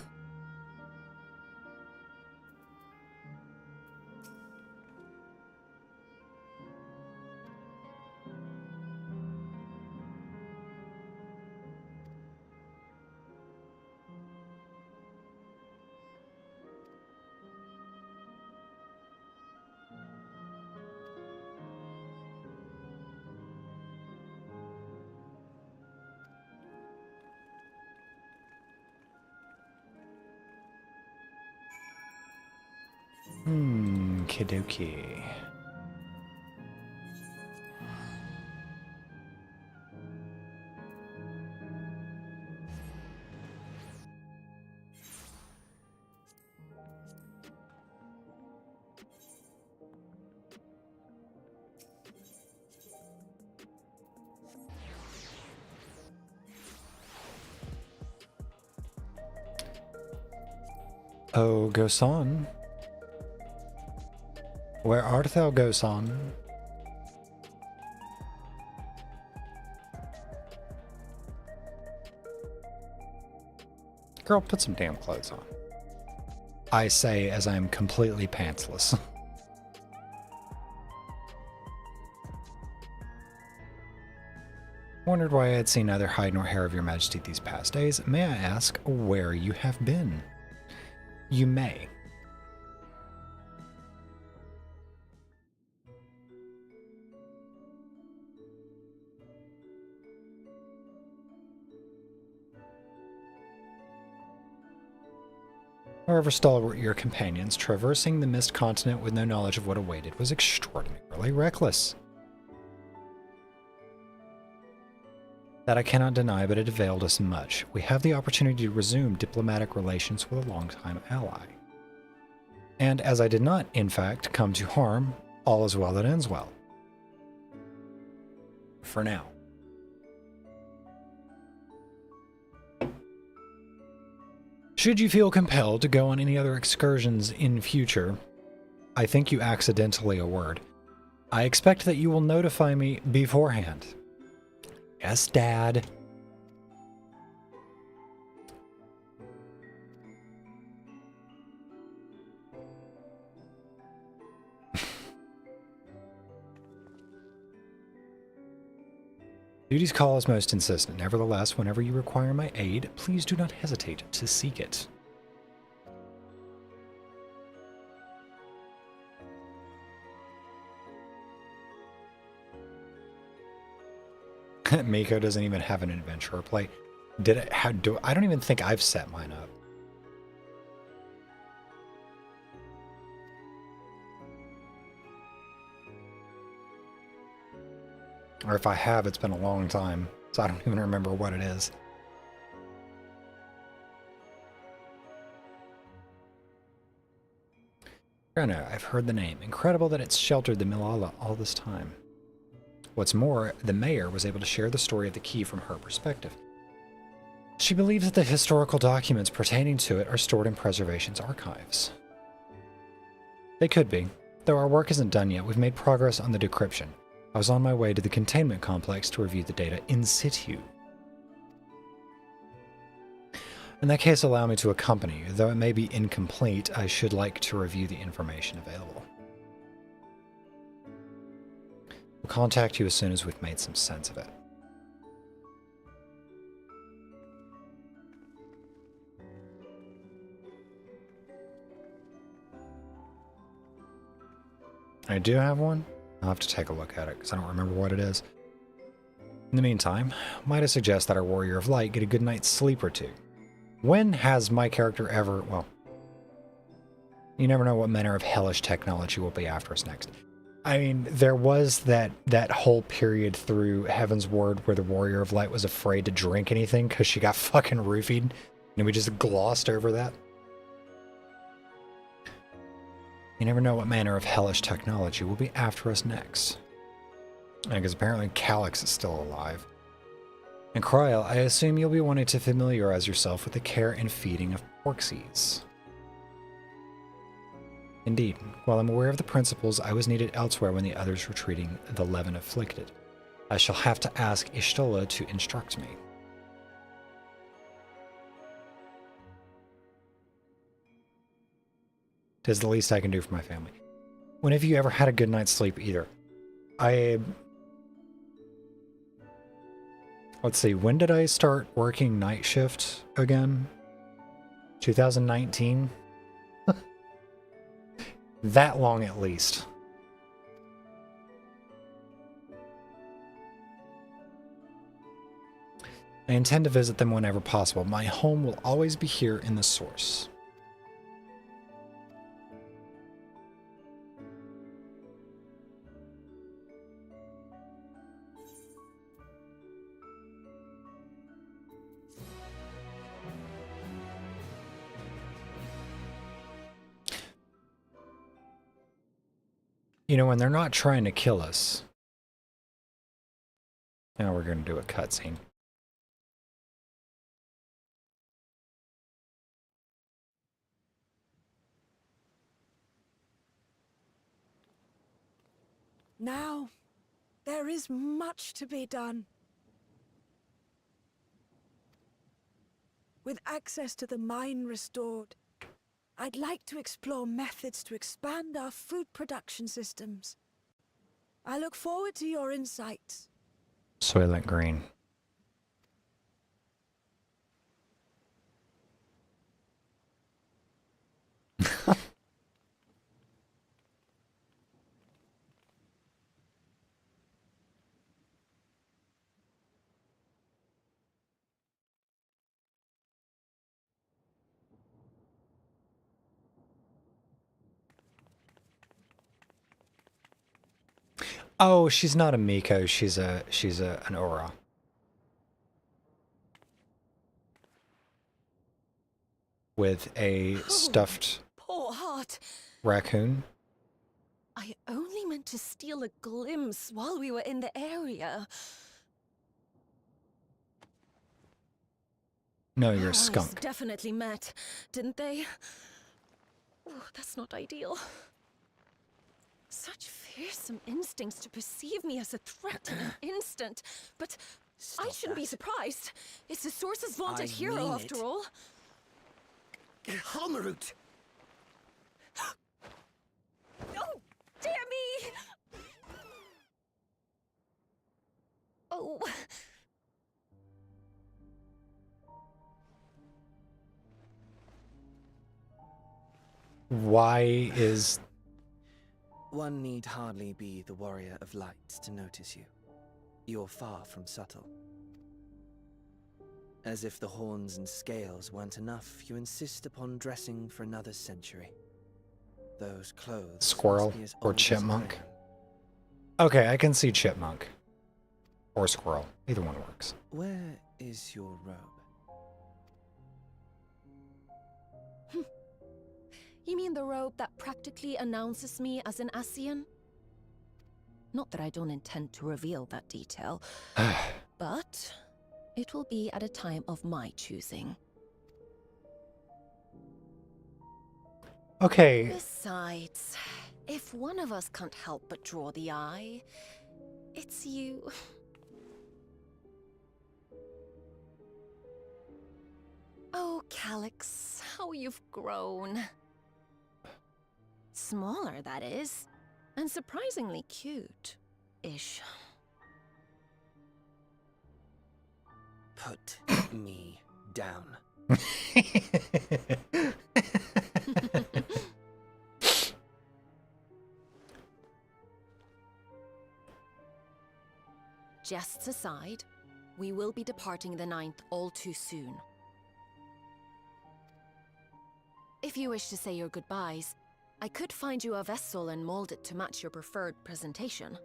Kidoki. Oh, Gosan. Where art thou, Gosan? Girl, put some damn clothes on. I say as I am completely pantsless. Wondered why I had seen neither hide nor hair of your majesty these past days. May I ask where you have been? You may. However stalwart your companions, traversing the mist continent with no knowledge of what awaited was extraordinarily reckless. That I cannot deny, but it availed us much. We have the opportunity to resume diplomatic relations with a longtime ally. And as I did not, in fact, come to harm, all is well that ends well. For now. Should you feel compelled to go on any other excursions in future, I think you accidentally a word. I expect that you will notify me beforehand. Yes, Dad. Duty's call is most insistent. Nevertheless, whenever you require my aid, please do not hesitate to seek it. Miko doesn't even have an adventurer play. I don't even think I've set mine up. Or if I have, it's been a long time, so I don't even remember what it is. Grana, I've heard the name. Incredible that it's sheltered the Milala all this time. What's more, the mayor was able to share the story of the key from her perspective. She believes that the historical documents pertaining to it are stored in preservation's archives. They could be. Though our work isn't done yet, we've made progress on the decryption. I was on my way to the containment complex to review the data in situ. In that case, allow me to accompany you. Though it may be incomplete, I should like to review the information available. We'll contact you as soon as we've made some sense of it. I do have one. I'll have to take a look at it because I don't remember what it is. In the meantime, might I suggest that our Warrior of Light get a good night's sleep or two? When has my character ever... Well, you never know what manner of hellish technology will be after us next. I mean, there was that whole period through Heaven's Word where the Warrior of Light was afraid to drink anything because she got fucking roofied, and we just glossed over that. You never know what manner of hellish technology will be after us next. Because apparently Calyx is still alive. And Kryl, I assume you'll be wanting to familiarize yourself with the care and feeding of Porxies. Indeed, while I'm aware of the principles, I was needed elsewhere when the others were treating the Levin afflicted. I shall have to ask Ishtola to instruct me. It is the least I can do for my family. When have you ever had a good night's sleep either? Let's see, when did I start working night shift again? 2019? That long at least. I intend to visit them whenever possible. My home will always be here in the source. You know, when they're not trying to kill us. Now we're going to do a cutscene. Now, there is much to be done. With access to the mine restored, I'd like to explore methods to expand our food production systems. I look forward to your insights. Soylent Green. Oh, she's not a Miko, she's an Aura. With a stuffed Poor heart. raccoon. I only meant to steal a glimpse while we were in the area. No, you're Our a eyes skunk. definitely met, didn't they? Oh, that's not ideal. Such fearsome instincts to perceive me as a threat in an instant. But I shouldn't be surprised. It's the Source's vaunted hero, after all. Halmarut! Oh, dear me! Oh. Why is... One need hardly be the warrior of light to notice you. You're far from subtle. As if the horns and scales weren't enough, you insist upon dressing for another century. Those clothes Squirrel must be as or old as chipmunk? I am. Okay, I can see chipmunk. Or squirrel. Either one works. Where is your robe? You mean the robe that practically announces me as an Ascian? Not that I don't intend to reveal that detail, but it will be at a time of my choosing. Okay. Besides, if one of us can't help but draw the eye, it's you. Oh, Calyx, how you've grown. Smaller, that is. And surprisingly cute-ish. Put me down. Jests aside, we will be departing the 9th all too soon. If you wish to say your goodbyes, I could find you a vessel and mold it to match your preferred presentation.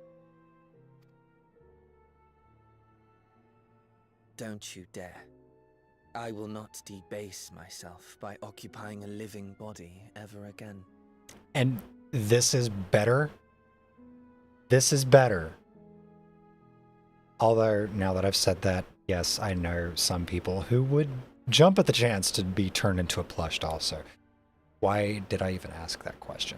Don't you dare. I will not debase myself by occupying a living body ever again. And this is better? This is better. Although, now that I've said that, yes, I know some people who would jump at the chance to be turned into a plush doll, so why did I even ask that question?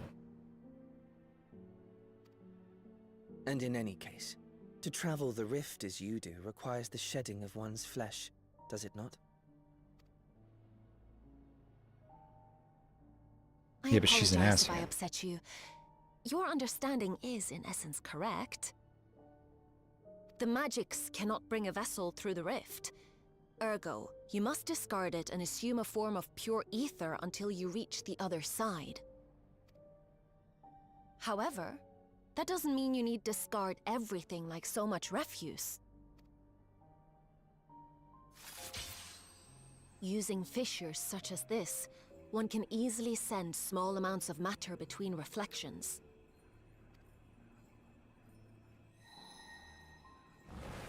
And in any case, to travel the rift as you do requires the shedding of one's flesh, does it not? Yeah, but she's an apologize ass. If I upset you. Your understanding is, in essence, correct. The magics cannot bring a vessel through the rift. Ergo, you must discard it and assume a form of pure ether until you reach the other side. However, that doesn't mean you need discard everything like so much refuse. Using fissures such as this, one can easily send small amounts of matter between reflections.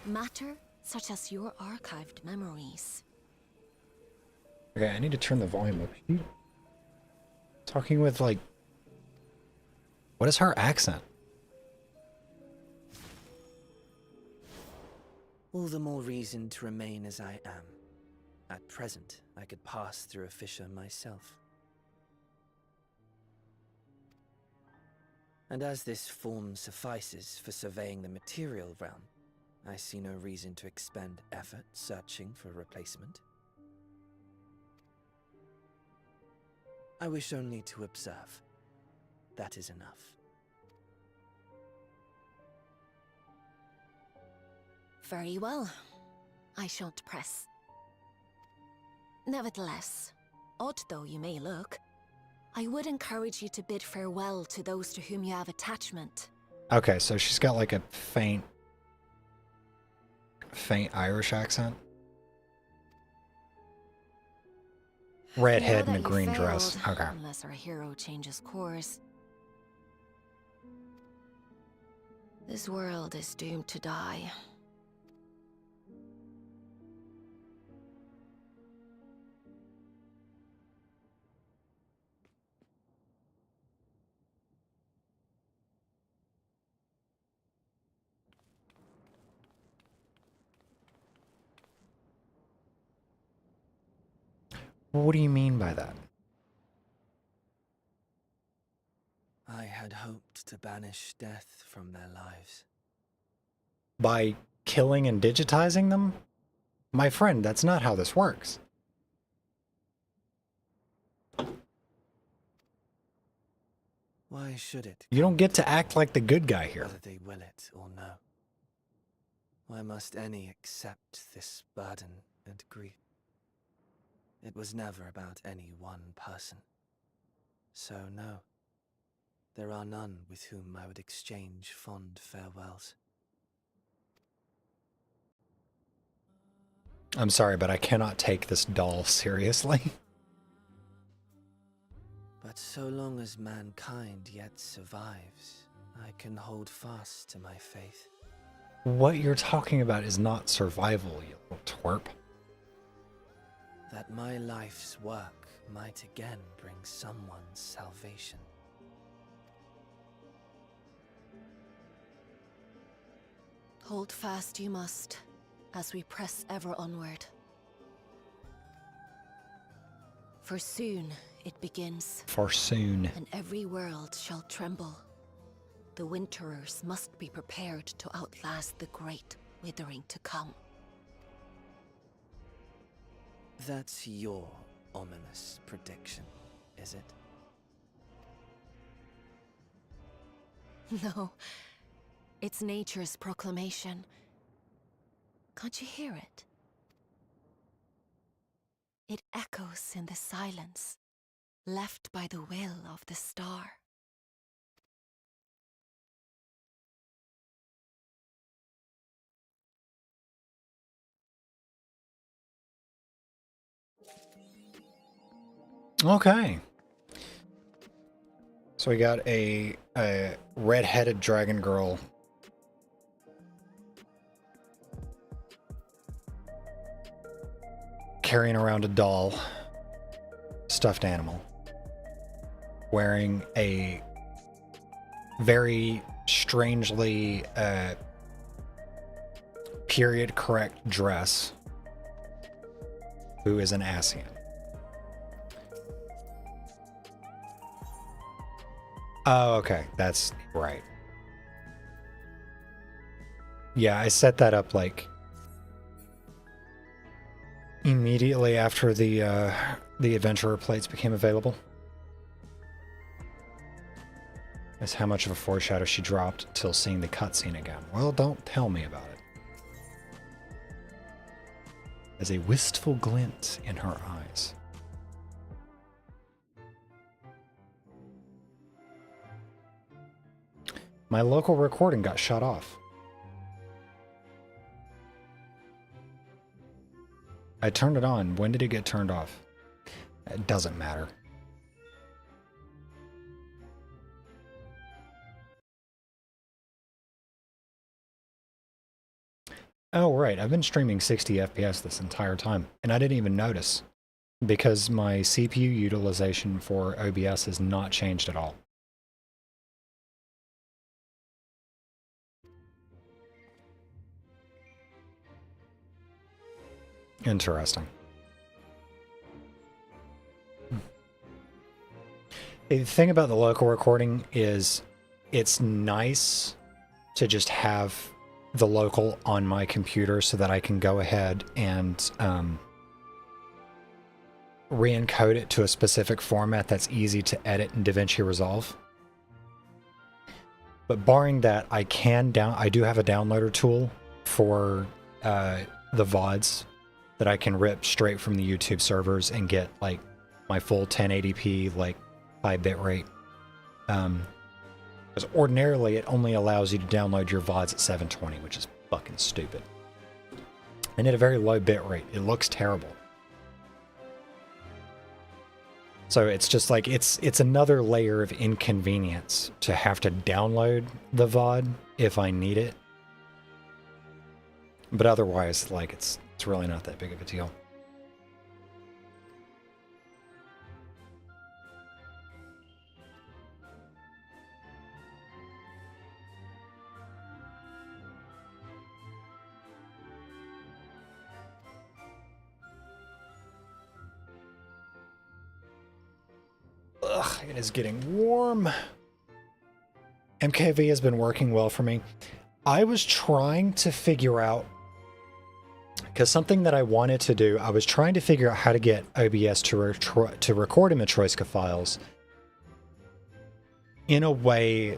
Matter such as your archived memories. Okay, I need to turn the volume up. Talking with, like... What is her accent? All the more reason to remain as I am. At present, I could pass through a fissure myself. And as this form suffices for surveying the material realm, I see no reason to expend effort searching for a replacement. I wish only to observe. That is enough. Very well. I shan't press. Nevertheless, odd though you may look, I would encourage you to bid farewell to those to whom you have attachment. Okay, so she's got like a faint Irish accent. Redhead Now in a that green you've dress. failed, Okay. Unless our hero changes course. This world is doomed to die. What do you mean by that? I had hoped to banish death from their lives. By killing and digitizing them? My friend, that's not how this works. Why should it? You don't get to act like the good guy here. Whether they will it or no. Why must any accept this burden and grief? It was never about any one person. So no, there are none with whom I would exchange fond farewells. I'm sorry, but I cannot take this doll seriously. But so long as mankind yet survives, I can hold fast to my faith. What you're talking about is not survival, you little twerp. That my life's work might again bring someone's salvation. Hold fast you must, as we press ever onward. For soon it begins. For soon. And every world shall tremble. The Winterers must be prepared to outlast the great withering to come. That's your ominous prediction, is it? No, it's nature's proclamation. Can't you hear it? It echoes in the silence, left by the will of the star. Okay. So we got a red-headed dragon girl. Carrying around a doll. Stuffed animal. Wearing a very strangely period-correct dress. Who is an Asian. Oh, okay. That's right. Yeah, I set that up like immediately after the adventurer plates became available. That's how much of a foreshadow she dropped till seeing the cutscene again. Well, don't tell me about it. There's a wistful glint in her eyes. My local recording got shut off. I turned it on. When did it get turned off? It doesn't matter. Oh, right. I've been streaming 60 FPS this entire time, and I didn't even notice because my CPU utilization for OBS has not changed at all. Interesting. The thing about the local recording is it's nice to just have the local on my computer so that I can go ahead and re-encode it to a specific format that's easy to edit in DaVinci Resolve. But barring that, I do have a downloader tool for the VODs that I can rip straight from the YouTube servers and get like my full 1080p like high bitrate. Because ordinarily it only allows you to download your VODs at 720, which is fucking stupid. And at a very low bitrate. It looks terrible. So it's just like, it's another layer of inconvenience to have to download the VOD if I need it. But otherwise, like, it's really not that big of a deal. Ugh, it is getting warm. MKV has been working well for me. I was trying to figure out, because something that I wanted to do, I was trying to figure out how to get OBS to record in Matryoshka files in a way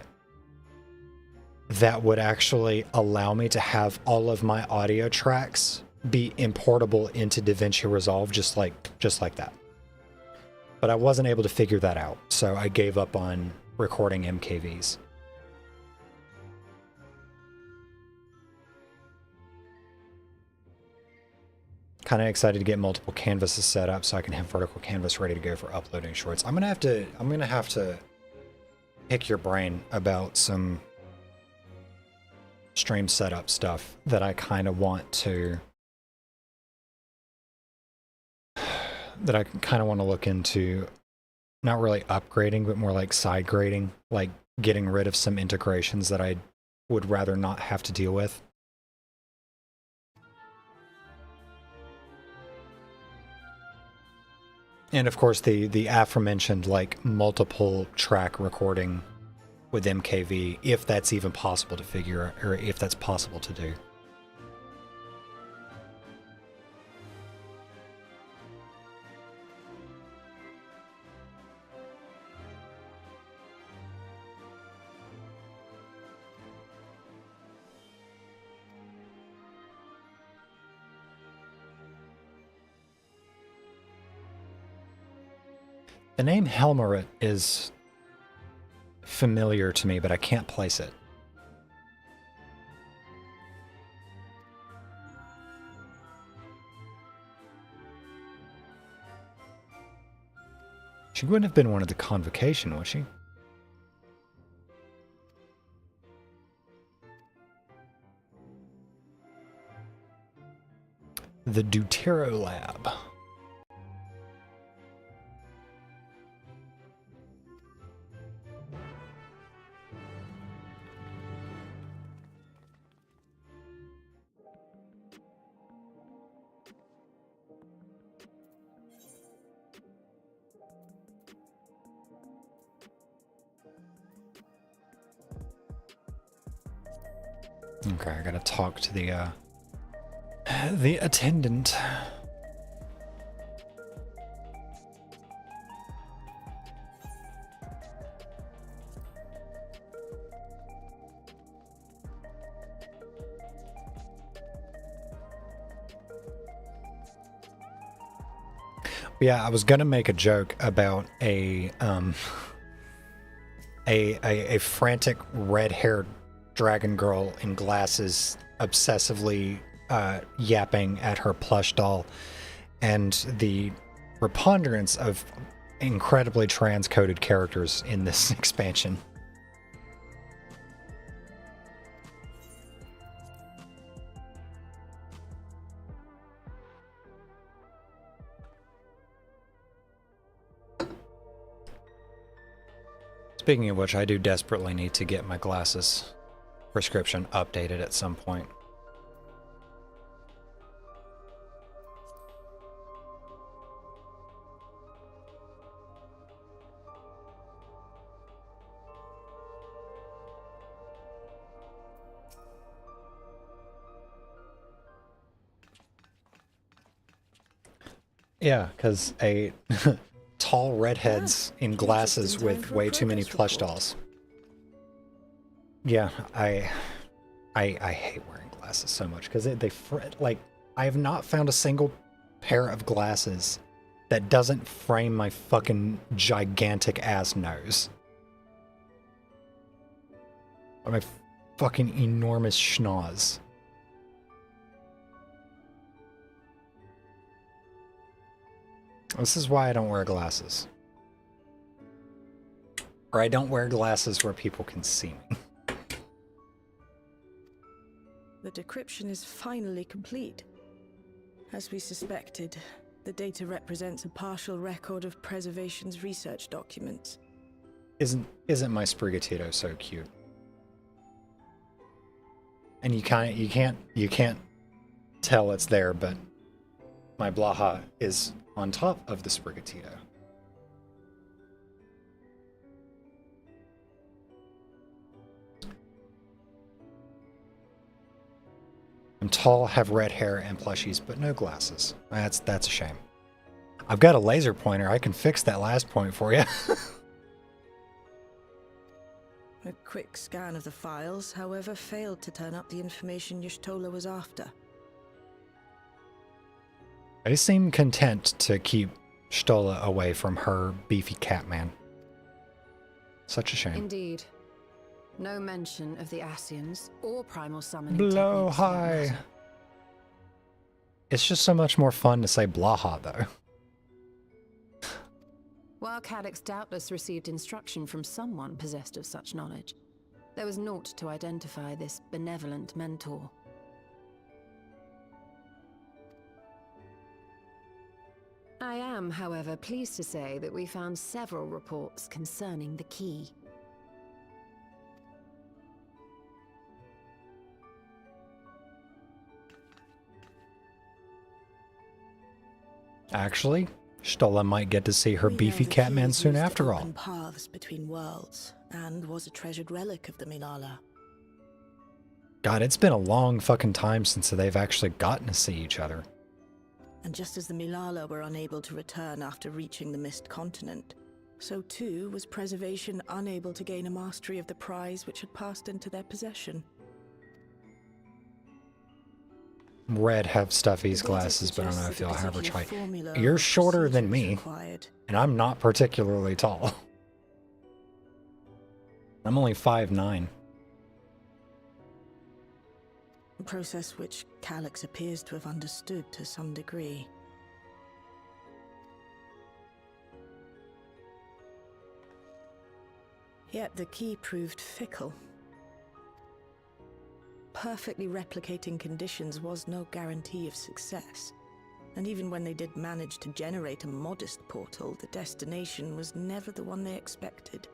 that would actually allow me to have all of my audio tracks be importable into DaVinci Resolve just like that. But I wasn't able to figure that out, so I gave up on recording MKVs. Kind of excited to get multiple canvases set up so I can have vertical canvas ready to go for uploading shorts. I'm gonna have to pick your brain about some stream setup stuff that I kind of want to look into. Not really upgrading, but more like side grading, like getting rid of some integrations that I would rather not have to deal with. And of course the aforementioned like multiple track recording with MKV, if that's even possible to figure, or if that's possible to do. The name Helmerit is familiar to me, but I can't place it. She wouldn't have been one of the convocation, would she? The Deutero Lab. Okay, I gotta talk to the attendant. Yeah, I was gonna make a joke about a frantic red-haired dragon girl in glasses obsessively yapping at her plush doll, and the preponderance of incredibly transcoded characters in this expansion. Speaking of which, I do desperately need to get my glasses prescription updated at some point. Yeah, because a tall redheads in glasses with way too many plush dolls. Yeah, I hate wearing glasses so much because they like, I have not found a single pair of glasses that doesn't frame my fucking gigantic ass nose. Or my fucking enormous schnoz. This is why I don't wear glasses. Or I don't wear glasses where people can see me. The decryption is finally complete. As we suspected, the data represents a partial record of Preservation's research documents. Isn't my Sprigatito so cute? And you can't tell it's there, but my Blaha is on top of the Sprigatito. I'm tall, have red hair and plushies, but no glasses. That's a shame. I've got a laser pointer. I can fix that last point for you. A quick scan of the files, however, failed to turn up the information Y'shtola was after. I seem content to keep Y'shtola away from her beefy catman. Such a shame. Indeed. No mention of the Ascians or primal summoning Blow techniques for that high. matter. It's just so much more fun to say Blaha, though. While Calix doubtless received instruction from someone possessed of such knowledge, there was naught to identify this benevolent mentor. I am, however, pleased to say that we found several reports concerning the key. Actually, Y'shtola might get to see her beefy catman soon after all. Paths between worlds, and was a treasured relic of the Milala. God, it's been a long fucking time since they've actually gotten to see each other. And just as the Milala were unable to return after reaching the Mist Continent, so too was Preservation unable to gain a mastery of the prize which had passed into their possession. Red have Stuffy's glasses, but I don't know if you'll have her try. You're shorter than me, and I'm not particularly tall. I'm only 5'9". A process which Calix appears to have understood to some degree. Yet the key proved fickle. Perfectly replicating conditions was no guarantee of success. And even when they did manage to generate a modest portal, the destination was never the one they expected.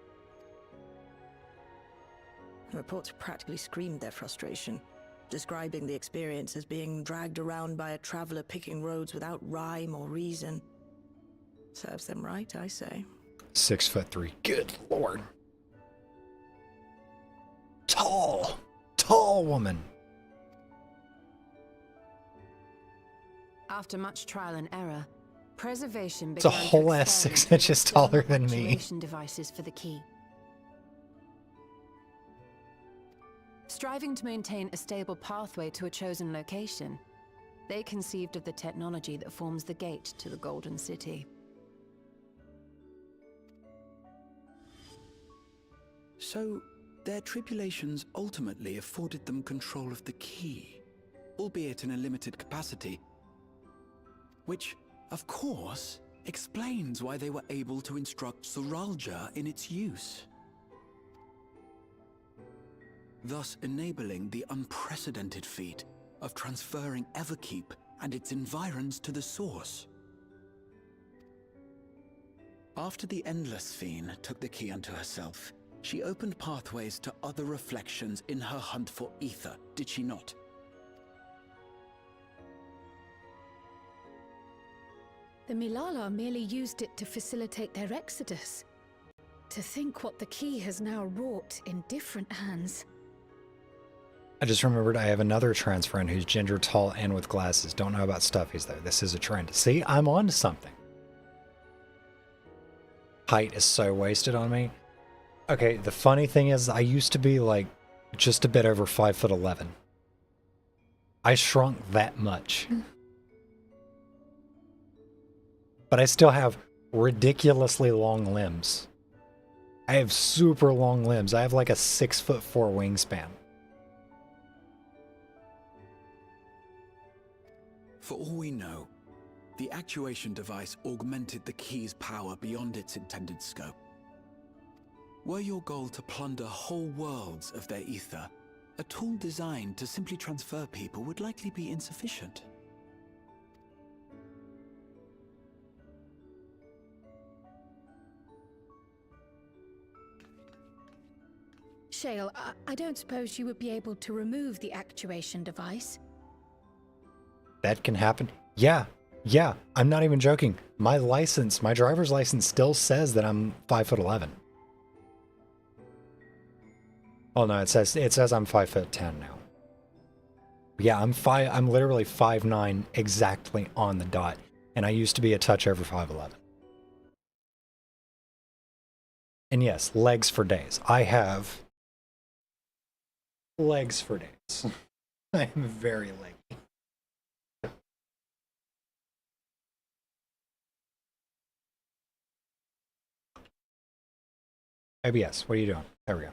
The reports practically screamed their frustration, describing the experience as being dragged around by a traveler picking roads without rhyme or reason. Serves them right, I say. 6'3". Good lord. Tall woman. After much trial and error, Preservation It's a began to whole ass experiment 6 with inches taller external than me. actuation devices for the key. Striving to maintain a stable pathway to a chosen location, they conceived of the technology that forms the gate to the Golden City. So, their tribulations ultimately afforded them control of the key, albeit in a limited capacity, which, of course, explains why they were able to instruct Zoralja in its use, thus enabling the unprecedented feat of transferring Everkeep and its environs to the source. After the Endless Fiend took the key unto herself, she opened pathways to other reflections in her hunt for ether, did she not? The Milala merely used it to facilitate their exodus. To think what the key has now wrought in different hands. I just remembered I have another trans friend who's ginger, tall, and with glasses. Don't know about stuffies, though. This is a trend. See, I'm on to something. Height is so wasted on me. Okay, the funny thing is I used to be, like, just a bit over 5'11". I shrunk that much. But I still have ridiculously long limbs. I have super long limbs. I have like a 6'4" wingspan. For all we know, the actuation device augmented the key's power beyond its intended scope. Were your goal to plunder whole worlds of their ether, a tool designed to simply transfer people would likely be insufficient. Shale, I don't suppose you would be able to remove the actuation device? That can happen. Yeah, I'm not even joking. My license, my driver's license still says that I'm 5'11". Oh no, it says I'm 5'10" now. Yeah, I'm literally 5'9" exactly on the dot, and I used to be a touch over 5'11". And yes, legs for days. I have legs for days. I am very leggy. OBS, what are you doing? There we go.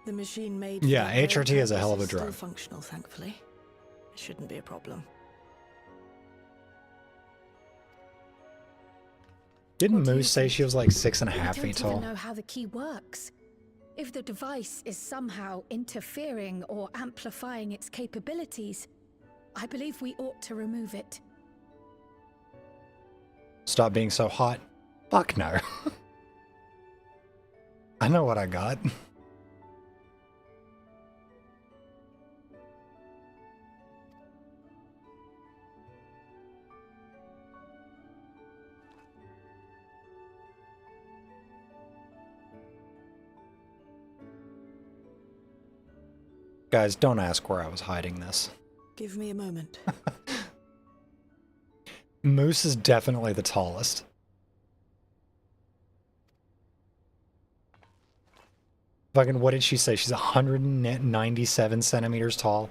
The machine made. Yeah, HRT is a hell of a drug. Still functional, thankfully. It shouldn't be a problem. Didn't Moose say she was like 6.5 feet tall? I don't even know how the key works. If the device is somehow interfering or amplifying its capabilities, I believe we ought to remove it. Stop being so hot. Fuck no. I know what I got. Guys, don't ask where I was hiding this. Give me a moment. Moose is definitely the tallest. Fucking, what did she say? She's 197 centimeters tall.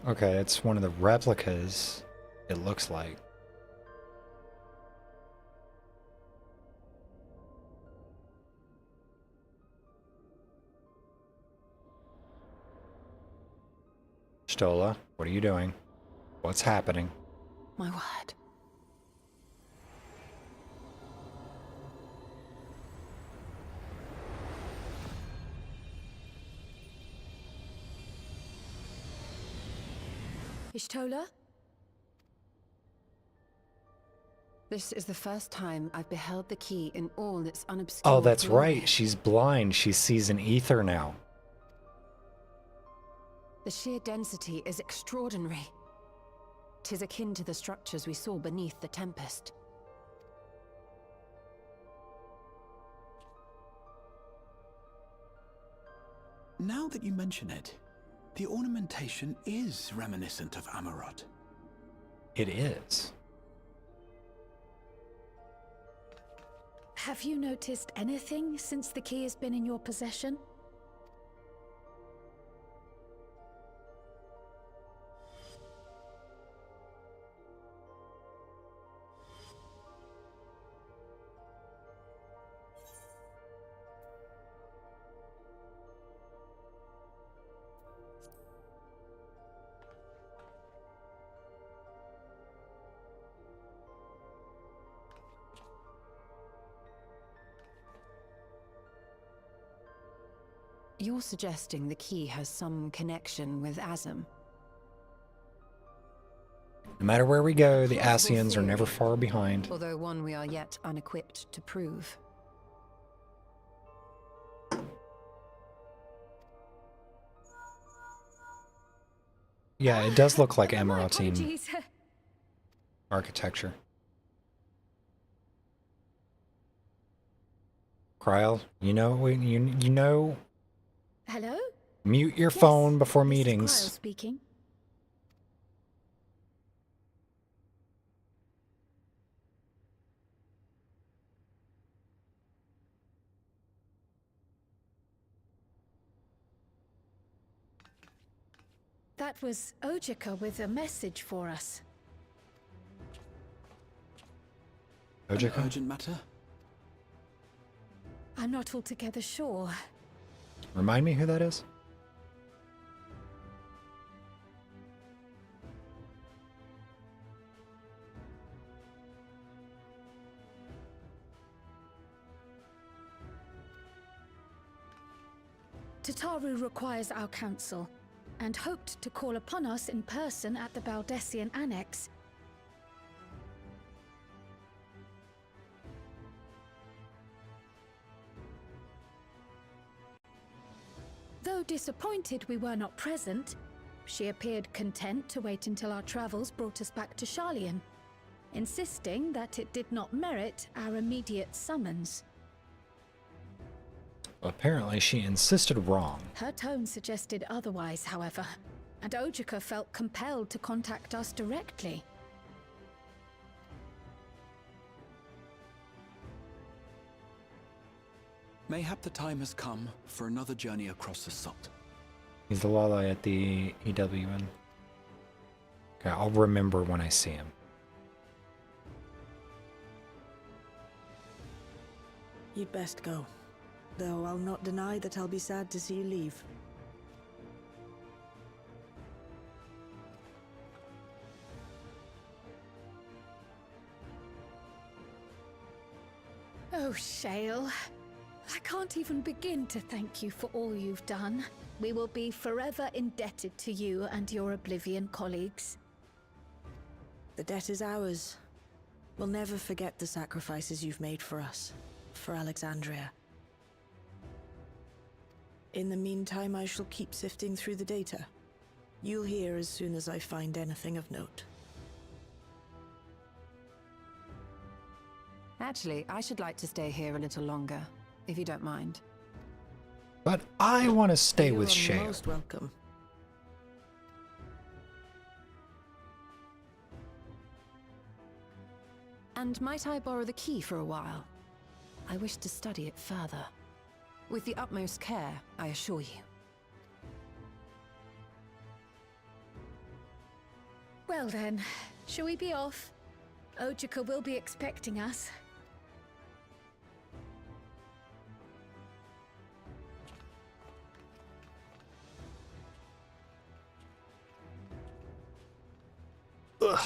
Okay, it's one of the replicas, it looks like. Stola, what are you doing? What's happening? My word. Ishtola? This is the first time I've beheld the key in all its unobscured Oh, that's glory. right. She's blind. She sees an ether now. The sheer density is extraordinary. 'Tis akin to the structures we saw beneath the Tempest. Now that you mention it, the ornamentation is reminiscent of Amarot. It is. Have you noticed anything since the key has been in your possession? You're suggesting the key has some connection with Azam? No matter where we go, the Plausible Asians are never theory, far behind. although one we are yet unequipped to prove. Yeah, it does look like Emirati Apologies. architecture. Kryl, you know, Hello? mute your Yes, phone before this is meetings. Kryl speaking. That was Ojika with a message for us. An Ojika? urgent matter? I'm not altogether sure. Remind me who that is? Tataru requires our counsel, and hoped to call upon us in person at the Baldessian Annex. Though disappointed we were not present, she appeared content to wait until our travels brought us back to Sharlayan, insisting that it did not merit our immediate summons. Apparently, she insisted wrong. Her tone suggested otherwise, however, and Ojika felt compelled to contact us directly. Mayhap the time has come for another journey across the salt. He's the Lala at the EWN. Okay, I'll remember when I see him. You'd best go. Though I'll not deny that I'll be sad to see you leave. Oh, Shale. I can't even begin to thank you for all you've done. We will be forever indebted to you and your Oblivion colleagues. The debt is ours. We'll never forget the sacrifices you've made for us, for Alexandria. In the meantime, I shall keep sifting through the data. You'll hear as soon as I find anything of note. Actually, I should like to stay here a little longer, if you don't mind. But I want to stay with You're Shale. most welcome. And might I borrow the key for a while? I wish to study it further. With the utmost care, I assure you. Well then, shall we be off? Ojika will be expecting us. Ugh.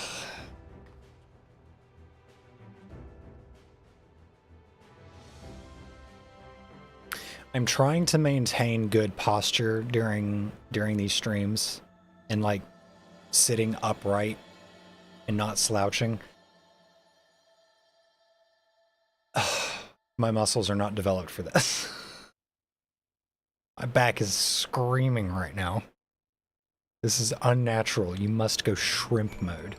I'm trying to maintain good posture during these streams and like sitting upright and not slouching. My muscles are not developed for this. My back is screaming right now. This is unnatural. You must go shrimp mode.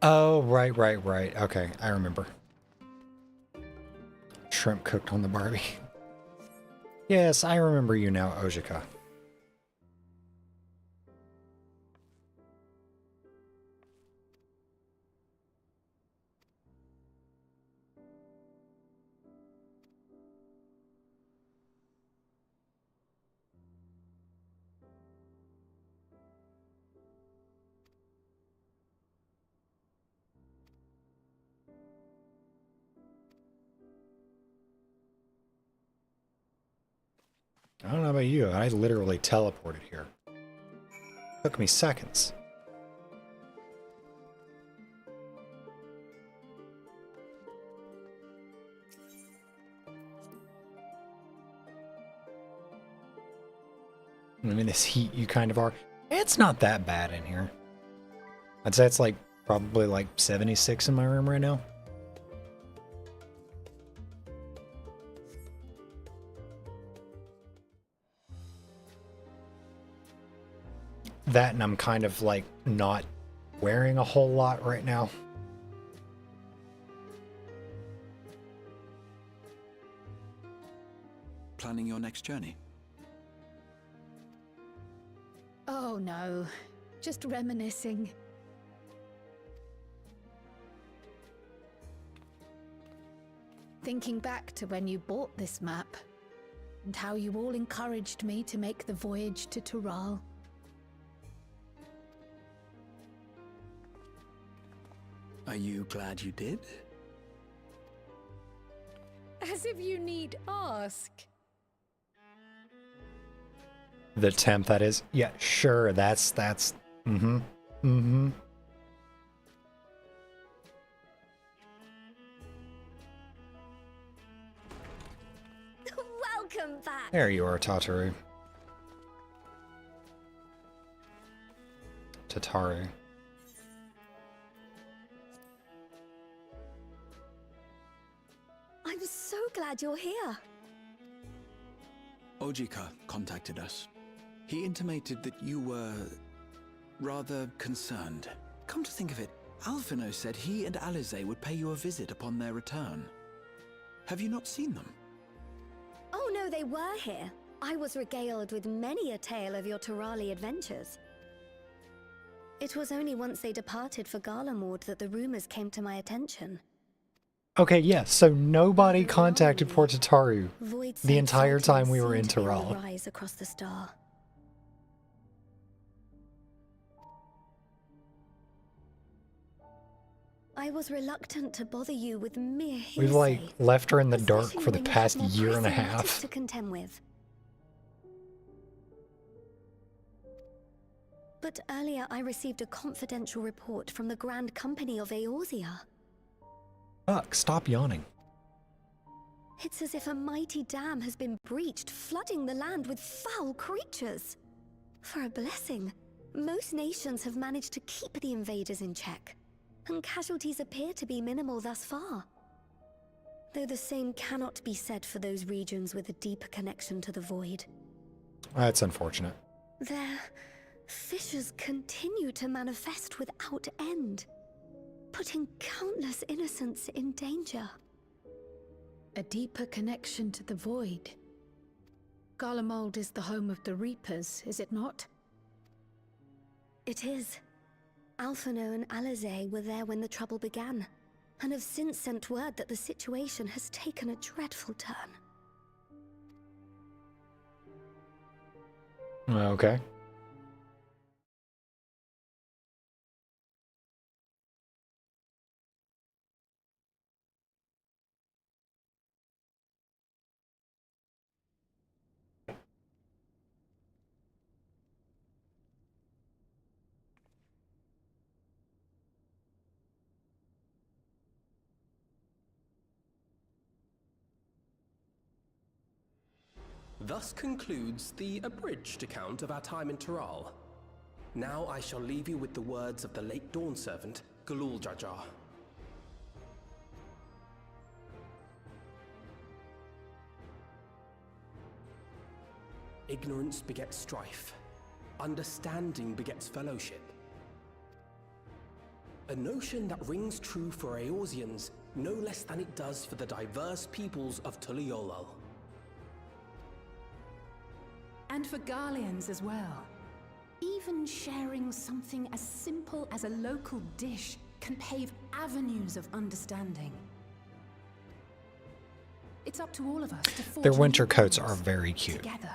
Oh, right. Okay, I remember. Shrimp cooked on the Barbie. Yes, I remember you now, Ojika. I don't know about you, I literally teleported here. Took me seconds. I mean, this heat you kind of are. It's not that bad in here. I'd say it's like probably like 76 in my room right now. That, and I'm kind of like not wearing a whole lot right now. Planning your next journey? Oh no, just reminiscing. Thinking back to when you bought this map, and how you all encouraged me to make the voyage to Tural. Are you glad you did? As if you need ask. The temp, that is. Yeah, sure, that's, mm-hmm, mm-hmm. Welcome back. There you are, Tataru. Tataru. I'm so glad you're here. Ojika contacted us. He intimated that you were rather concerned. Come to think of it, Alphino said he and Alize would pay you a visit upon their return. Have you not seen them? Oh no, they were here. I was regaled with many a tale of your Turali adventures. It was only once they departed for Garlemord that the rumors came to my attention. Okay, yeah, so nobody contacted poor Tataru the entire time we were in Tural. Rise across the star. I was reluctant to bother you with mere hearsay. We've like left her in the dark especially for the when you past have more year and a pressing matters half. to contend with. But earlier I received a confidential report from the Grand Company of Eorzea. Fuck, stop yawning. It's as if a mighty dam has been breached, flooding the land with foul creatures. For a blessing, most nations have managed to keep the invaders in check, and casualties appear to be minimal thus far. Though the same cannot be said for those regions with a deeper connection to the void. That's unfortunate. Their fissures continue to manifest without end, putting countless innocents in danger. A deeper connection to the void. Garlemald is the home of the Reapers, is it not? It is. Alphino and Alize were there when the trouble began, and have since sent word that the situation has taken a dreadful turn. Okay. Thus concludes the abridged account of our time in Tural. Now I shall leave you with the words of the late Dawn servant, Galul Jajar. Ignorance begets strife. Understanding begets fellowship. A notion that rings true for Eorzeans no less than it does for the diverse peoples of Tuliolal. And for Garleans as well. Even sharing something as simple as a local dish can pave avenues of understanding. It's up to all of us to forge Their winter new coats bonds are very cute. together.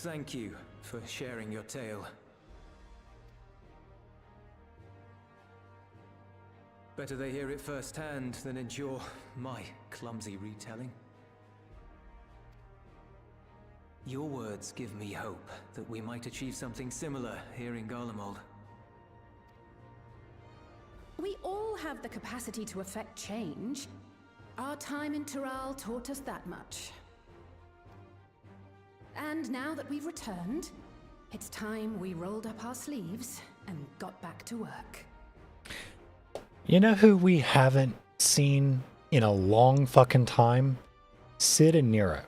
Thank you for sharing your tale. Better they hear it firsthand than endure my clumsy retelling. Your words give me hope that we might achieve something similar here in Garlemald. We all have the capacity to affect change. Our time in Tural taught us that much. And now that we've returned, it's time we rolled up our sleeves and got back to work. You know who we haven't seen in a long fucking time? Sid and Nero.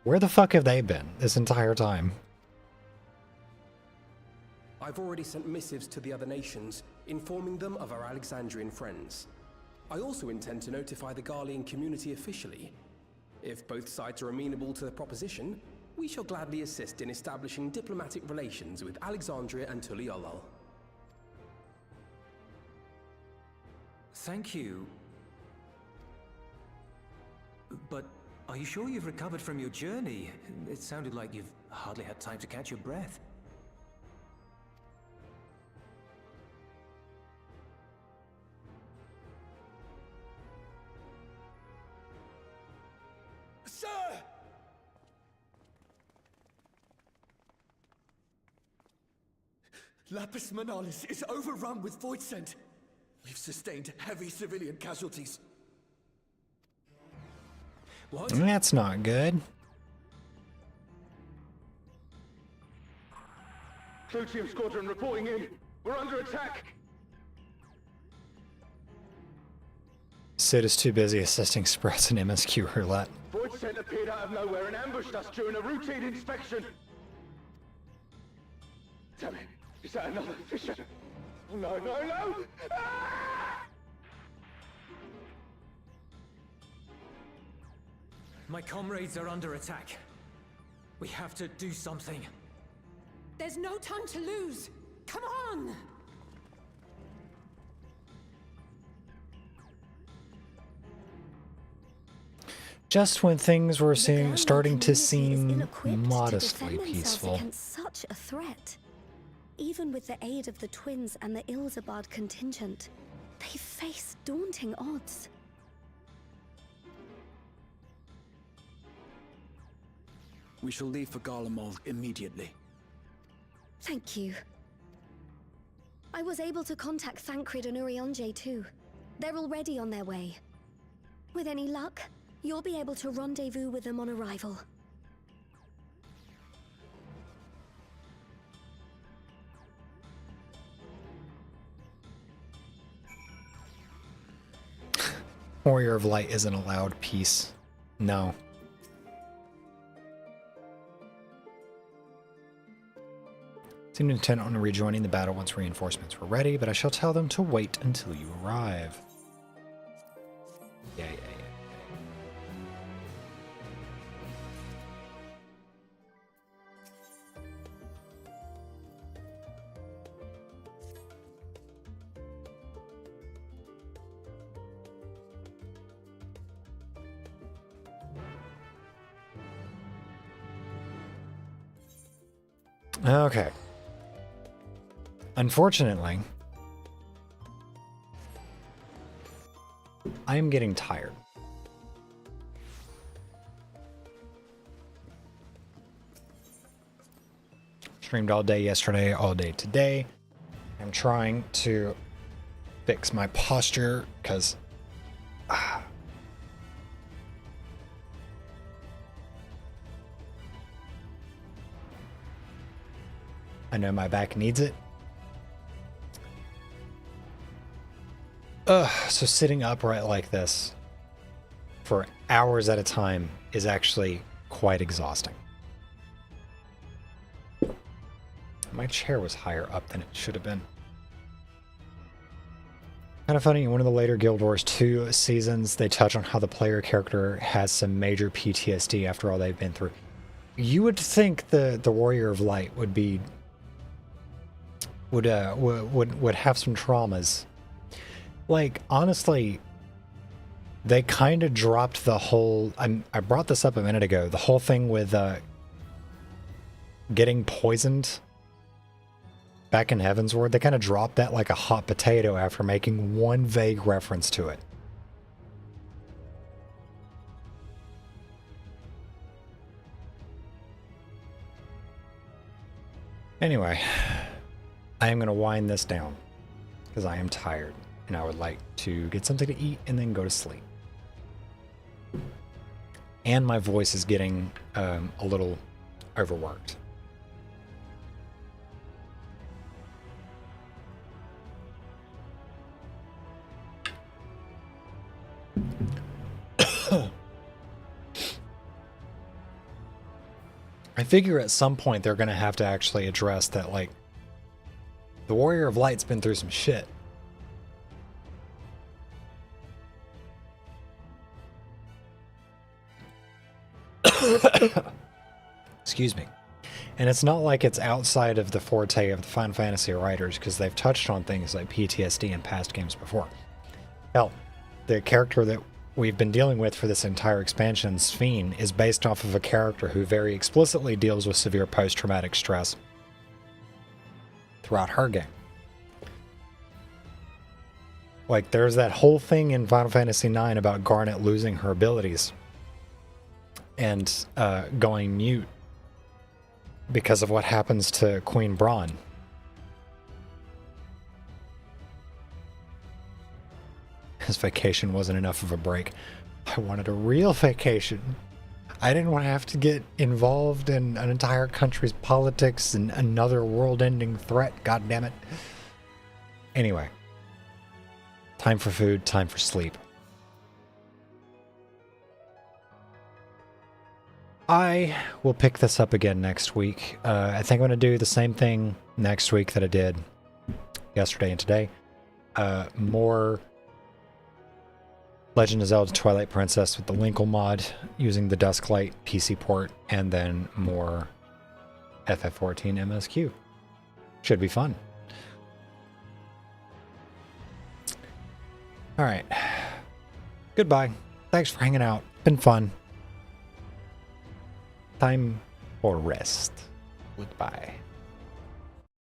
Where the fuck have they been this entire time? I've already sent missives to the other nations, informing them of our Alexandrian friends. I also intend to notify the Garlean community officially. If both sides are amenable to the proposition, we shall gladly assist in establishing diplomatic relations with Alexandria and Tuliolol. Thank you. But are you sure you've recovered from your journey? It sounded like you've hardly had time to catch your breath. Sir! Lapis Manalis is overrun with void scent. We've sustained heavy civilian casualties. What? That's not good. Clutium Squadron reporting in. We're under attack. Sid is too busy assisting Sprouts in MSQ roulette. Void scent appeared out of nowhere and ambushed us during a routine inspection. Damn it. Is that another fisher? Oh, no, no, no! Ah! My comrades are under attack. We have to do something. There's no time to lose! Come on! Just when things were starting to seem modestly peaceful. Against such a threat. Even with the aid of the twins and the Ilzabard contingent, they face daunting odds. We shall leave for Garlemald immediately. Thank you. I was able to contact Thancred and Urianger too. They're already on their way. With any luck, you'll be able to rendezvous with them on arrival. Warrior of Light isn't allowed peace. No. Seem intent on rejoining the battle once reinforcements were ready, but I shall tell them to wait until you arrive. Yeah. Okay. Unfortunately, I am getting tired. Streamed all day yesterday, all day today. I'm trying to fix my posture because I know my back needs it. So sitting upright like this for hours at a time is actually quite exhausting. My chair was higher up than it should have been. Kind of funny, in one of the later Guild Wars 2 seasons, they touch on how the player character has some major PTSD after all they've been through. You would think the Warrior of Light would be would have some traumas. Like, honestly, they kind of dropped the whole... I brought this up a minute ago. The whole thing with getting poisoned back in Heavensward, they kind of dropped that like a hot potato after making one vague reference to it. Anyway, I am going to wind this down because I am tired and I would like to get something to eat and then go to sleep. And my voice is getting a little overworked. I figure at some point they're going to have to actually address that, like, the Warrior of Light's been through some shit. Excuse me. And it's not like it's outside of the forte of the Final Fantasy writers, because they've touched on things like PTSD in past games before. Hell, the character that we've been dealing with for this entire expansion, Sphene, is based off of a character who very explicitly deals with severe post-traumatic stress throughout her game. Like, there's that whole thing in Final Fantasy IX about Garnet losing her abilities and going mute because of what happens to Queen Braun. His vacation wasn't enough of a break. I wanted a real vacation. I didn't want to have to get involved in an entire country's politics and another world-ending threat, God damn it. Anyway. Time for food, time for sleep. I will pick this up again next week. I think I'm going to do the same thing next week that I did yesterday and today. More Legend of Zelda Twilight Princess with the Linkle mod using the Dusklight PC port, and then more FF14 MSQ. Should be fun. Alright. Goodbye. Thanks for hanging out. Been fun. Time for rest. Goodbye.